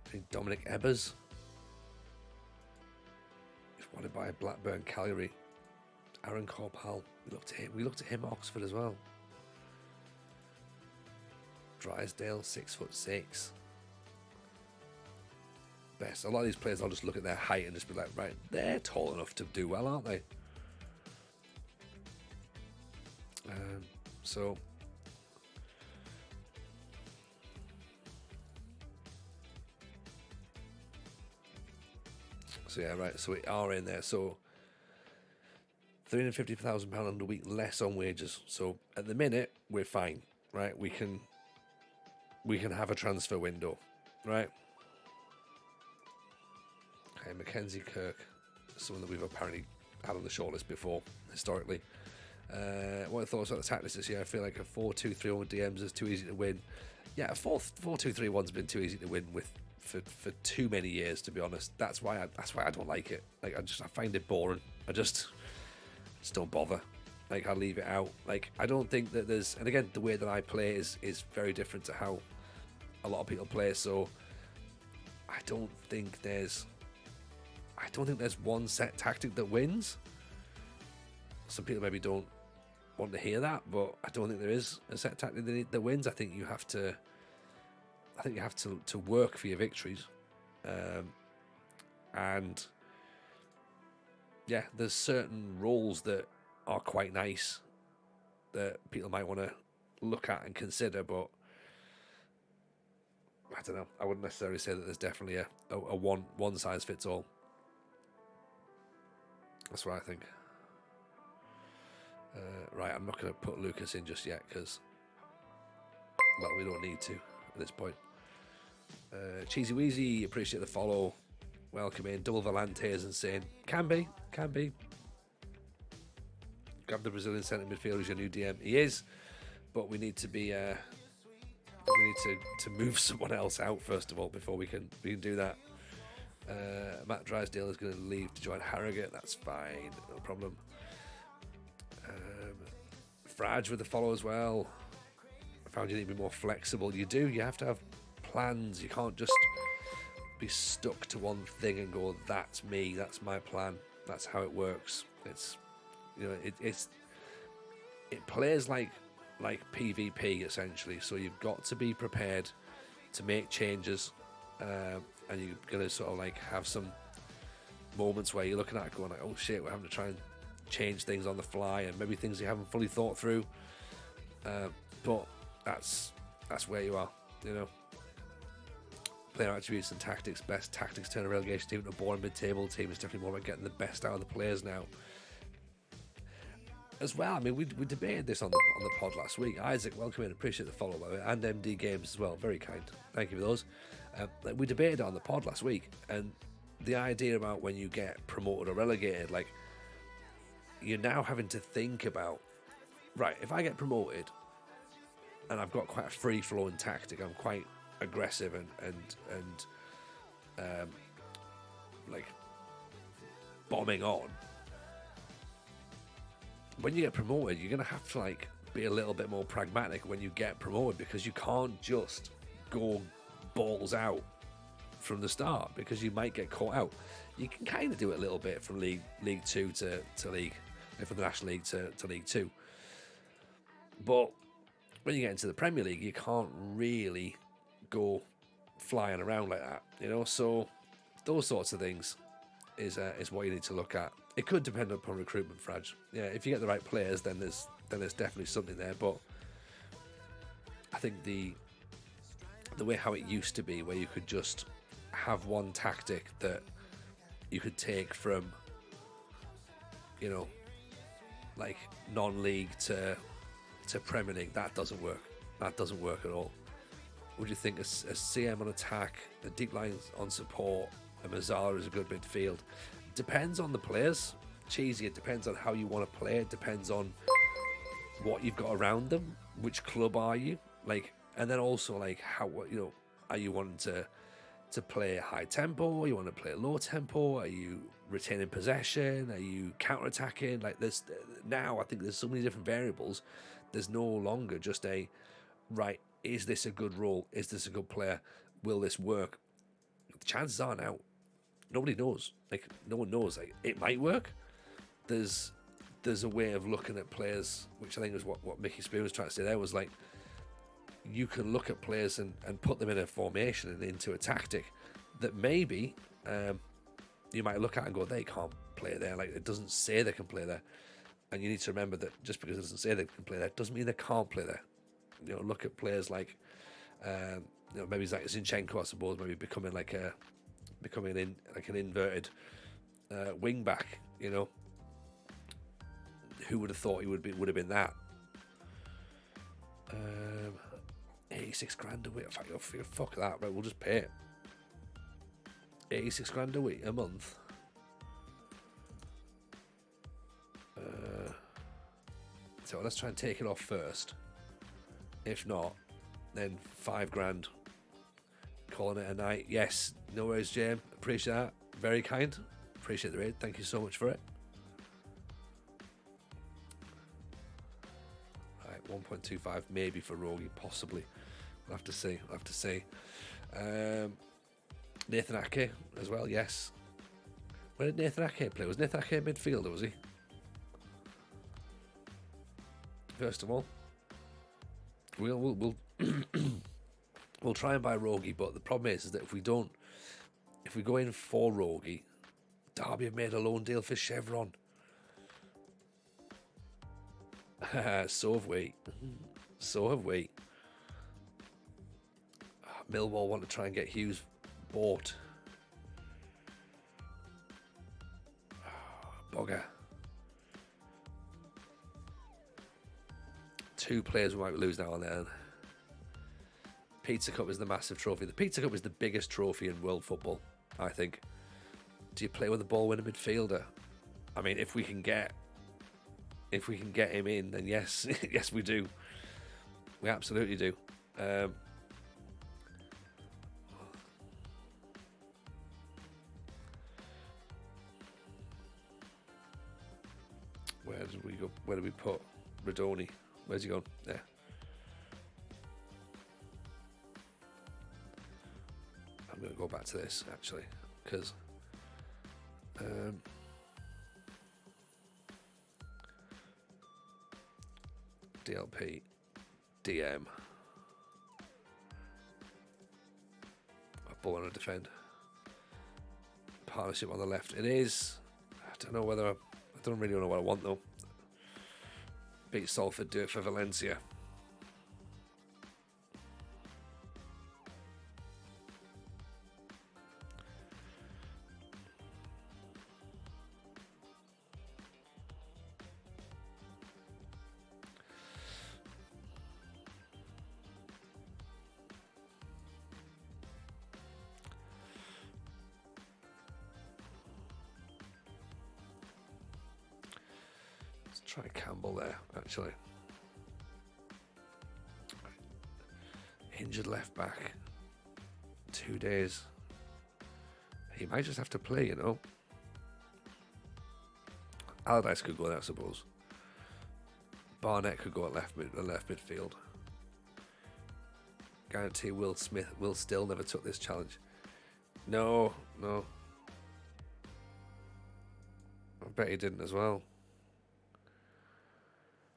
I think Dominic Ebbers. He's wanted by Blackburn, Cagliari. Aaron Corpal. We looked at him at Oxford as well. Drysdale, 6'6". Best. A lot of these players, I'll just look at their height and just be like, right, they're tall enough to do well, aren't they? So yeah, right. So we are in there. So £350,000 a week less on wages. So at the minute we're fine, right? We can have a transfer window, right? Okay, Mackenzie Kirk, someone that we've apparently had on the shortlist before historically. What are your thoughts about the tactics this year? I feel like a 4-2-3-1 with DMs is too easy to win. Yeah, a 4-2-3-1's been too easy to win with. For too many years, to be honest. That's why I don't like it. Like I find it boring. I just don't bother. Like I leave it out. Like I don't think that there's, and again, the way that I play is very different to how a lot of people play. So I don't think there's one set tactic that wins. Some people maybe don't want to hear that, but I don't think there is a set tactic that wins. I think you have to work for your victories, and yeah, there's certain roles that are quite nice that people might want to look at and consider, but I don't know. I wouldn't necessarily say that there's definitely a one size fits all. That's what I think. Right, I'm not going to put Lucas in just yet because, well, we don't need to at this point. Cheesy Weezy, appreciate the follow. Welcome in. Double Volante is insane. Can be. Grab the Brazilian centre midfielder as your new DM. He is, but we need to be. We need to move someone else out first of all before we can do that. Matt Drysdale is going to leave to join Harrogate. That's fine, no problem. Fraj with the follow as well. I found you need to be more flexible. You do. You have to have plans. You can't just be stuck to one thing and go, that's me, that's my plan, that's how it works. It's, you know, it plays like PvP essentially, so you've got to be prepared to make changes, and you're gonna sort of like have some moments where you're looking at it going like, oh shit, we're having to try and change things on the fly, and maybe things you haven't fully thought through, but that's where you are, you know. Player attributes and tactics. Best tactics turn a relegation team into a boring mid-table team. It's definitely more about getting the best out of the players now. As well, I mean, we debated this on the pod last week. Isaac, welcome in. Appreciate the follow, by the way. And MD Games as well. Very kind. Thank you for those. We debated it on the pod last week, and the idea about when you get promoted or relegated, like, you're now having to think about, right, if I get promoted and I've got quite a free-flowing tactic, I'm quite aggressive and like bombing on. When you get promoted, you're gonna have to like be a little bit more pragmatic when you get promoted, because you can't just go balls out from the start, because you might get caught out. You can kind of do it a little bit from League Two to League, from the National League to League Two. But when you get into the Premier League, you can't really go flying around like that, you know. So those sorts of things is what you need to look at. It could depend upon recruitment, Fraj. Yeah, if you get the right players, then there's definitely something there. But I think the way how it used to be, where you could just have one tactic that you could take from, you know, like non-league to Premier League, that doesn't work. That doesn't work at all. Would you think a CM on attack, a deep line on support, a Mazzara is a good midfield? Depends on the players. Cheesy, it depends on how you want to play. It depends on what you've got around them. Which club are you? Like, and then also like how, you know, are you wanting to play high tempo? You want to play low tempo? Are you retaining possession? Are you counter-attacking? Like, there's now, I think there's so many different variables. There's no longer just a right. Is this a good role? Is this a good player? Will this work? The chances are now, nobody knows. Like, no one knows. Like, it might work. There's a way of looking at players, which I think is what Mickey Spear was trying to say there, was like, you can look at players and put them in a formation and into a tactic that maybe you might look at and go, they can't play there. Like, it doesn't say they can play there. And you need to remember that just because it doesn't say they can play there doesn't mean they can't play there. You know, look at players like, you know, maybe like Zinchenko, I suppose, maybe becoming an inverted wing back. You know, who would have thought he would have been that? 86 grand a week. Fuck that, right? We'll just pay it. 86 grand a week, a month. So let's try and take it off first. If not, then 5 grand. Calling it a night. Yes, no worries, James. Appreciate that. Very kind. Appreciate the raid. Thank you so much for it. Right, 1.25 maybe for Rogie, possibly. We'll have to see. Nathan Ake as well, yes. Where did Nathan Ake play? Was Nathan Ake a midfielder, was he? First of all, we'll we'll try and buy Rogie, but the problem is that if we go in for Rogie, Derby have made a loan deal for Chevron. So have we. Millwall want to try and get Hughes bought. Bugger. 2 players we might lose now and then. Pizza Cup is the massive trophy. The Pizza Cup is the biggest trophy in world football, I think. Do you play with a ball-winning midfielder? I mean, if we can get him in, then yes, yes we do. We absolutely do. Where did we go? Where did we put Radoni? Where's he gone? There. I'm going to go back to this, actually, because DLP, DM. Ball and defend. Partnership on the left. It is. I don't know whether. I don't really know what I want, though. Beat Salford, do it for Valencia. Try Campbell there, actually. Injured left back. 2 days. He might just have to play, you know. Allardyce could go there, I suppose. Barnett could go at left midfield. Guarantee Will Still never took this challenge. No. I bet he didn't as well.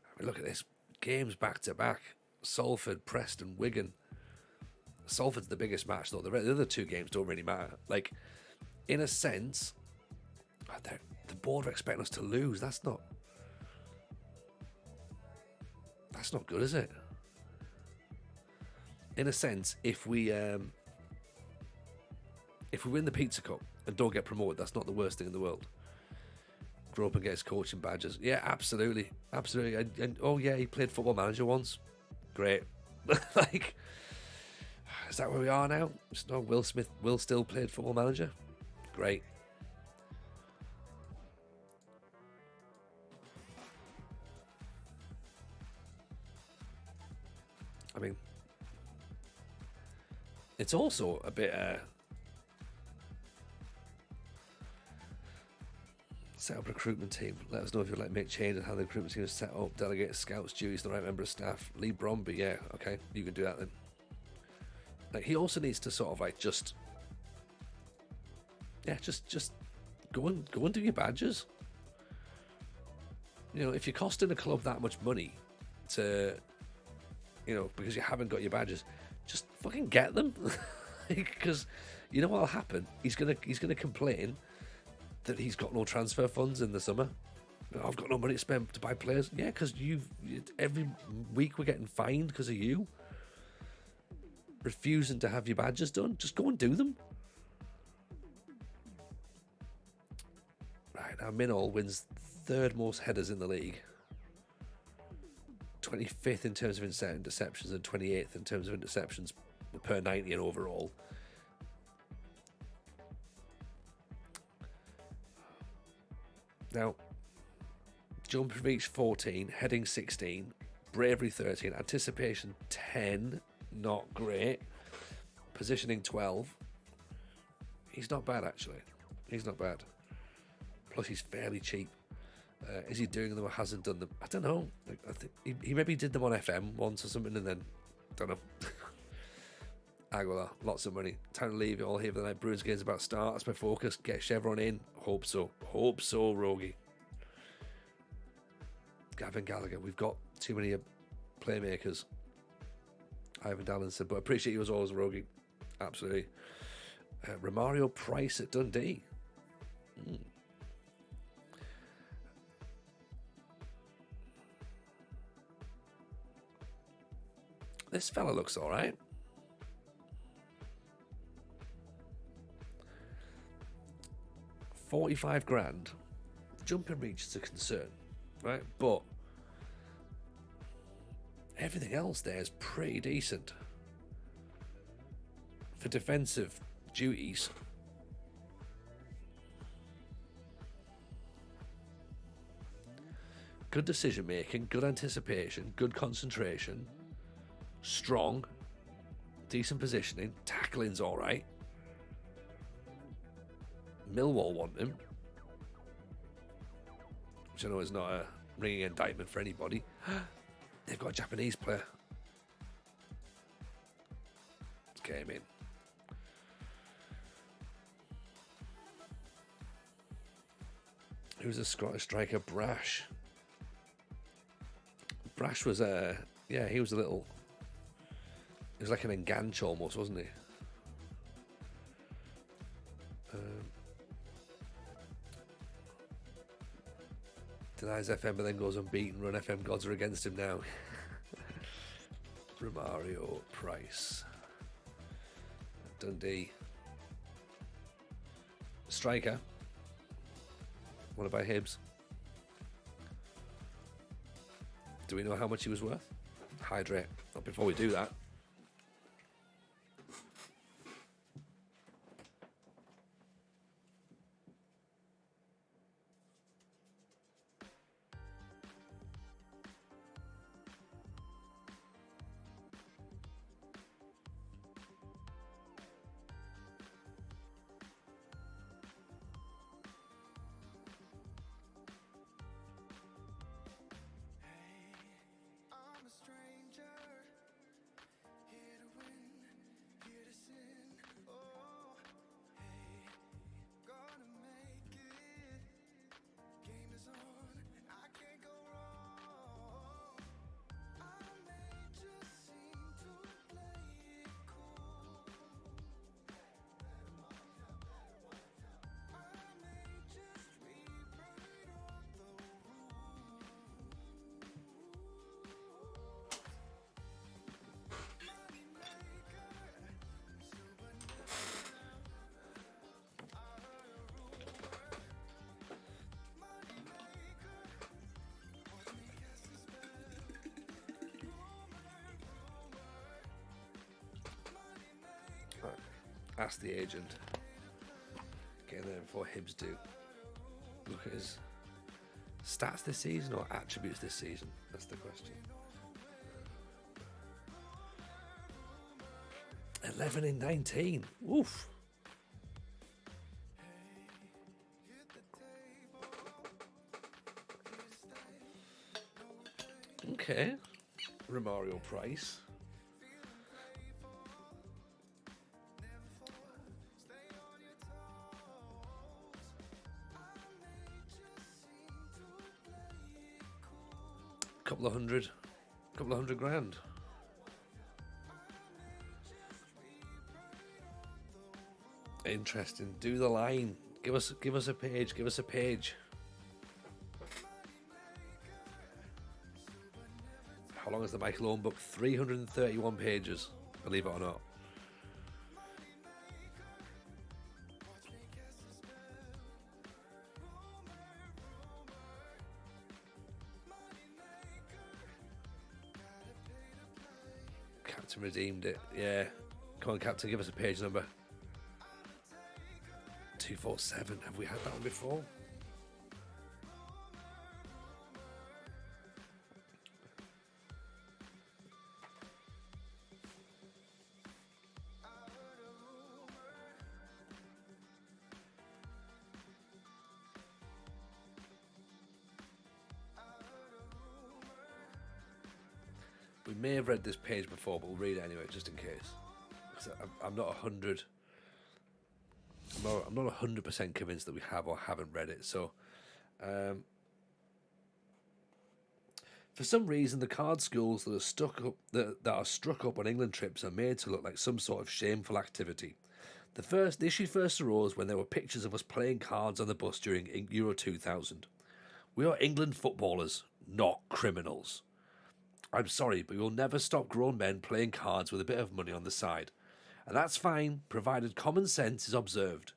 I mean, look at this. Games back to back. Salford, Preston, Wigan. Salford's the biggest match, though. The other two games don't really matter. Like, in a sense, the board are expecting us to lose. That's not good, is it? In a sense, if we win the Pizza Cup and don't get promoted, that's not the worst thing in the world. Grow up and get his coaching badges. Yeah, absolutely. And oh yeah, he played Football Manager once. Great. Like, is that where we are now? It's not Will Still played Football Manager. Great. I mean, it's also a bit set up a recruitment team. Let us know if you'd like to make changes how the recruitment team is set up. Delegate scouts duties to the right member of staff. Lee Bromby, yeah, okay, you can do that then. Like, he also needs to sort of like just go and do your badges. You know, if you're costing a club that much money to, you know, because you haven't got your badges, just fucking get them. Because you know what'll happen? He's gonna complain that he's got no transfer funds in the summer. I've got no money to spend to buy players. Yeah, because every week we're getting fined because of you refusing to have your badges done. Just go and do them. Right, now Minol wins third most headers in the league. 25th in terms of interceptions and 28th in terms of interceptions per 90 and overall. Now, jump reach 14, heading 16, bravery 13, anticipation 10, not great, positioning 12. He's not bad, actually. He's not bad. Plus, he's fairly cheap. Is he doing them or hasn't done them? I don't know. Like, I think he maybe did them on FM once or something, and then don't know. Aguilar, lots of money. Time to leave it all here for the night. Bruins game's about to start. That's my focus. Get Chevron in. Hope so, Rogie. Gavin Gallagher. We've got too many playmakers. Ivan Dallinson, but I appreciate you as always, Rogie. Absolutely. Romario Price at Dundee. This fella looks all right. $45,000. Jumping reach is a concern, right? But everything else there is pretty decent for defensive duties. Good decision making, good anticipation, good concentration, strong, decent positioning, tackling's all right. Millwall want him, which I know is not a ringing indictment for anybody. They've got a Japanese player. Came in. Who's a Scottish striker? Brash. Brash was he was a little. He was like an enganche almost, wasn't he? Denies FM, but then goes unbeaten. Run FM gods are against him now. Romario Price. Dundee. Striker. What about Hibs? Do we know how much he was worth? Hydrate. Not before we do that. Ask the agent. Getting there before Hibs do. Look at his stats this season or attributes this season. That's the question. 11 in 19. Oof. Okay. Romario Price. Couple of hundred grand. Interesting. Do the line. Give us a page. Give us a page. How long is the Michael Owen book? 331 pages. Believe it or not. Captain redeemed it. Yeah. Come on, Captain. Give us a page number. 247. Have we had that one before? We may have read this page before, but we'll read it anyway, just in case. I'm not 100. I'm not 100% convinced that we have or haven't read it. So, for some reason, the card schools that are struck up on England trips are made to look like some sort of shameful activity. The issue first arose when there were pictures of us playing cards on the bus during Euro 2000. We are England footballers, not criminals. I'm sorry, but you'll never stop grown men playing cards with a bit of money on the side. And that's fine, provided common sense is observed.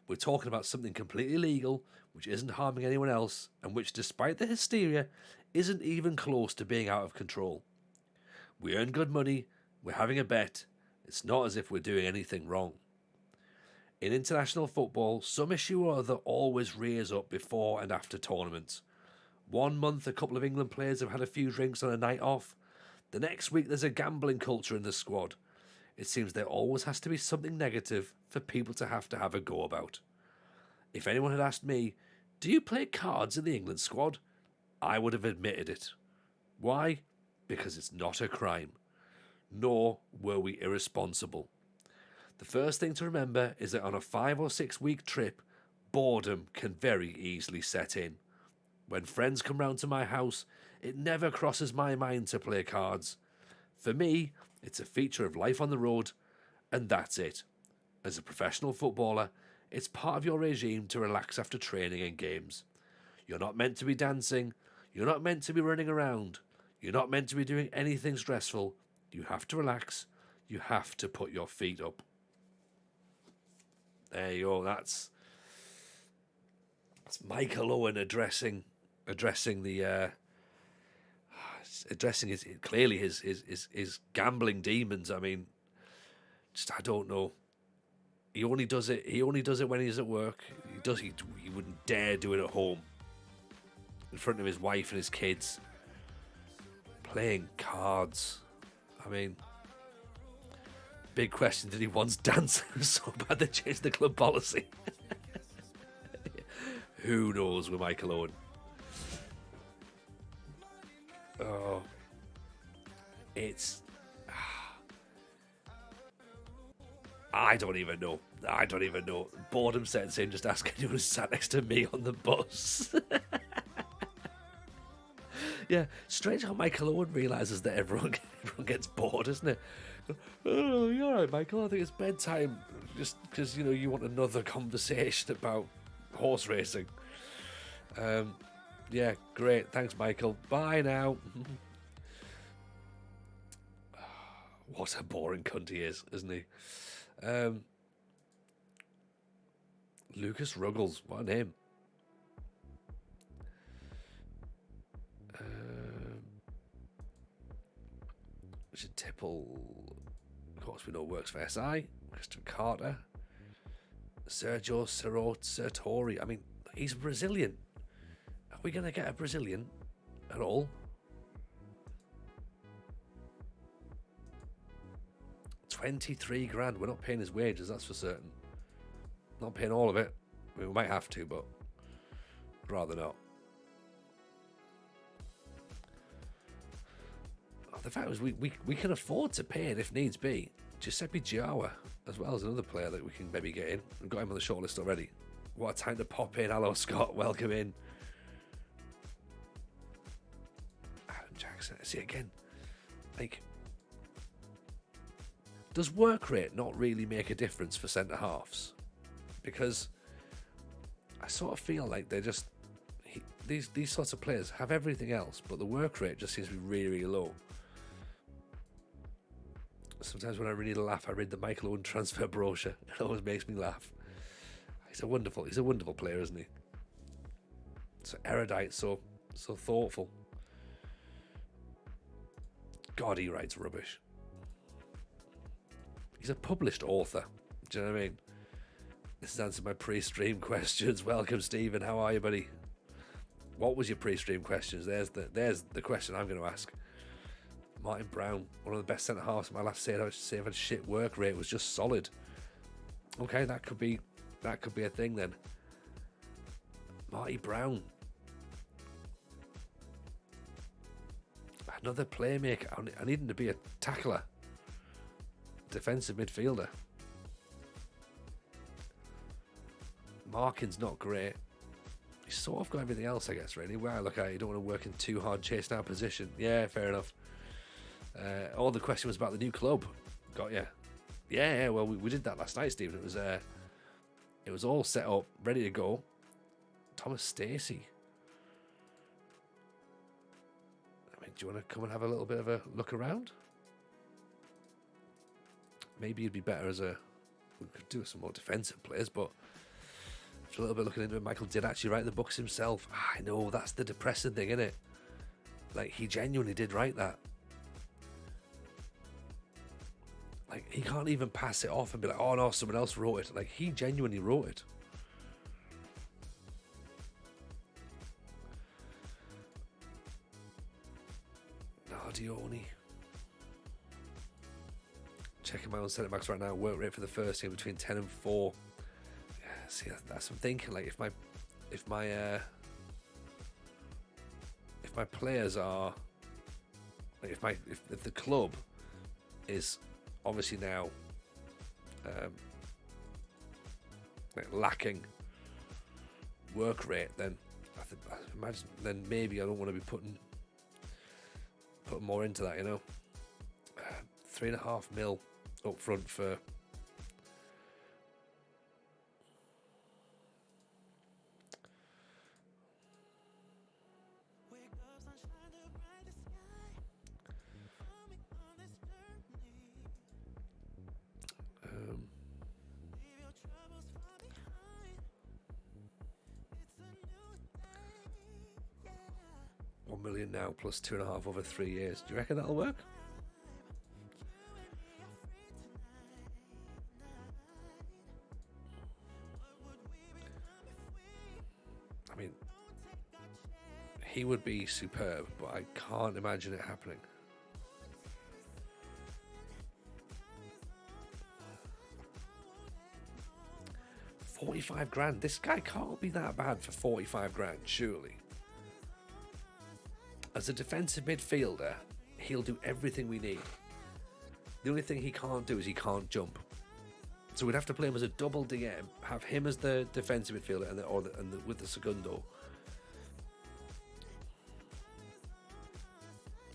We're talking about something completely legal, which isn't harming anyone else, and which, despite the hysteria, isn't even close to being out of control. We earn good money, we're having a bet, it's not as if we're doing anything wrong. In international football, some issue or other always rears up before and after tournaments. 1 month, a couple of England players have had a few drinks on a night off. The next week, there's a gambling culture in the squad. It seems there always has to be something negative for people to have a go about. If anyone had asked me, do you play cards in the England squad? I would have admitted it. Why? Because it's not a crime. Nor were we irresponsible. The first thing to remember is that on a 5 or 6 week trip, boredom can very easily set in. When friends come round to my house, it never crosses my mind to play cards. For me, it's a feature of life on the road, and that's it. As a professional footballer, it's part of your regime to relax after training and games. You're not meant to be dancing, you're not meant to be running around, you're not meant to be doing anything stressful. You have to relax, you have to put your feet up. There you go, that's Michael Owen addressing his gambling demons. I mean, I don't know. He only does it when he's at work. He wouldn't dare do it at home in front of his wife and his kids. Playing cards. I mean, big question, did he once dance so bad they changed the club policy? Who knows with Michael Owen? Oh, it's... I don't even know. Boredom sets in, just ask anyone who sat next to me on the bus. Yeah, strange how Michael Owen realises that everyone gets bored, isn't it? Oh, you're all right, Michael, I think it's bedtime. Just because, you want another conversation about horse racing. Yeah, great. Thanks, Michael. Bye now. What a boring cunt he is, isn't he? Lucas Ruggles, what a name. Richard Tipple, Of course, we know works for SI. Christopher Carter. Sergio Sertori. I mean, he's Brazilian. Are we going to get a Brazilian at all? 23 grand. We're not paying his wages, that's for certain. Not paying all of it. I mean, we might have to, but I'd rather not. The fact is, we can afford to pay it if needs be. Giuseppe Giawa, as well as another player that we can maybe get in. We've got him on the shortlist already. What a time to pop in. Hello, Scott. Welcome in. Adam Jackson. See again. Like, does work rate not really make a difference for centre halves? Because I sort of feel like they're just these sorts of players have everything else, but the work rate just seems to be really, really low. Sometimes when I really laugh, I read the Michael Owen transfer brochure. It always makes me laugh. He's a wonderful player, isn't he? So erudite, so thoughtful. God, he writes rubbish. He's a published author. Do you know what I mean? This has answered my pre-stream questions. Welcome, Stephen. How are you, buddy? What was your pre-stream questions? There's the question I'm going to ask. Martin Brown, one of the best centre halves of my last saved shit work rate, was just solid. Okay, that could be a thing then. Marty Brown, another playmaker. I need him to be a tackler, defensive midfielder. Marking's not great. He's sort of got everything else, I guess, really. Where I look at it, you don't want to work in too hard chasing our position. Yeah, fair enough. All the question was about the new club. Got ya. Yeah. Well, we did that last night, Stephen. It was all set up, ready to go. Thomas Stacey. I mean, do you want to come and have a little bit of a look around? Maybe you'd be better as a. We could do some more defensive players, but just a little bit looking into it. Michael did actually write the books himself. I know, that's the depressing thing, isn't it? Like, he genuinely did write that. Like, he can't even pass it off and be like, oh no, someone else wrote it. Like, he genuinely wrote it. Nardioni. Checking my own centre backs right now. Work rate for the first team between 10 and 4. Yeah, see, that's what I'm thinking. Like, if my players are, like, if the club is obviously now like lacking work rate, then I imagine then maybe I don't want to be putting more into that, you know. 3.5 mil up front for $1 million now plus 2.5 over 3 years. Do you reckon that'll work? I mean, he would be superb, but I can't imagine it happening. $45,000. This guy can't be that bad for 45 grand, surely. As a defensive midfielder, he'll do everything we need. The only thing he can't do is he can't jump. So we'd have to play him as a double DM, have him as the defensive midfielder, and with the segundo.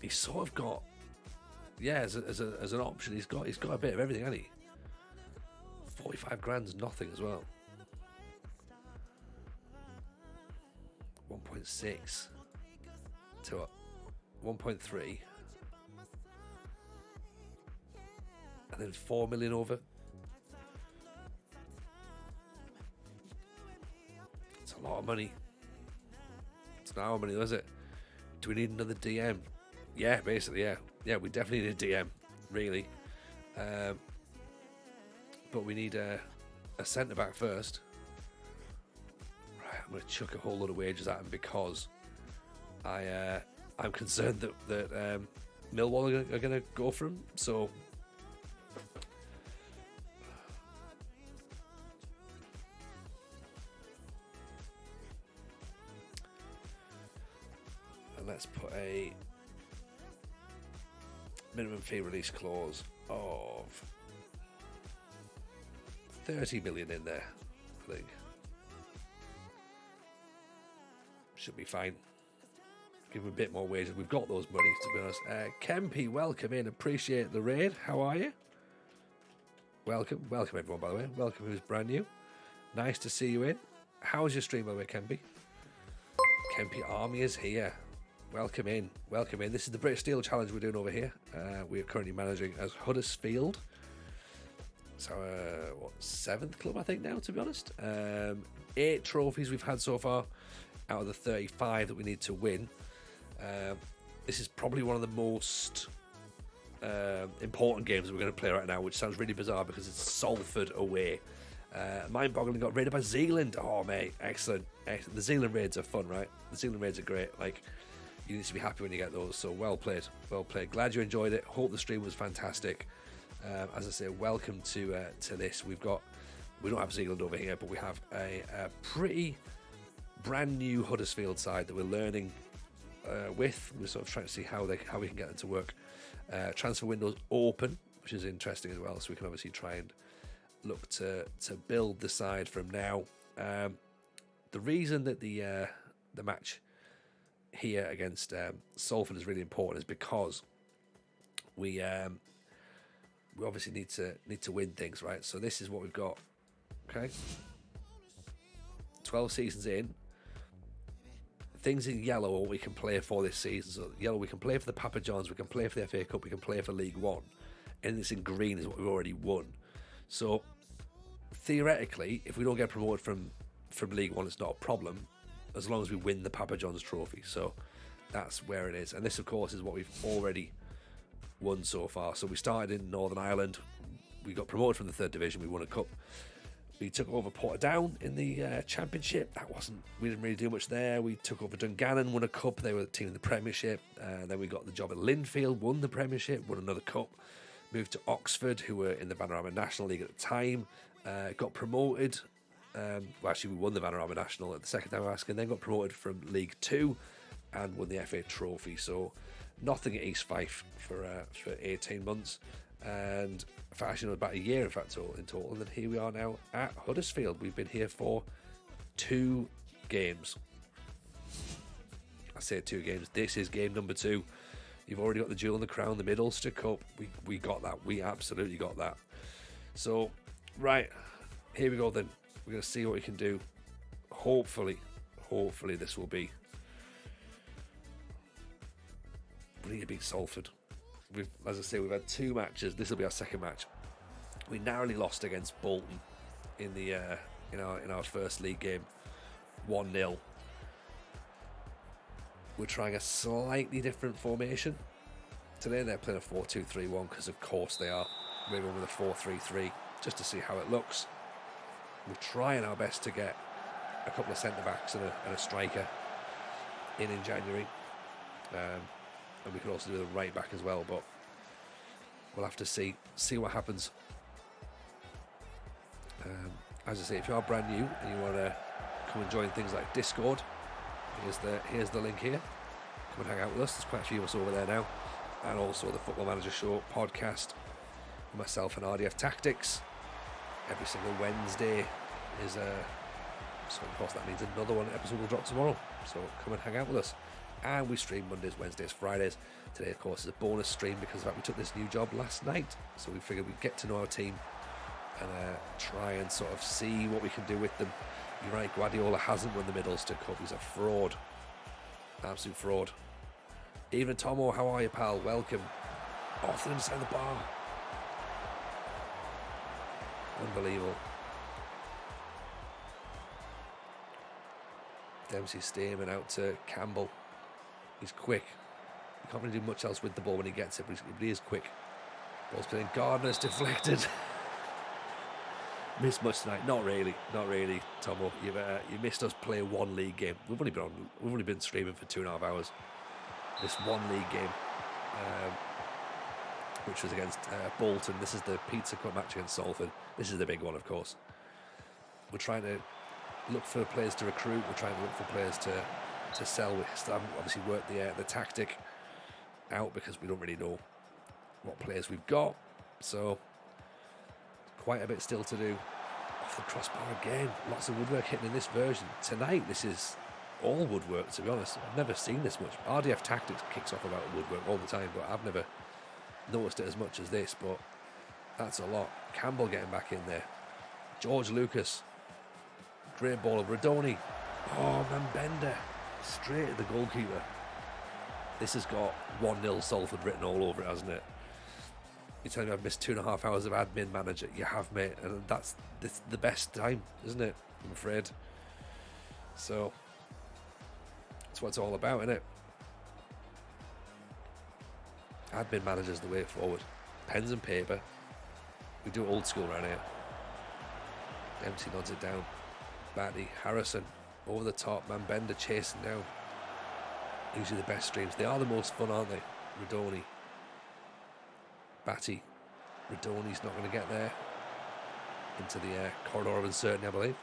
He's sort of got, yeah, as an option, he's got a bit of everything, hasn't he? 45 grand's nothing as well. 1.6 to 1.3, and then 4 million over. It's a lot of money. It's not our money, is it? Do we need another DM? Yeah, basically, yeah. Yeah, we definitely need a DM, really. But we need a centre-back first. Right, I'm going to chuck a whole lot of wages at him because I'm concerned that Millwall are going to go for him. So and let's put a minimum fee release clause of 30 million in there, I think. Should be fine. Give him a bit more wages. We've got those monies, to be honest. Kempy, welcome in. Appreciate the raid. How are you? Welcome. Welcome, everyone, by the way. Welcome who's brand new. Nice to see you in. How's your stream, by the way, Kempy? Kempy Army is here. Welcome in. Welcome in. This is the British Steel Challenge we're doing over here. We are currently managing as Huddersfield. It's our, 7th club, I think, now, to be honest. 8 trophies we've had so far out of the 35 that we need to win. This is probably one of the most important games that we're going to play right now, which sounds really bizarre because it's Salford away. Mind-boggling, got raided by Zealand. Oh, mate, excellent. The Zealand raids are fun, right? The Zealand raids are great. Like, you need to be happy when you get those. So well played, well played. Glad you enjoyed it. Hope the stream was fantastic. As I say, welcome to this. We don't have Zealand over here, but we have a pretty brand new Huddersfield side that we're learning with. We're sort of trying to see how we can get them to work. Transfer windows open, which is interesting as well. So we can obviously try and look to build the side from now. The reason that the match here against Salford is really important is because we obviously need to win things, right? So this is what we've got. Okay, 12 seasons in. Things in yellow are what we can play for this season. So yellow, we can play for the Papa Johns, we can play for the FA Cup, we can play for League One, and this in green is what we've already won. So theoretically, if we don't get promoted from League One, it's not a problem as long as we win the Papa John's trophy. So that's where it is, and this, of course, is what we've already won so far. So we started in Northern Ireland, we got promoted from the 3rd division, we won a cup. We took over Portadown in the Championship. We didn't really do much there. We took over Dungannon, won a cup. They were the team in the Premiership. Then we got the job at Linfield, won the Premiership, won another cup. Moved to Oxford, who were in the Vanarama National League at the time. Got promoted. Well, actually, we won the Vanarama National at the second time I asked, and then got promoted from League 2 and won the FA Trophy. So nothing at East Fife for 18 months. And for actually about a year, in fact, in total. And then here we are now at Huddersfield. We've been here for 2 games. I say 2 games. This is game number 2. You've already got the Jewel in the Crown, the Mid-Ulster Cup. We got that. We absolutely got that. So, right, here we go then. We're going to see what we can do. Hopefully this will be. We need to beat Salford. As I say, we've had 2 matches. This will be our second match. We narrowly lost against Bolton in the in our first league game, 1-0. We're trying a slightly different formation today. They're playing a 4-2-3-1 because, of course, they are. We're going with a 4-3-3 just to see how it looks. We're trying our best to get a couple of centre backs and a striker in January. And we could also do the right back as well, but we'll have to see what happens. As I say, if you are brand new and you want to come and join things like Discord, here's the link here. Come and hang out with us. There's quite a few of us over there now, and also the Football Manager Show podcast with myself and RDF Tactics every single Wednesday is so of course that means another episode will drop tomorrow. So come and hang out with us. And we stream Mondays, Wednesdays, Fridays. Today, of course, is a bonus stream because of the fact we took this new job last night. So we figured we'd get to know our team and try and sort of see what we can do with them. You're right, Guardiola hasn't won the Mid-Ulster Cup. He's a fraud. Absolute fraud. Even Tomo, how are you, pal? Welcome. Off the inside the bar. Unbelievable. Dempsey steaming out to Campbell. He's quick. He can't really do much else with the ball when he gets it, but he is quick. Ball's playing Gardner's deflected. Missed much tonight? Not really, Tomo. You missed us play one league game. We've only been streaming for 2.5 hours. This one league game, which was against Bolton. This is the Pizza Cup match against Salford. This is the big one, of course. We're trying to look for players to recruit. We're trying to look for players to sell. We still haven't obviously worked the tactic out because we don't really know what players we've got. So quite a bit still to do. Off the crossbar again. Lots of woodwork hitting in this version. Tonight, this is all woodwork, to be honest. I've never seen this much. RDF Tactics kicks off about woodwork all the time, but I've never noticed it as much as this, but that's a lot. Campbell getting back in there. George Lucas. Great ball of Radoni. Oh, Mambenda. Straight at the goalkeeper. This has got 1-0 Salford written all over it, hasn't it? You're telling me I've missed 2.5 hours of admin manager? You have, mate. And that's the best time, isn't it? I'm afraid. So, that's what it's all about, isn't it? Admin manager's the way forward. Pens and paper. We do it old school around here. Dempsey nods it down. Batty, Harrison, over the top. Mambenda chasing down. Usually the best streams. They are the most fun, aren't they? Radoni. Batty. Radoni's not going to get there. Into the corridor of uncertainty, I believe.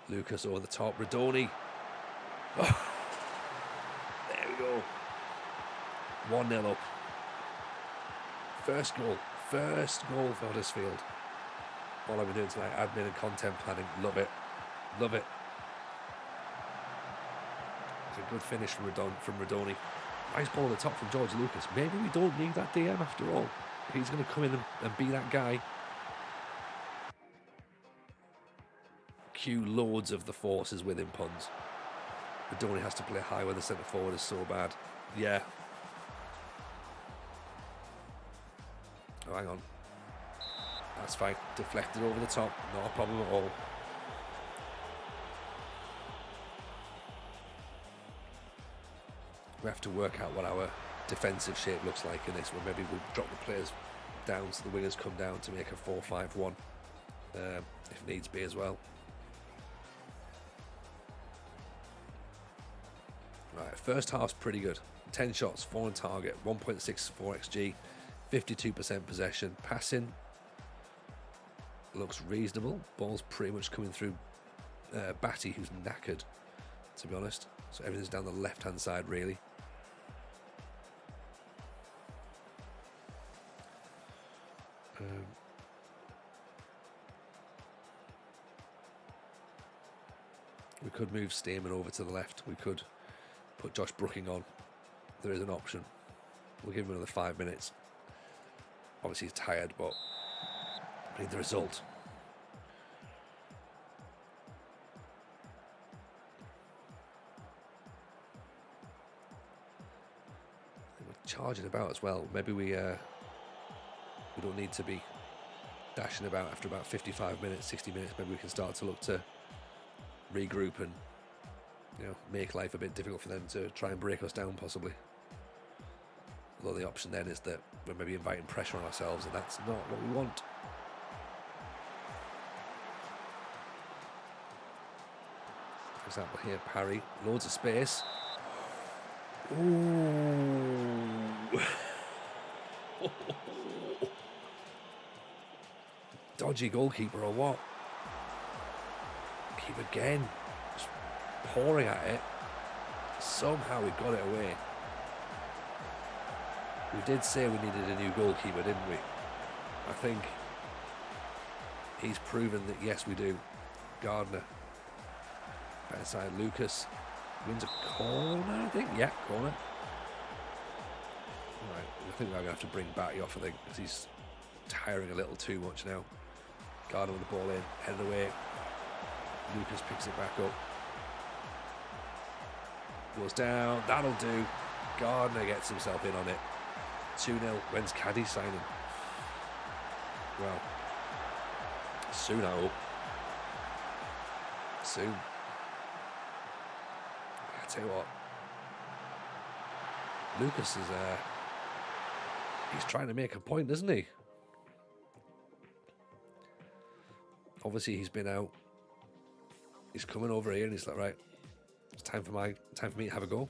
Lucas over the top. Radoni. Oh. There we go. 1-0 up. First goal for Huddersfield. All I've been doing tonight, admin and content planning. Love it. It's a good finish from Radoni. Nice ball at the top from George Lucas. Maybe we don't need that DM after all. He's going to come in and be that guy. Cue loads of the forces with him, puns. Radoni has to play high when the centre forward is so bad. Yeah. Oh, hang on. That's fine. Deflected over the top. Not a problem at all. We have to work out what our defensive shape looks like in this one. Maybe we'll drop the players down so the wingers come down to make a 4-5-1 if needs be as well. Right, first half's pretty good. 10 shots, 4 on target, 1.64 XG, 52% possession. Passing looks reasonable. Ball's pretty much coming through Batty, who's knackered, to be honest. So everything's down the left-hand side, really. We could move Steeman over to the left. We could put Josh Brooking on. There is an option. We'll give him another 5 minutes. Obviously he's tired, but we need the result. We're charging about as well. Maybe we don't need to be dashing about after about 55 minutes, 60 minutes. Maybe we can start to look to regroup and make life a bit difficult for them to try and break us down, possibly. Although the option then is that we're maybe inviting pressure on ourselves, and that's not what we want. For example, here, parry, loads of space. Ooh. Dodgy goalkeeper or what? Keep again. Just pouring at it. Somehow we got it away. We did say we needed a new goalkeeper, didn't we? I think he's proven that yes, we do. Gardner. Better side, Lucas. Wins a corner, I think. Yeah, corner. Right, I think we're going to have to bring Batty off, I think, because he's tiring a little too much now. Gardner with the ball in, headed away. Lucas picks it back up. Goes down, that'll do. Gardner gets himself in on it. 2-0. When's Caddy signing? Well, soon, I hope. Soon. I tell you what, Lucas is He's trying to make a point, isn't he? Obviously, he's been out. He's coming over here and he's like, right, it's time for me to have a go.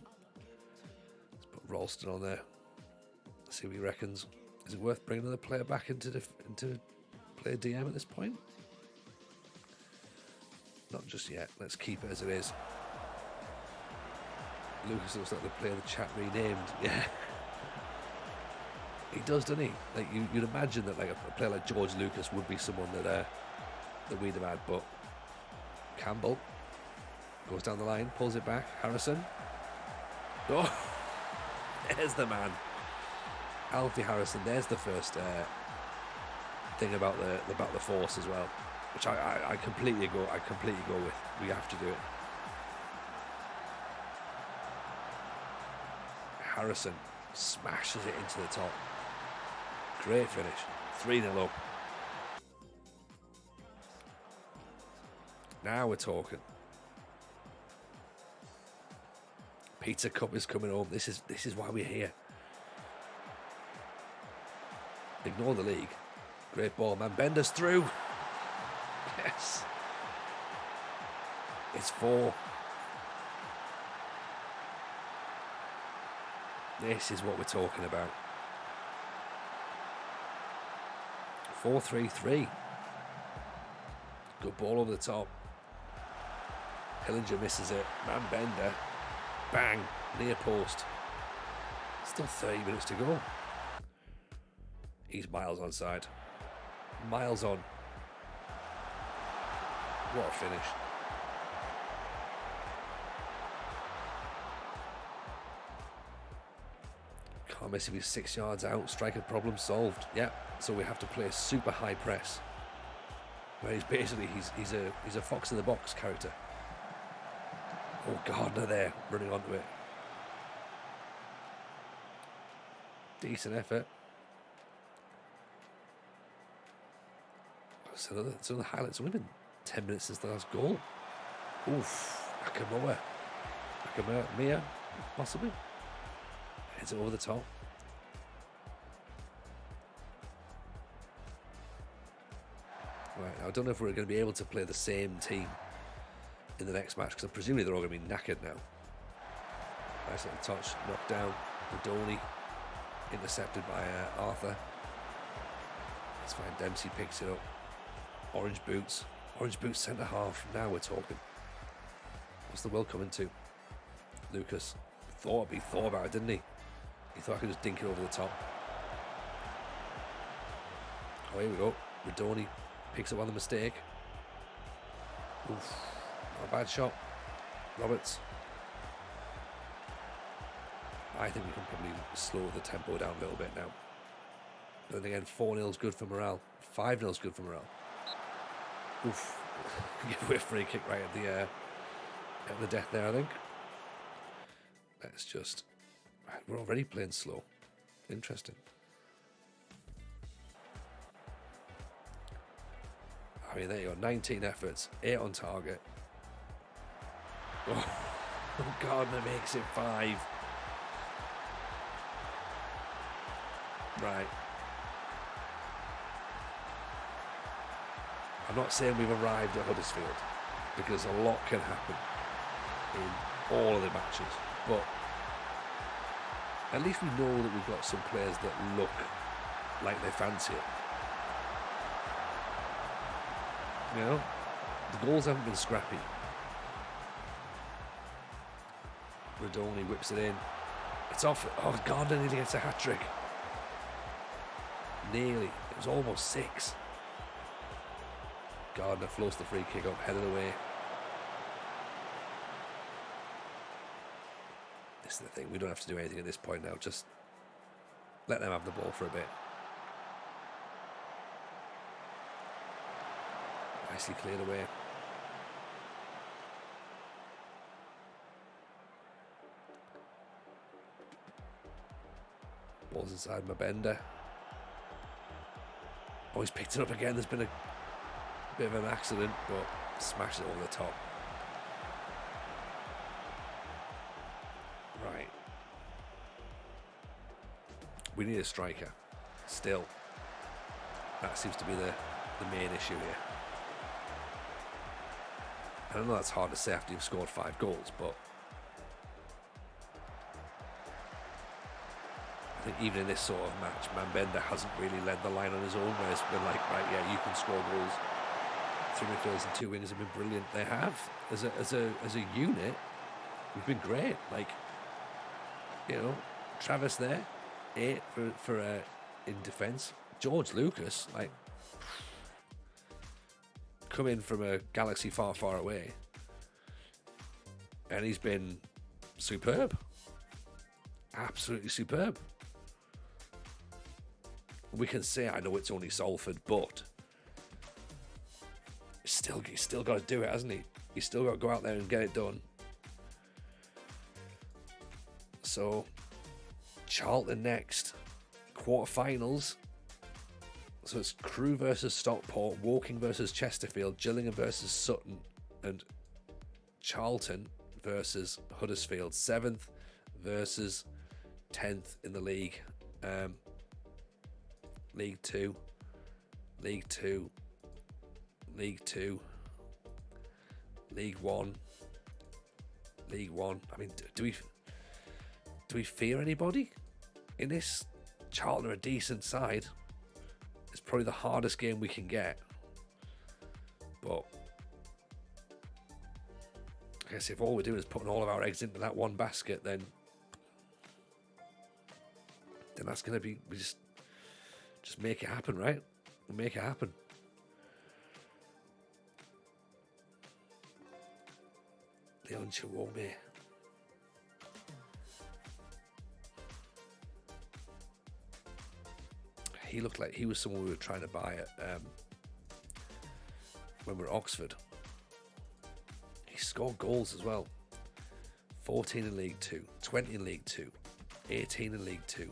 Let's put Ralston on there. Let's see what he reckons. Is it worth bringing another player back into play DM at this point? Not just yet. Let's keep it as it is. Lucas looks like the player the chat renamed. Yeah. He does, doesn't he? Like you'd imagine that like a player like George Lucas would be someone that we'd have had, but Campbell goes down the line, pulls it back. Harrison. Oh, there's the man. Alfie Harrison. There's the first thing about the force as well, which I completely go with. We have to do it. Harrison smashes it into the top. Great finish. 3-0 up. Now we're talking. Pizza Cup is coming home. This is why we're here. Ignore the league. Great ball, man. Bender's through. Yes. It's 4. This is what we're talking about. 4-3-3. Good ball over the top. Hillinger misses it. Man Bender. Bang. Near post. Still 30 minutes to go. He's miles onside. Miles on. What a finish. Can't miss if he's 6 yards out. Striker problem solved. Yep. So we have to play a super high press. Where he's basically he's a fox in the box character. Oh, Gardner there running onto it. Decent effort. So the highlights. It's only been 10 minutes since the last goal. Oof. Akamoa. Mia, possibly. Heads it over the top. Right, I don't know if we're going to be able to play the same team in the next match, because presumably they're all going to be knackered now. Nice little touch, knocked down. Rodoni intercepted by Arthur. That's fine. Dempsey picks it up. Orange boots centre half. Now we're talking. What's the world coming to? Lucas thought about it, didn't he? He thought I could just dink it over the top. Oh, here we go. Rodoni picks up on the mistake. Oof. Not a bad shot. Roberts. I think we can probably slow the tempo down a little bit now. But then again, 4-0 is good for morale. 5-0 is good for morale. Oof. Give away a free kick right at the death there, I think. Let's just... We're already playing slow. Interesting. I mean, there you go. 19 efforts. 8 on target. Oh, Gardner makes it 5. Right. I'm not saying we've arrived at Huddersfield, because a lot can happen in all of the matches, but at least we know that we've got some players that look like they fancy it. You know, the goals haven't been scrappy. Rodoni whips it in. It's off. Oh, Gardner nearly gets a hat-trick. Nearly. It was almost 6. Gardner floats the free kick up, headed away. This is the thing. We don't have to do anything at this point now. Just let them have the ball for a bit. Nicely cleared away. Ball's inside Mabenda. Oh, he's picked it up again. There's been a bit of an accident, but smashed it over the top. Right. We need a striker. Still, that seems to be the main issue here. I know that's hard to say after you've scored 5 goals, but I think even in this sort of match, Mambenda hasn't really led the line on his own, where it's been like, right, yeah, you can score goals. 3 midfielders and 2 wingers have been brilliant. They have, as a unit, we've been great. Like, you know, Travis there, 8 for in defence. George Lucas, like, come in from a galaxy far, far away, and he's been superb, absolutely superb. We can say, I know it's only Salford, but he's still got to do it, hasn't he? He's still got to go out there and get it done. So, Charlton next, quarterfinals. So it's Crewe versus Stockport, Woking versus Chesterfield, Gillingham versus Sutton, and Charlton versus Huddersfield. 7th versus 10th in the league. League 2, League 2, League 2, League 1, League 1. I mean, do we fear anybody in this? Charlton are a decent side. It's probably the hardest game we can get. But I guess if all we're doing is putting all of our eggs into that one basket, then that's going to be, we just make it happen, right? We'll make it happen. Leon Chiwome. He looked like he was someone we were trying to buy at when we were at Oxford. He scored goals as well. 14 in League 2, 20 in League 2, 18 in League 2,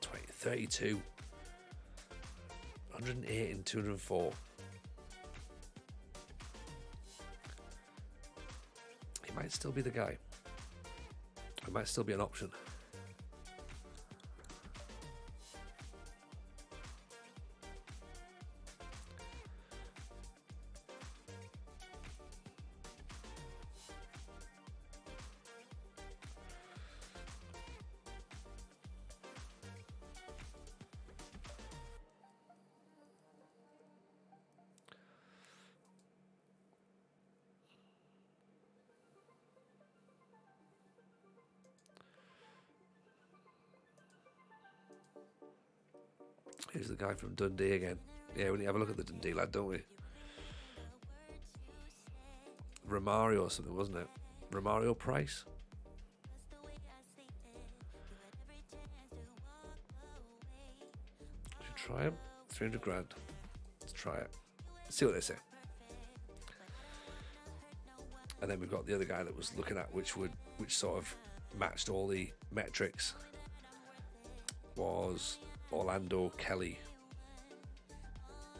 20, 32, 108 in 204. He might still be the guy. It might still be an option. Here's the guy from Dundee again. Yeah, we need to have a look at the Dundee lad, don't we? Romario or something, wasn't it? Romario Price? Should try him? 300 grand. Let's try it. See what they say. And then we've got the other guy that was looking at which sort of matched all the metrics, was Orlando Kelly.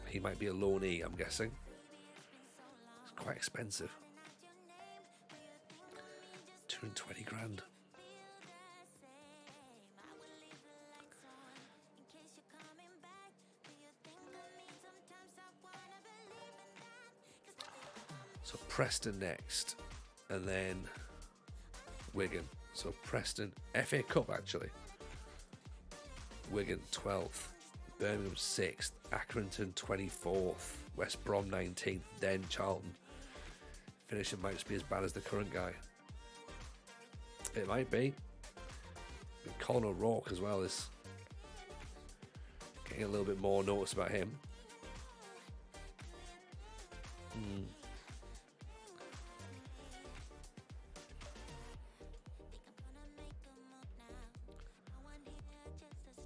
He might be a loanee, I'm guessing. It's quite expensive. 220 grand. So Preston next, and then Wigan. So Preston, FA Cup actually. Wigan 12th, Birmingham 6th, Accrington 24th, West Brom 19th, then Charlton. Finishing might just be as bad as the current guy. It might be. Colin O'Rourke as well is getting a little bit more notice about him.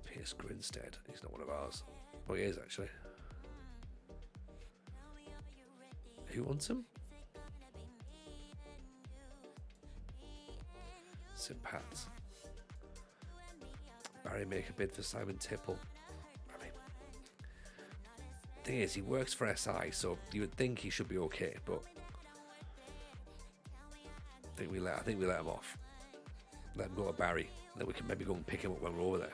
Pierce Grinstead, he's not one of ours. Oh, he is actually. Who wants him? St. Pat's. Barry make a bid for Simon Tipple. I mean, the thing is, he works for SI, so you would think he should be okay, but I think we let him off. Let him go to Barry, then we can maybe go and pick him up when we're over there.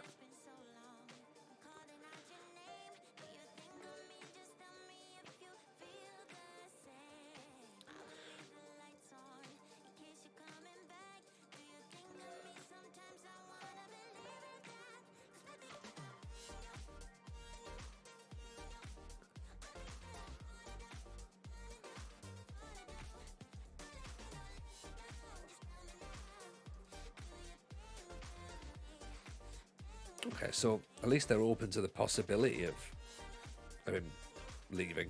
Okay, so at least they're open to the possibility of him leaving.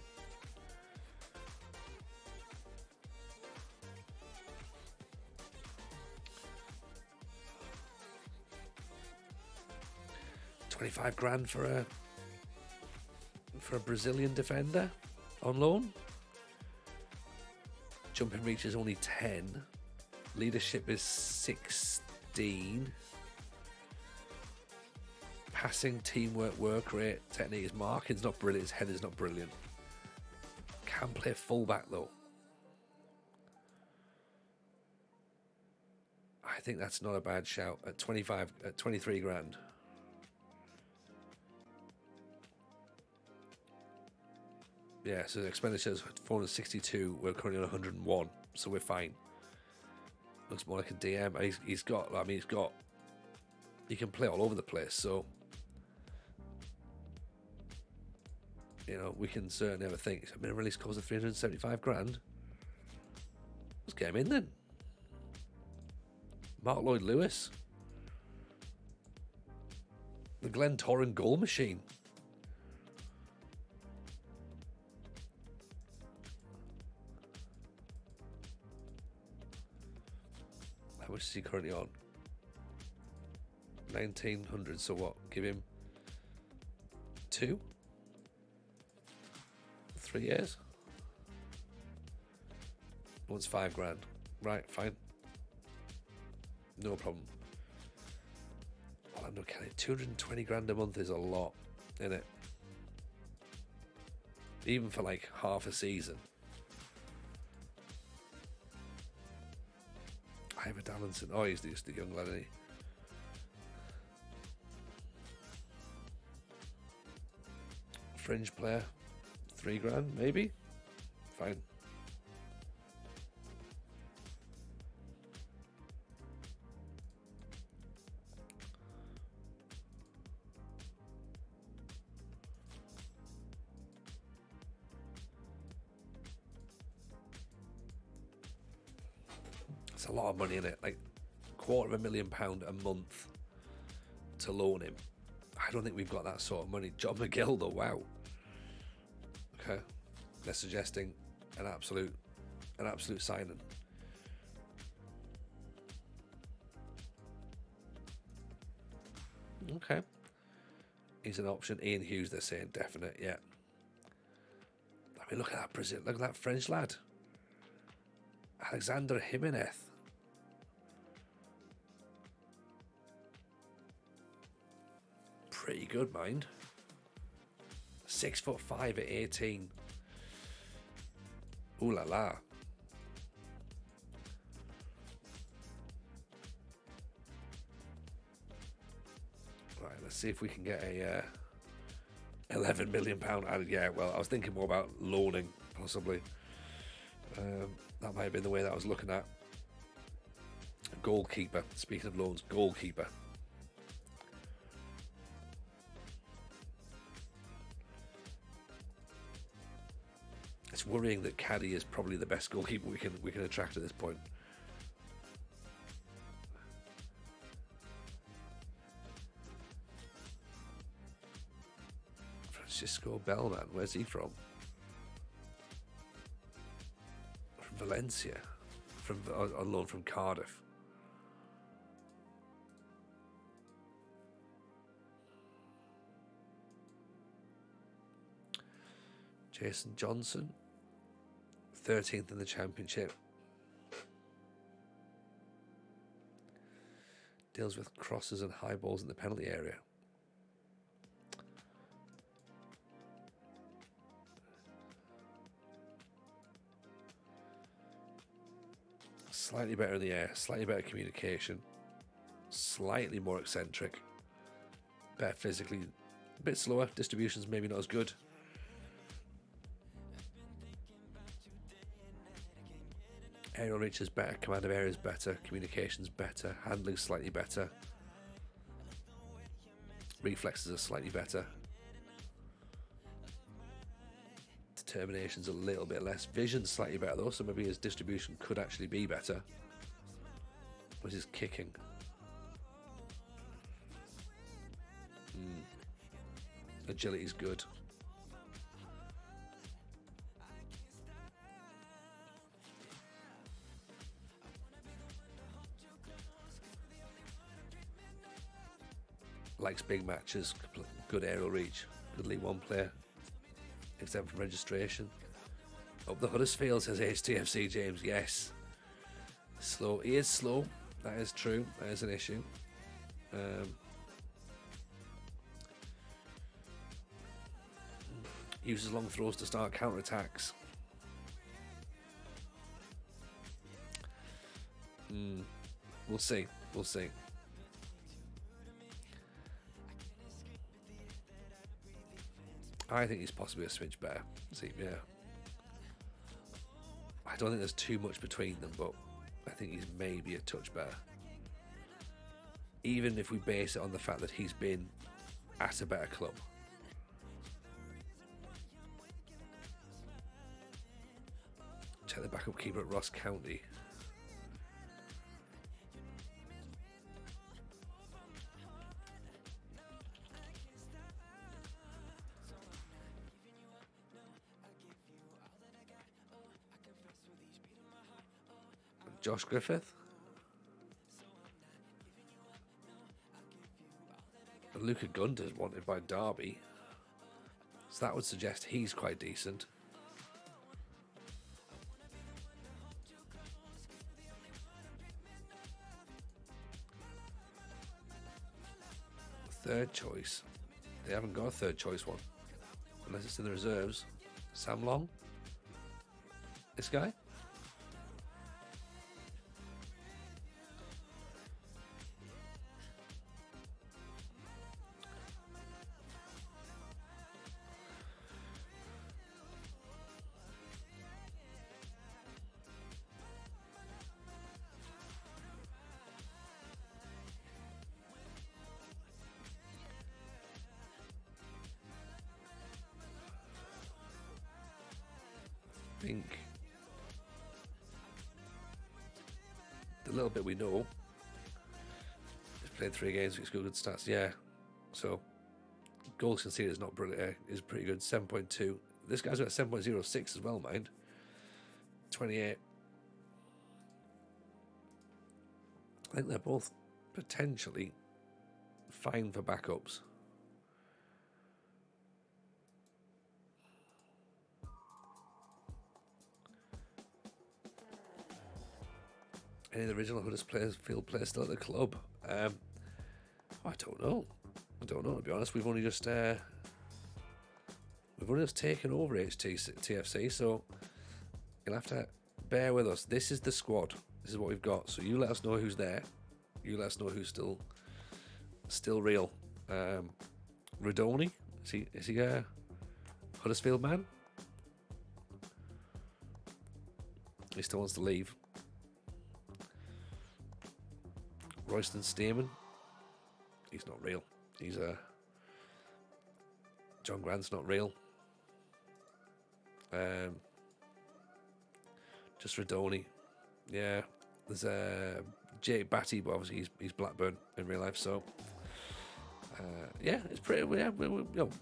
$25,000 for a Brazilian defender on loan. Jumping reach is only 10. Leadership is 16. Passing, teamwork, work rate, technique. His marking's not brilliant. His header's not brilliant. Can play fullback though. I think that's not a bad shout at 23 grand. Yeah, so the expenditure is 462. We're currently on 101, so we're fine. Looks more like a DM. He's got. He can play all over the place. So, we can certainly have a think. A minimum release cost of 375 grand. Let's get him in then. Mark Lloyd Lewis, the Glen Torren goal machine. How much is he currently on? 1,900. So what? Give him 3 years. Wants 5 grand. Right, fine. No problem. Orlando Kelly, 220 grand a month is a lot, isn't it? Even for like half a season. Ivor Dallinson. Oh, he's just the young lad, isn't he? Fringe player, 3 grand, maybe? Fine. It's a lot of money in it, like £250,000 a month to loan him. I don't think we've got that sort of money. John McGill though, wow. Okay, they're suggesting an absolute signing. Okay, he's an option. Ian Hughes, they're saying definite. Yeah. I mean, look at that Brazil. Look at that French lad, Alexander Jimenez. Pretty good, mind. 6'5" at 18. Ooh la la. Right, let's see if we can get a £11 million. Yeah, well, I was thinking more about loaning, possibly. That might have been the way that I was looking at. Goalkeeper. Speaking of loans, goalkeeper. It's worrying that Caddy is probably the best goalkeeper we can attract at this point. Francisco Bellman, where's he from? From Valencia, on loan from Cardiff. Jason Johnson, 13th in the Championship. Deals with crosses and high balls in the penalty area. Slightly better in the air, slightly better communication, slightly more eccentric, better physically, a bit slower, distribution's maybe not as good. Aerial reach is better, command of area is better, communication's better, handling's slightly better, reflexes are slightly better, determination's a little bit less, vision's slightly better though, so maybe his distribution could actually be better. But his kicking, Agility's good. Likes big matches, good aerial reach, good League One player, exempt from registration. Up the Huddersfield, says HTFC James. Yes. Slow. He is slow. That is true. That is an issue. Uses long throws to start counter-attacks. We'll see. We'll see. I think he's possibly a smidge better. See, yeah. I don't think there's too much between them, but I think he's maybe a touch better. Even if we base it on the fact that he's been at a better club. Check the backup keeper at Ross County. Josh Griffith. And Luca Gunter's wanted by Derby. So that would suggest he's quite decent. Third choice. They haven't got a third choice one. Unless it's in the reserves. Sam Long? This guy? I think the little bit we know, he's played 3 games, he's got good stats. Yeah, so goals conceded is not brilliant. Is pretty good. 7.2. This guy's got 7.06 as well, mind. 28. I think they're both potentially fine for backups. Any of the original Huddersfield players still at the club? I don't know. To be honest. We've only just taken over HTFC, so you'll have to bear with us. This is the squad. This is what we've got. So you let us know who's there. You let us know who's still real. Radoni, is he a Huddersfield man? He still wants to leave. Royston Stearman, he's not real. He's John Grant's not real. Just Radoni. Yeah, there's Jay Batty, but obviously he's Blackburn in real life. So yeah, it's pretty. Yeah,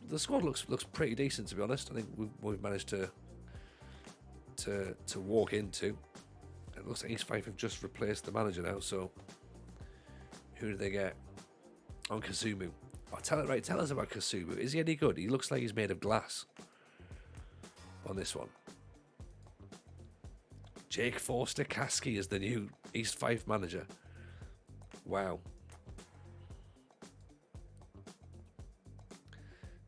the squad looks pretty decent, to be honest. I think we've managed to walk into. It looks like East Fife have just replaced the manager now. So who do they get? On Kasumu. Oh, tell us about Kasumu. Is he any good? He looks like he's made of glass on this one. Jake Forster Kasky is the new East Fife manager. Wow.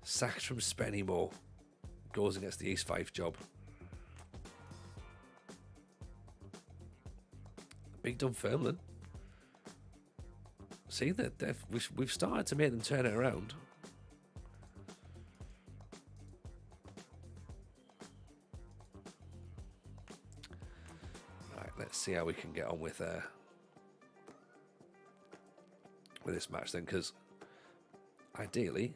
Sacked from Spennymoor. Goes against the East Fife job. Big Dunfermline. See that we've started to make them turn it around. Right, let's see how we can get on with this match then, because ideally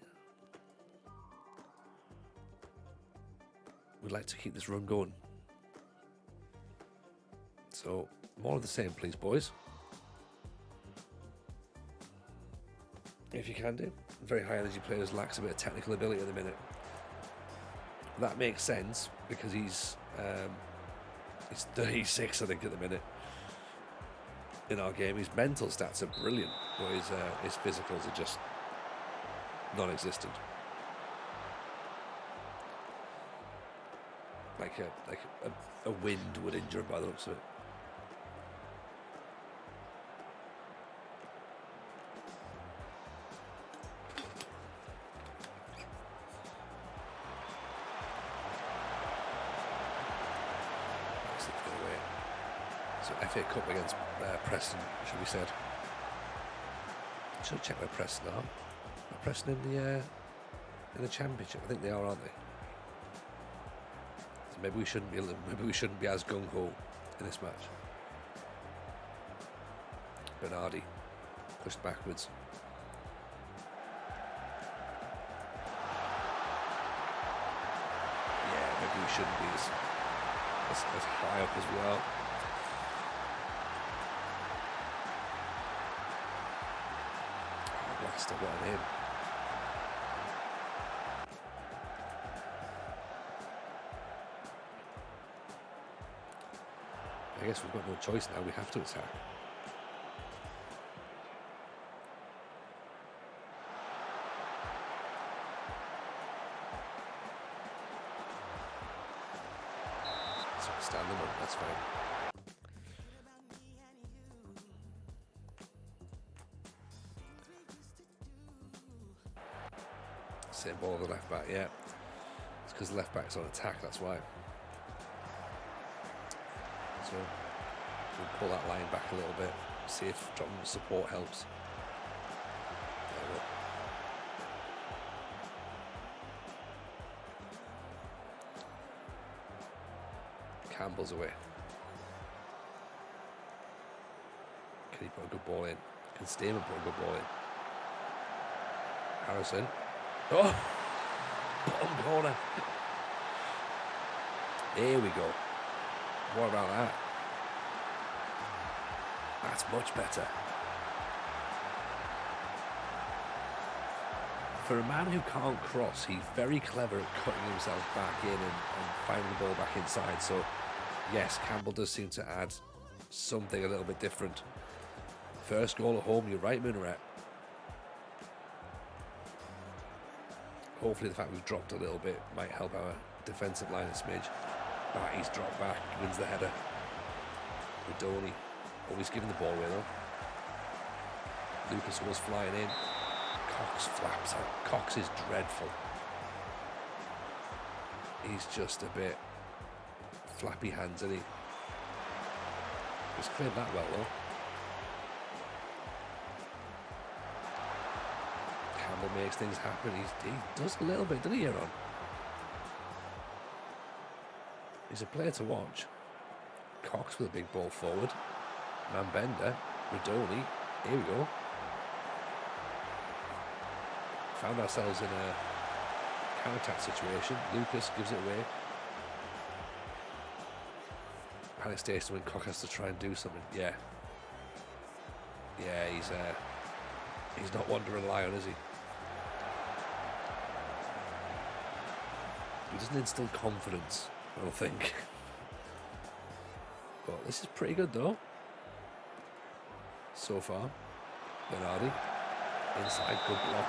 we'd like to keep this run going. So more of the same, please, boys. if you can do. Very high energy players lacks a bit of technical ability at the minute. That makes sense because he's 36, I think, at the minute. In our game, his mental stats are brilliant, but his physicals are just non-existent. Like a wind would injure him by the looks of it. So FA Cup against Preston, should be said. Should check where Preston are. Are Preston in the Championship? I think they are, aren't they? So maybe we shouldn't be as gung ho in this match. Bernardi pushed backwards. Yeah, maybe we shouldn't be as high up as we are. Blaster, what an aim. I guess we've got no choice now, we have to attack. So stand them up, that's fine. Same ball with the left back, yeah. It's because the left back's on attack, that's why. So we'll pull that line back a little bit, see if dropping support helps. There we go. Campbell's away. Can he put a good ball in? Can Steeman put a good ball in? Harrison. Oh! Bottom corner. Here we go. What about that? That's much better. For a man who can't cross, he's very clever at cutting himself back in and finding the ball back inside. So, yes, Campbell does seem to add something a little bit different. First goal at home, you're right, Minaret. Hopefully the fact we've dropped a little bit might help our defensive line a smidge. Ah, he's dropped back, wins the header. Redoni. Oh, he's giving the ball away though. Lucas was flying in. Cox flaps out. Cox is dreadful. He's just a bit flappy hands, isn't he? He's cleared that well though. Campbell makes things happen. He does a little bit, doesn't he, Aaron? He's a player to watch. Cox with a big ball forward. Mambenda, Redoni. Here we go. Found ourselves in a counter-attack situation. Lucas gives it away. Panic station when Cox has to try and do something. Yeah. Yeah, he's not one to rely on, is he? He doesn't instill confidence, I don't think. But this is pretty good though. So far. Bernardi. Inside, good block.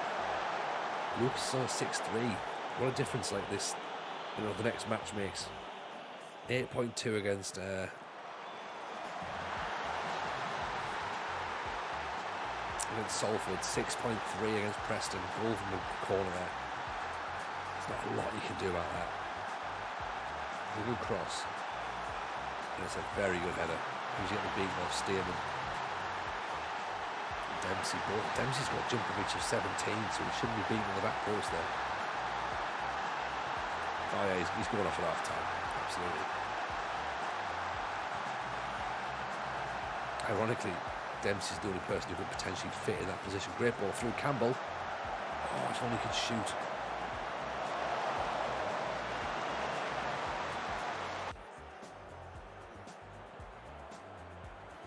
Lucas on 6-3. What a difference like this, the next match makes. 8.2 against Salford, 6.3 against Preston. Goal from the corner there. There's not a lot you can do about that. It's a good cross. And it's a very good header. He's getting the beating off Steeman. Dempsey's got a jumper reach of 17, so he shouldn't be beating on the back post there. Oh yeah, he's going off at half time. Absolutely. Ironically, Dempsey's the only person who could potentially fit in that position. Great ball through Campbell. Oh, if only he could shoot.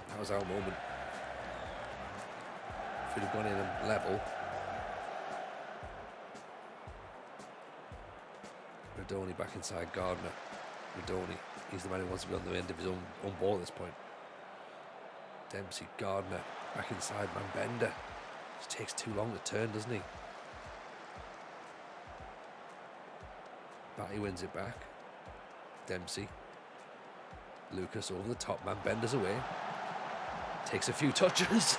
That was our moment. If we'd have gone in and level, Radoni back inside Gardner. Radoni, he's the man who wants to be on the end of his own ball at this point. Dempsey, Gardner, back inside, Bender. Just takes too long to turn, doesn't he? Batty wins it back. Dempsey. Lucas over the top, Bender's away. Takes a few touches.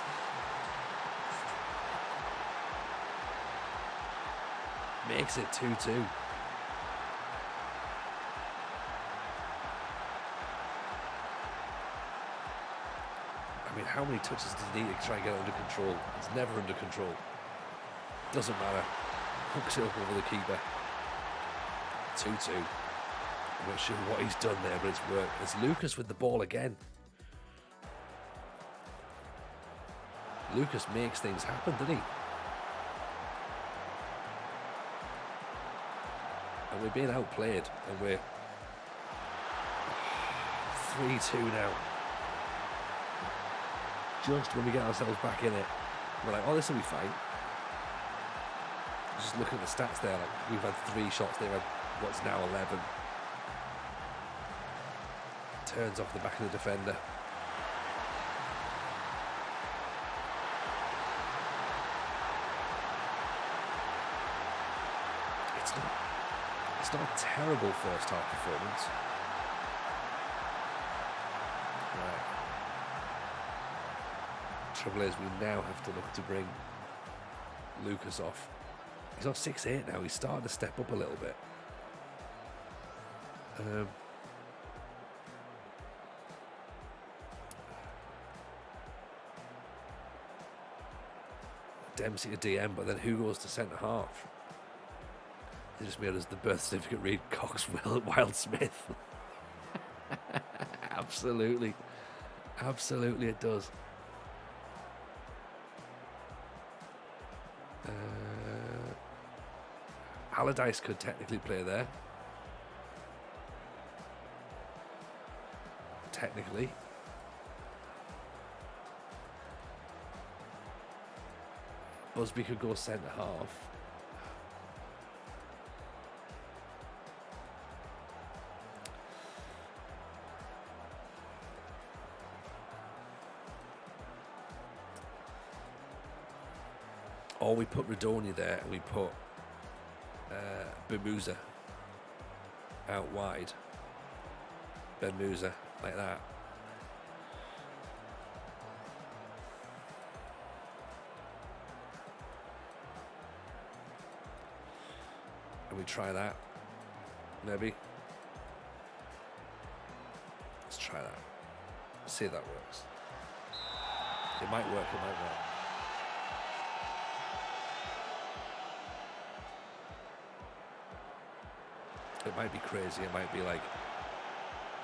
Makes it 2-2. I mean, how many touches does he need to try and get it under control? It's never under control. Doesn't matter. Hooks it up over the keeper. 2-2. I'm not sure what he's done there, but it's worked. It's Lucas with the ball again. Lucas makes things happen, doesn't he? And we're being outplayed, and we're 3-2 now. Just when we get ourselves back in it, we're like, oh, this will be fine. Just looking at the stats there, like we've had 3 shots, they've had what's now 11. Turns off the back of the defender. It's not a terrible first half performance. Right. Trouble is, we now have to look to bring Lucas off. He's on 6'8" now. He's starting to step up a little bit. Dempsey to DM, but then who goes to centre half? They just made us the birth certificate read Cox Wild Smith. Absolutely. Absolutely it does. Allardyce could technically play there. Technically. Busby could go centre half. Or we put Radoni there and we put Bermuza out wide. Bermuza, like that. And we try that, maybe. Let's try that. See if that works. It might work, it might not. It might be crazy. It might be like,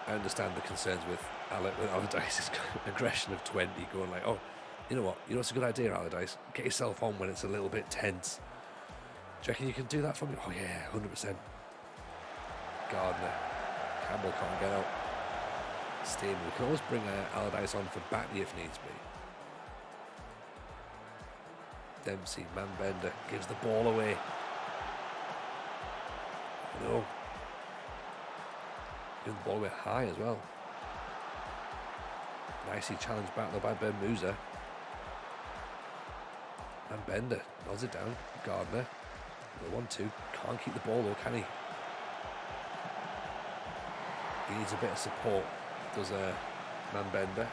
I understand the concerns with Allardyce's aggression of 20, going like, oh, you know what? You know what's a good idea, Allardyce? Get yourself on when it's a little bit tense. Do you reckon you can do that for me? Oh yeah, 100%. Gardner. Campbell can't get out. Stee. We can always bring Allardyce on for Batty if needs be. Dempsey, Bender gives the ball away. No. Gives the ball away high as well. Nicely challenged back though by Bermuza. And Bender nods it down. Gardner. The 1-2. Can't keep the ball though, can he? He needs a bit of support. Does Bender.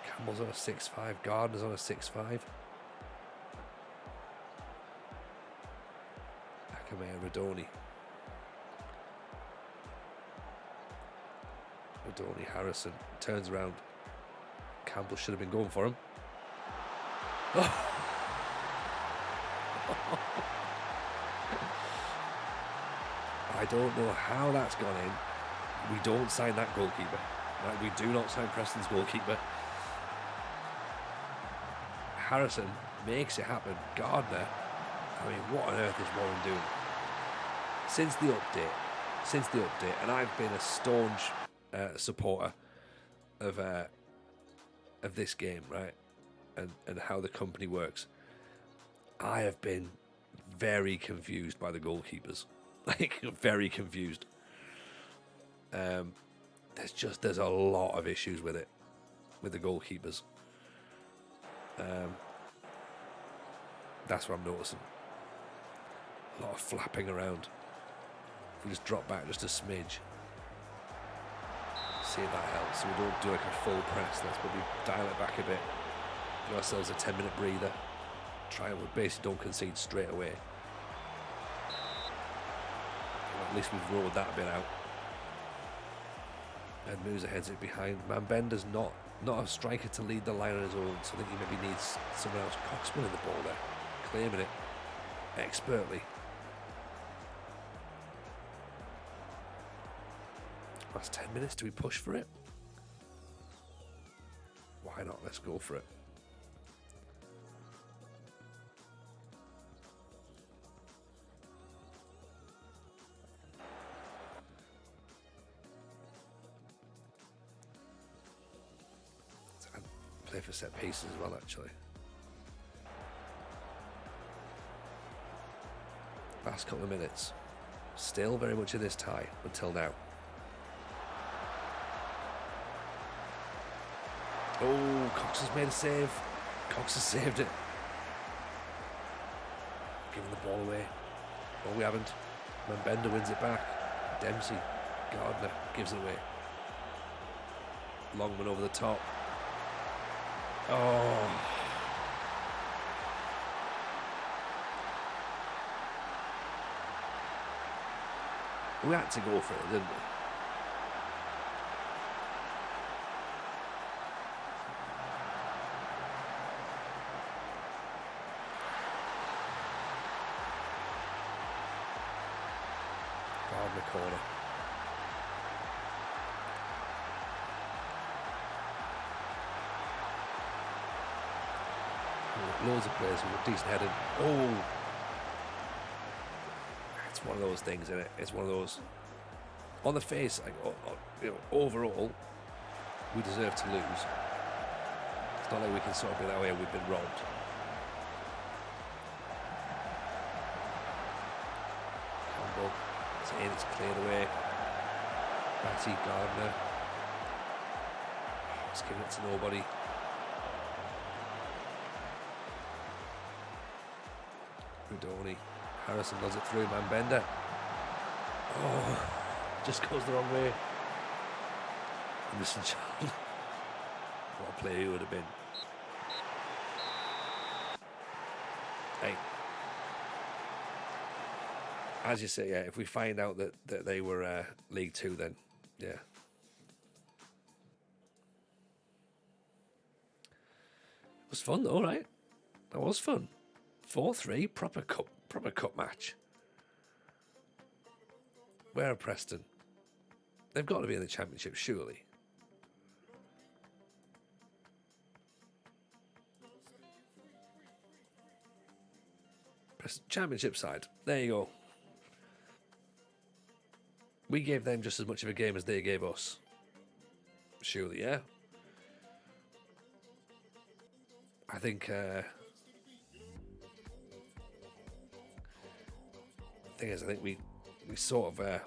Campbell's on a 6-5. Gardner's on a 6-5. Akamea, Radoni. Radoni, Harrison. Turns around. Campbell should have been going for him. Oh. I don't know how that's gone in. We don't sign that goalkeeper. Right? We do not sign Preston's goalkeeper. Harrison makes it happen. Gardner, I mean, what on earth is Warren doing? Since the update, and I've been a staunch supporter of this game, right, and how the company works. I have been very confused by the goalkeepers. like very confused. There's a lot of issues with it, with the goalkeepers. That's what I'm noticing. A lot of flapping around. If we just drop back just a smidge, see if that helps. So we don't do like a full press. Let's probably dial it back a bit. Give ourselves a 10-minute breather. Try and we basically don't concede straight away. Well, at least we've rolled that bit out. And Musa heads it behind. Mambenda's not a striker to lead the line on his own, so I think he maybe needs someone else. Cox winning the ball there, claiming it expertly. Last 10 minutes, do we push for it? Why not? Let's go for it. Play for set pieces as well, actually. Last couple of minutes. Still very much in this tie until now. Oh, Cox has made a save. Cox has saved it. Giving the ball away. Oh, we haven't. Mambenda wins it back. Dempsey, Gardner gives it away. Longman over the top. Oh. We had to go for it, didn't we? Gardner corner. Loads of players with a decent heading. Oh, it's one of those things, isn't it? It's one of those. On the face, like, overall, we deserve to lose. It's not like we can sort of be that way. We've been robbed. Campbell, it's in. It's cleared away. Batty, Gardner. It's giving it to nobody. Rudoni. Harrison does it through. Mambenda. Oh, just goes the wrong way. Missing John. What a player he would have been. Hey. As you say, yeah, if we find out that they were League Two, then, yeah. It was fun though, right? That was fun. 4-3, proper cup match. Where are Preston? They've got to be in the Championship, surely. Preston Championship side. There you go. We gave them just as much of a game as they gave us. Surely, yeah. I think. Thing is, I think we sort of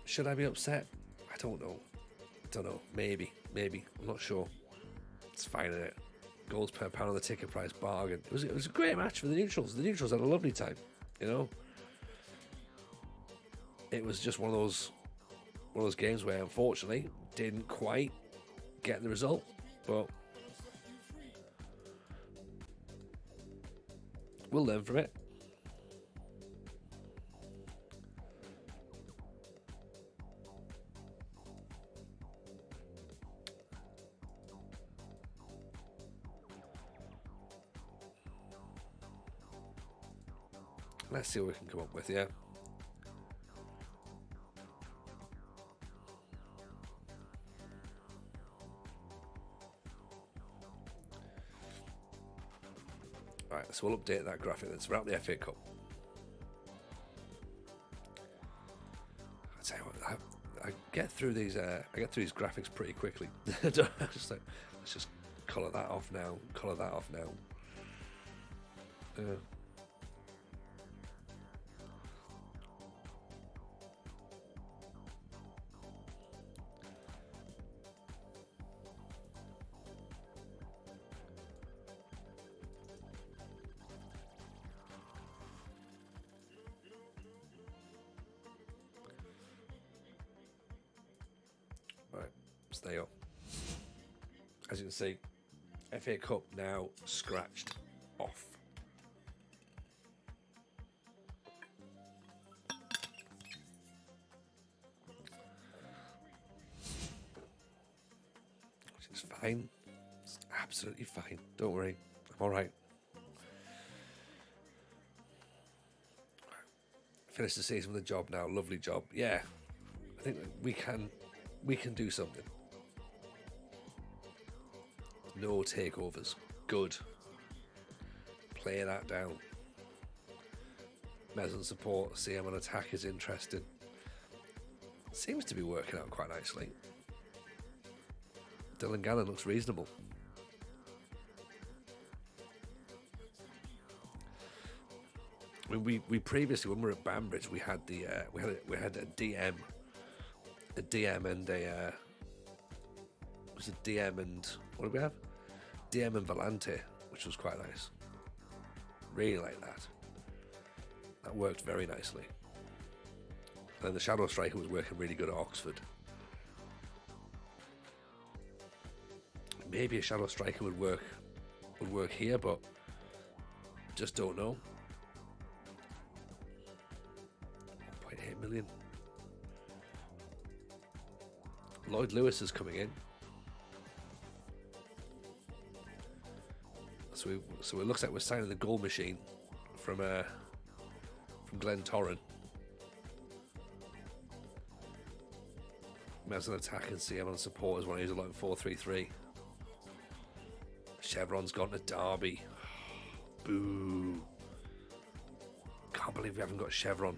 should I be upset? I don't know. Maybe. I'm not sure. It's fine, isn't it? Goals per pound on the ticket price, bargain. It was a great match for the neutrals. The neutrals had a lovely time. You know, it was just one of those games where, unfortunately, didn't quite get the result, but. We'll learn from it. Let's see what we can come up with, yeah. Right, so we'll update that graphic. That's about the FA Cup. I tell you what, I get through these. I get through these graphics pretty quickly. Just like, let's just colour that off now. Colour that off now. Yeah. Right, stay up. As you can see, FA Cup now scratched off. Which is fine. It's absolutely fine. Don't worry. I'm alright. Finished the season with a job now. Lovely job. Yeah. I think we can do something. No takeovers. Good. Play that down. Mez on support, CM on attack is interesting. Seems to be working out quite nicely. Dylan Gannon looks reasonable. I mean, we previously, when we were at Banbridge, we had the we had a DM and a was it DM and what did we have? DM and Volante, which was quite nice. Really like that. That worked very nicely. And then the Shadow Striker was working really good at Oxford. Maybe a Shadow Striker would work here, but just don't know. 1.8 million. Lloyd Lewis is coming in. So it looks like we're signing the goal machine from Glentoran. Mez on attack and CM on support as well. He's a lot in 4-3-3. Chevron's gone to Derby. Boo. Can't believe we haven't got Chevron.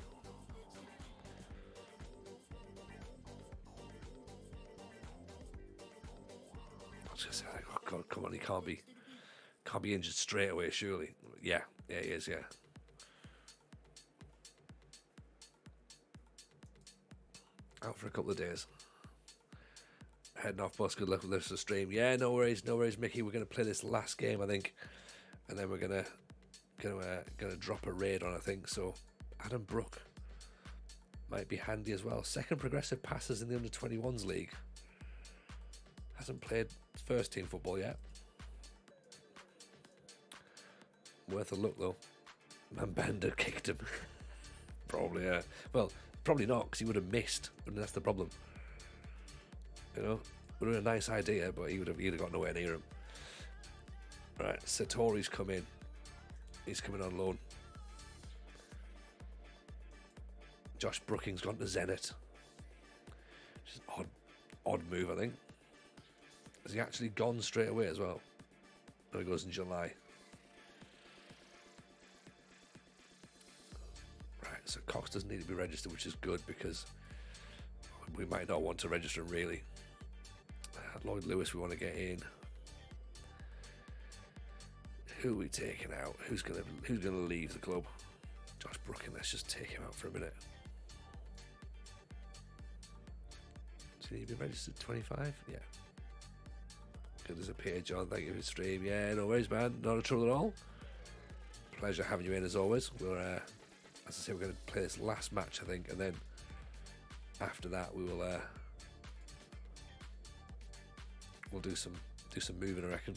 I was just like, oh God, come on, he can't be injured straight away, surely. Yeah, he is, yeah. Out for a couple of days. Heading off bus, good luck with this stream. Yeah, no worries, Mickey. We're gonna play this last game, I think, and then we're gonna drop a raid on, I think. So Adam Brook might be handy as well. Second progressive passes in the under-21s league. Hasn't played first team football yet. Worth a look though. Mambanda kicked him. Probably, yeah. Well, probably not, because he would have missed, and that's the problem. You know, would have been a nice idea, but he'd have got nowhere near him. Right, Satori's come in. He's coming on loan. Josh Brooking's gone to Zenit. Which is an odd move, I think. Has he actually gone straight away as well? No, he goes in July. Right, so Cox doesn't need to be registered, which is good because we might not want to register him really. Lloyd Lewis we want to get in. Who are we taking out? Who's gonna leave the club? Josh Brooking, let's just take him out for a minute. Does he need to be registered 25? Yeah. Good as a page, John. Thank you for the stream. Yeah, no worries, man. Not a trouble at all. Pleasure having you in as always. We're as I say, we're gonna play this last match, I think, and then after that we will we'll do some moving, I reckon.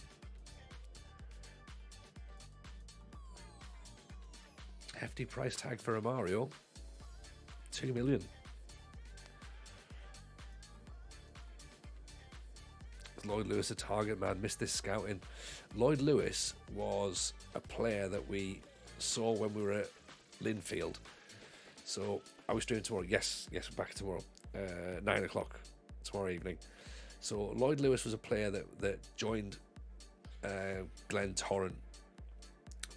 Hefty price tag for a Mario. 2 million. Is Lloyd Lewis a target man? Missed this scouting. Lloyd Lewis was a player that we saw when we were at Linfield. So are we streaming tomorrow? Yes, we're back tomorrow. 9 o'clock tomorrow evening. So Lloyd Lewis was a player that joined Glentoran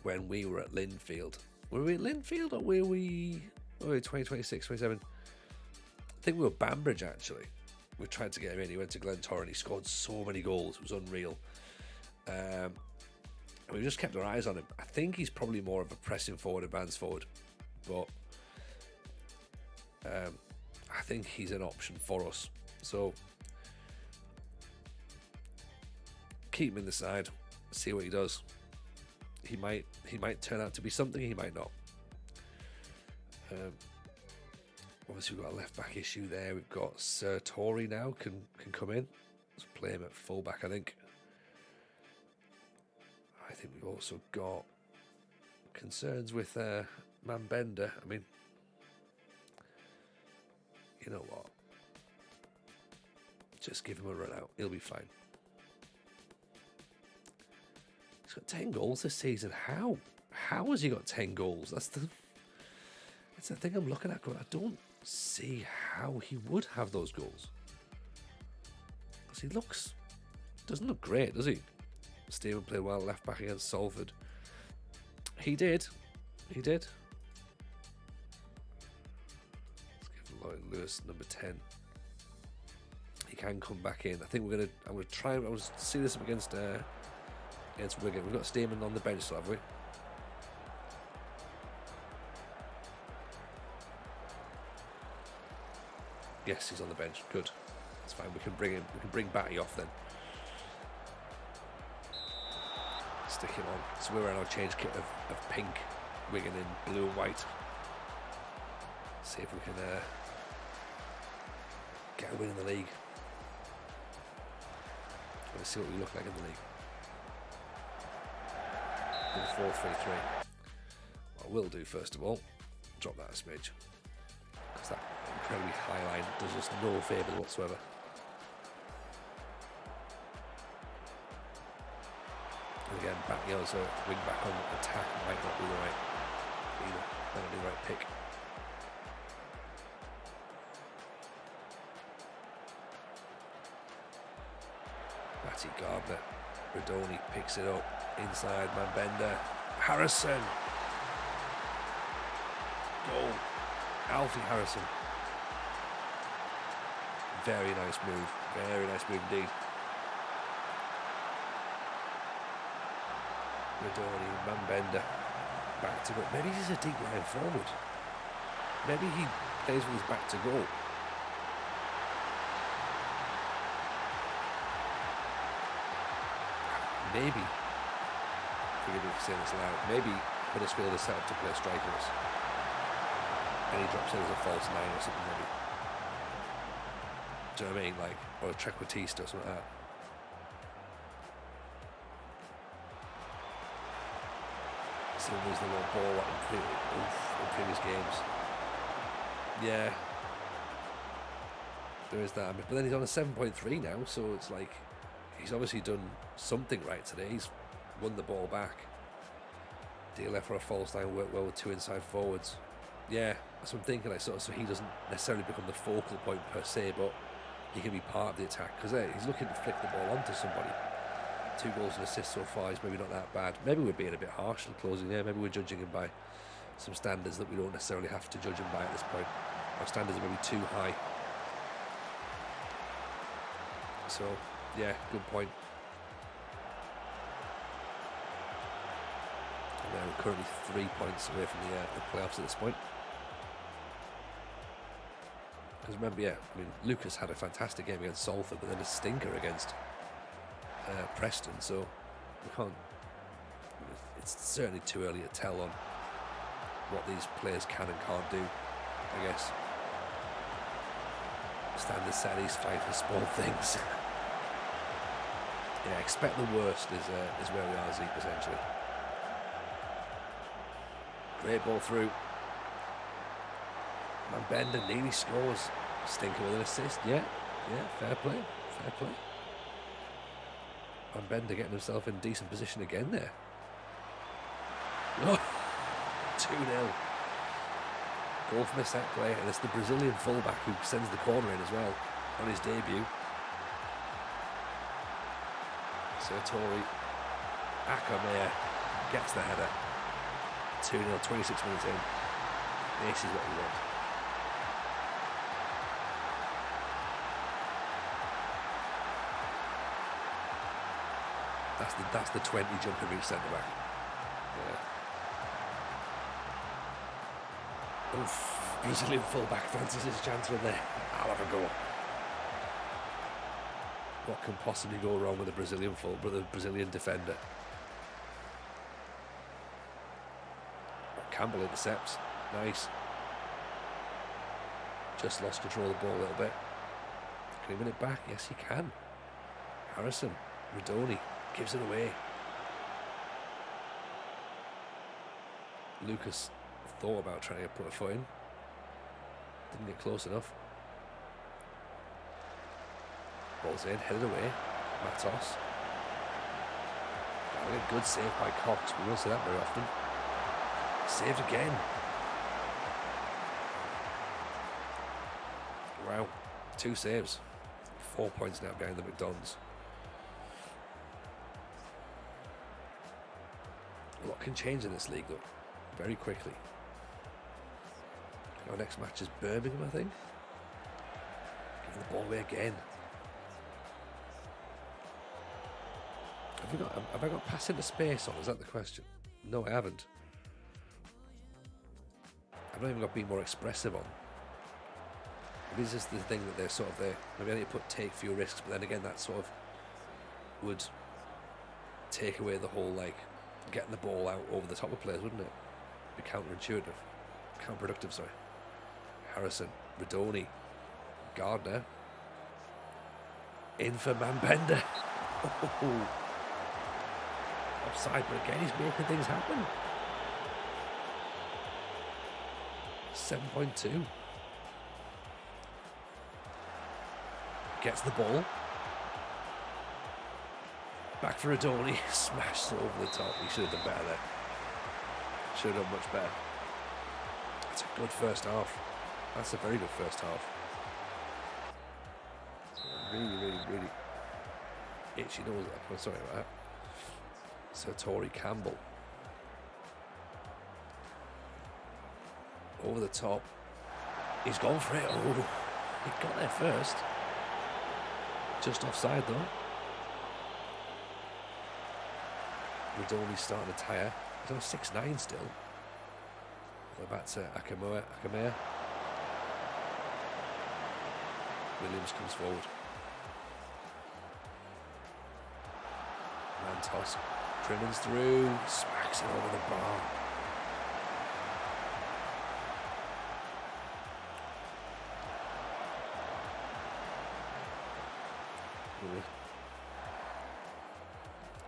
when we were at Linfield. Were we at Linfield or were we 2026, 27? I think we were Banbridge actually. We tried to get him in. He went to Glentoran. He scored so many goals. It was unreal. And And we've just kept our eyes on him. I think he's probably more of a pressing forward, advanced forward. But I think he's an option for us. So keep him in the side, see what he does. He might turn out to be something, he might not. Obviously we've got a left back issue there. We've got Sir Tory now can come in. Let's play him at full back, I think. I think we've also got concerns with Manbender. I mean, you know what? Just give him a run out. He'll be fine. He's got 10 goals this season. How? How has he got 10 goals? That's the thing I'm looking at. I don't see how he would have those goals. Because he doesn't look great, does he? Steven played well left back against Salford. He did. Let's give Lloyd Lewis number 10. He can come back in. I think I'm gonna try. I was see this up against Wigan. We've got Steeman on the bench, so have we? Yes, he's on the bench. Good. That's fine. We can bring Batty off then. Stick him on. So we're in our change kit of pink, Wigan in blue and white. See if we can get a win in the league. Let's see what we look like in the league. 4-3-3. What I will do first of all, drop that a smidge, because that incredibly high line does us no favour whatsoever. And again, Batty as a wing back on attack might not be the right either. Might not be the right pick. Batty, Gardner, Radoni picks it up inside. Manbender, Harrison, goal. Alfie Harrison. Very nice move. Very nice move indeed. Radoni, Manbender, back to goal. Maybe he's a deep line forward. Maybe he plays with his back to goal. Maybe, forgive me for saying this loud, maybe Huddersfield is set up to play strikers and he drops in as a false nine or something, maybe. Do you know what I mean? Like, or a trequartista or something like that. Still lose the low ball in previous games. Yeah. There is that. I mean, but then he's on a 7.3 now, so it's like he's obviously done something right today. He's won the ball back. DLF for a false line, worked well with two inside forwards. Yeah, that's what I'm thinking. Like, so he doesn't necessarily become the focal point per se, but he can be part of the attack, because he's looking to flick the ball onto somebody. 2 goals and assists so far. He's maybe not that bad. Maybe we're being a bit harsh in closing there. Maybe we're judging him by some standards that we don't necessarily have to judge him by at this point. Our standards are maybe too high. So, yeah, good point. And we're currently 3 points away from the playoffs at this point. Because remember, yeah, I mean, Lucas had a fantastic game against Salford, but then a stinker against Preston, so we can't. It's certainly too early to tell on what these players can and can't do, I guess. Standard set, he's fight for small things. Yeah, expect the worst is where we are, Zeke, essentially. Great ball through. Manbender nearly scores. Stinker with an assist. Yeah, fair play. Manbender getting himself in decent position again there. Oh, 2-0. Goal from a set play, and it's the Brazilian fullback who sends the corner in as well on his debut. Sertori Akamea gets the header. 2-0, 26 minutes in. This is what we want. That's the 20 jumping each centre back. Yeah. Oof. Brazilian fullback fancies his chance with there. I'll have a go. What can possibly go wrong with a Brazilian defender? Campbell intercepts. Nice. Just lost control of the ball a little bit. Can he win it back? Yes, he can. Harrison. Radoni gives it away. Lucas thought about trying to put a foot in. Didn't get close enough. Ball's in, headed away. Matos. A good save by Cox. We don't see that very often. Saved again. Wow. 2 saves. 4 points now behind the McDonald's. A lot can change in this league though. Very quickly. Our next match is Birmingham, I think. Giving the ball away again. Have I got pass into space on? Is that the question? No, I haven't. I've not even got to be more expressive on. Maybe it's just the thing that they're sort of there. Maybe I need to put take few risks, but then again, that sort of would take away the whole like getting the ball out over the top of players, wouldn't it? Be counterproductive. Sorry. Harrison, Radoni, Gardner, in for Mambenda. Offside, but again, he's making things happen. 7.2. Gets the ball. Back for Radoni. Smashed over the top. He should have done better there. Should have done much better. That's a good first half. That's a very good first half. Really itchy nose. I'm sorry about that. Sartori Campbell. Over the top. He's gone for it. Oh, he got there first. Just offside though. Radoni's starting to tire. He's on 6'9" still. We're back to Akamea. Williams comes forward. Mantos. Crimmins through. Smacks it over the bar.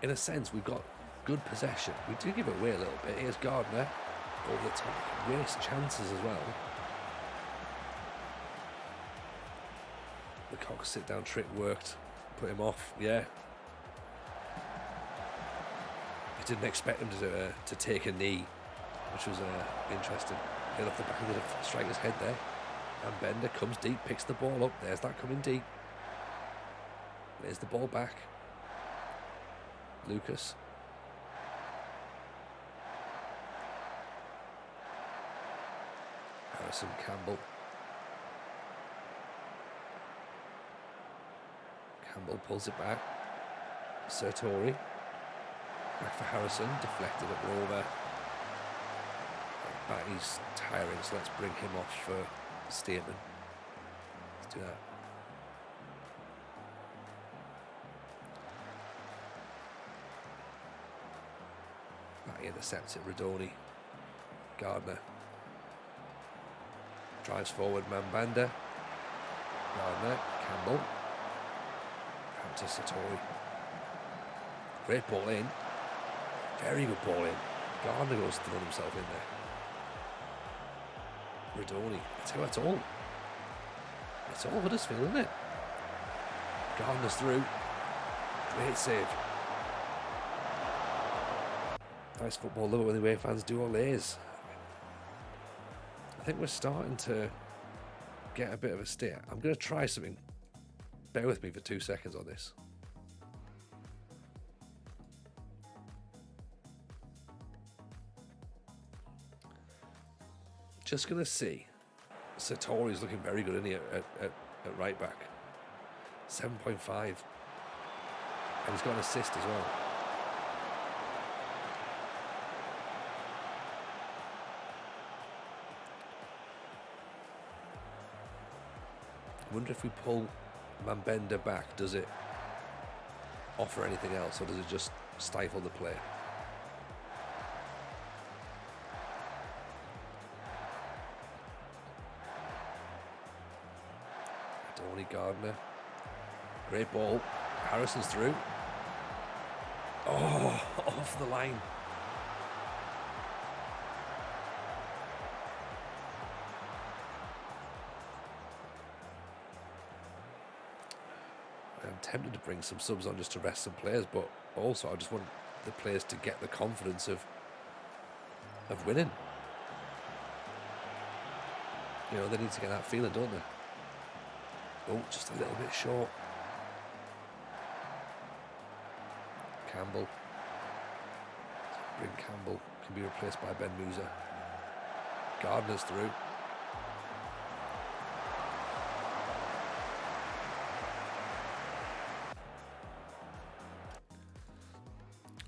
In a sense, we've got good possession. We do give it away a little bit. Here's Gardner over the top. Waste chances as well. The Cox sit-down trick worked. Put him off. Yeah. I didn't expect him to take a knee, which was interesting. Hit off the back of the striker's head there. And Bender comes deep, picks the ball up. There's that coming deep. There's the ball back. Lucas. Harrison Campbell. Campbell pulls it back. Sartori. Back for Harrison. Deflected up and over. Back, he's tiring, so let's bring him off for Statement. Let's do that. Back intercepts it. Radoni. Gardner. Drives forward. Mambanda. Gardner. Campbell. Out to Sartori. Great ball in. Very good ball in. Gardner goes throwing himself in there. Radoni. I tell you, that's all. That's all Huddersfield, isn't it? Gardner's through. Great save. Nice football, love it when the away fans do all theirs. I think we're starting to get a bit of a steer. I'm going to try something. Bear with me for 2 seconds on this. Just going to see. Sartori's looking very good in here at right back. 7.5. And he's got an assist as well. Wonder if we pull Mambenda back, does it offer anything else, or does it just stifle the play? Tony Gardner. Great ball. Harrison's through. Oh, off the line. I'm tempted to bring some subs on just to rest some players, but also I just want the players to get the confidence of winning. You know, they need to get that feeling, don't they? Oh, just a little bit short. Campbell. Bring Campbell. Can be replaced by Ben Musa. Gardner's through.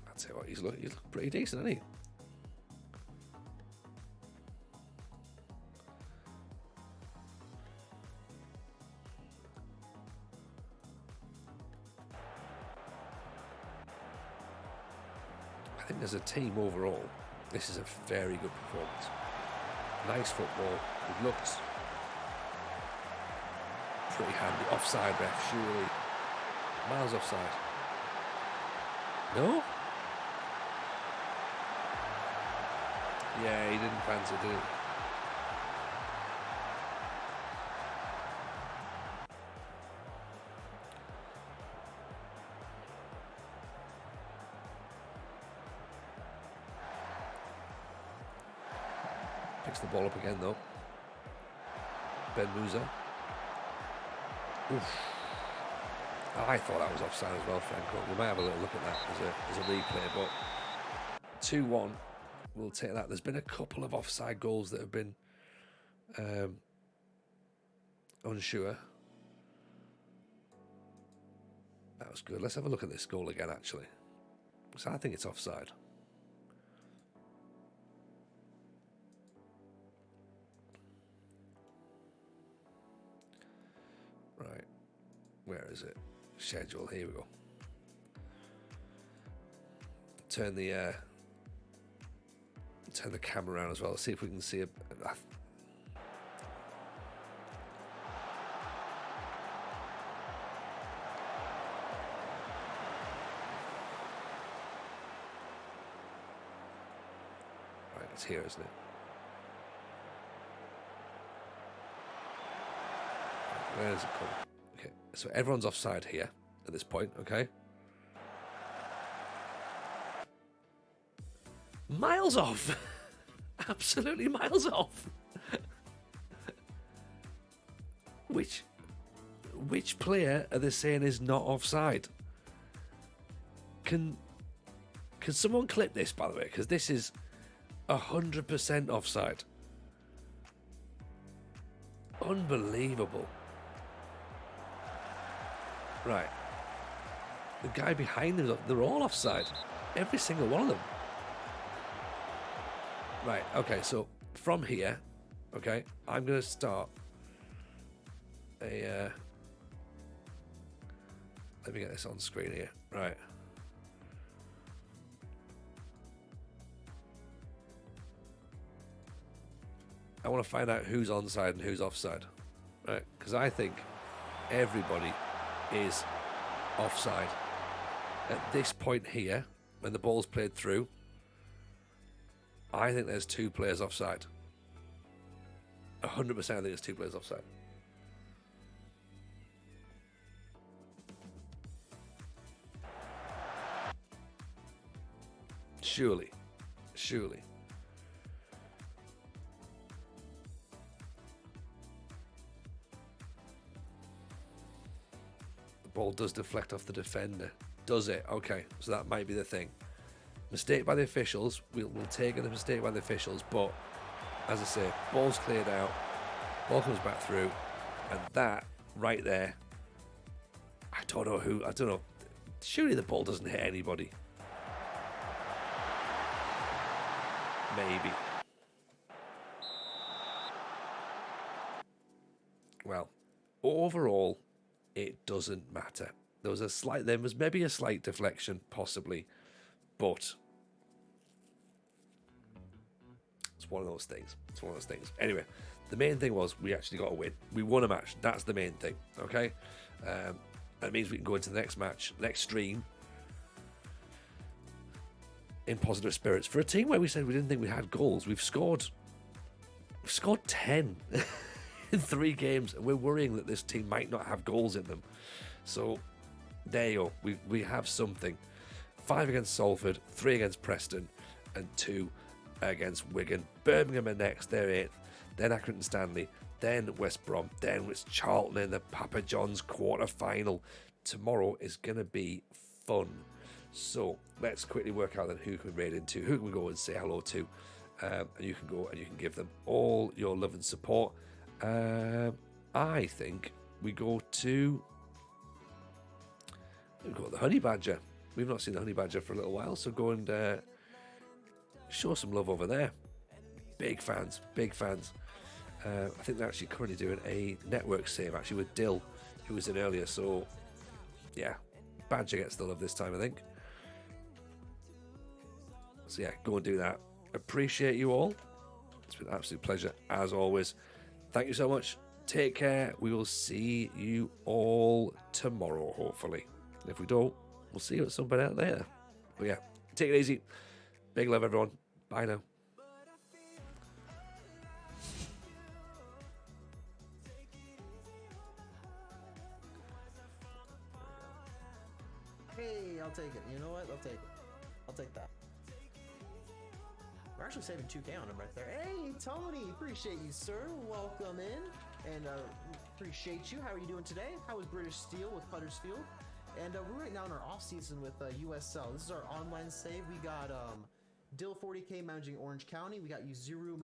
I'd say what, he's looking pretty decent, isn't he? I think as a team overall, this is a very good performance. Nice football. It looks pretty handy. Offside, ref, surely. Miles offside. No? Yeah, he didn't fancy it, did he? Picks the ball up again though. Ben Musa. Oof. I thought that was offside as well, Franco. We might have a little look at that as a replay, but 2-1. We'll take that. There's been a couple of offside goals that have been unsure. That was good. Let's have a look at this goal again, actually. So I think it's offside. Right. Where is it? Schedule. Here we go. Turn the camera around as well. See if we can see a right, it's here, isn't it? Where does it come? Okay, so everyone's offside here at this point, okay? Miles off. Absolutely miles off. Which player are they saying is not offside? Can someone clip this, by the way? Because this is 100% offside. Unbelievable. Right. The guy behind them, they're all offside. Every single one of them. Right, okay, so from here, okay, I'm going to start a... let me get this on screen here. Right. I want to find out who's onside and who's offside. Right, because I think everybody is offside. At this point here, when the ball's played through, I think there's two players offside. 100% I think there's two players offside. Surely. The ball does deflect off the defender. Does it? Okay, so that might be the thing. Mistake by the officials. We'll take a mistake by the officials, but as I say, ball's cleared out, ball comes back through, and that right there, I don't know. Surely the ball doesn't hit anybody. Maybe. Well, overall, it doesn't matter. There was maybe a slight deflection, possibly, but it's one of those things. It's one of those things. Anyway, the main thing was we actually got a win. We won a match. That's the main thing. Okay, that means we can go into the next match, next stream, in positive spirits. For a team where we said we didn't think we had goals, we've scored 10 in 3 games, and we're worrying that this team might not have goals in them. So there you go. We have something. 5 against Salford, 3 against Preston, and 2 against Wigan. Birmingham are next, they're 8th. Then Accrington Stanley, then West Brom, then it's Charlton in the Papa John's quarter-final. Tomorrow is going to be fun. So let's quickly work out then who can raid into, who can we go and say hello to. And you can go and you can give them all your love and support. I think we go to the Honey Badger. We've not seen the Honey Badger for a little while, so go and show some love over there. Big fans, big fans. I think they're actually currently doing a network save actually with Dill, who was in earlier. So yeah, Badger gets the love this time, I think. So yeah, go and do that. Appreciate you all. It's been an absolute pleasure as always. Thank you so much. Take care. We will see you all tomorrow, hopefully. If we don't, we'll see you at some point out there. But yeah, take it easy. Big love, everyone. Bye now. Hey, I'll take it. You know what? I'll take it. I'll take that. We're actually saving 2K on him right there. Hey, Tony, appreciate you, sir. Welcome in, and appreciate you. How are you doing today? How is British Steel with Huddersfield? And we're right now in our off season with USL. This is our online save. We got Dill 40K managing Orange County. We got Uzuru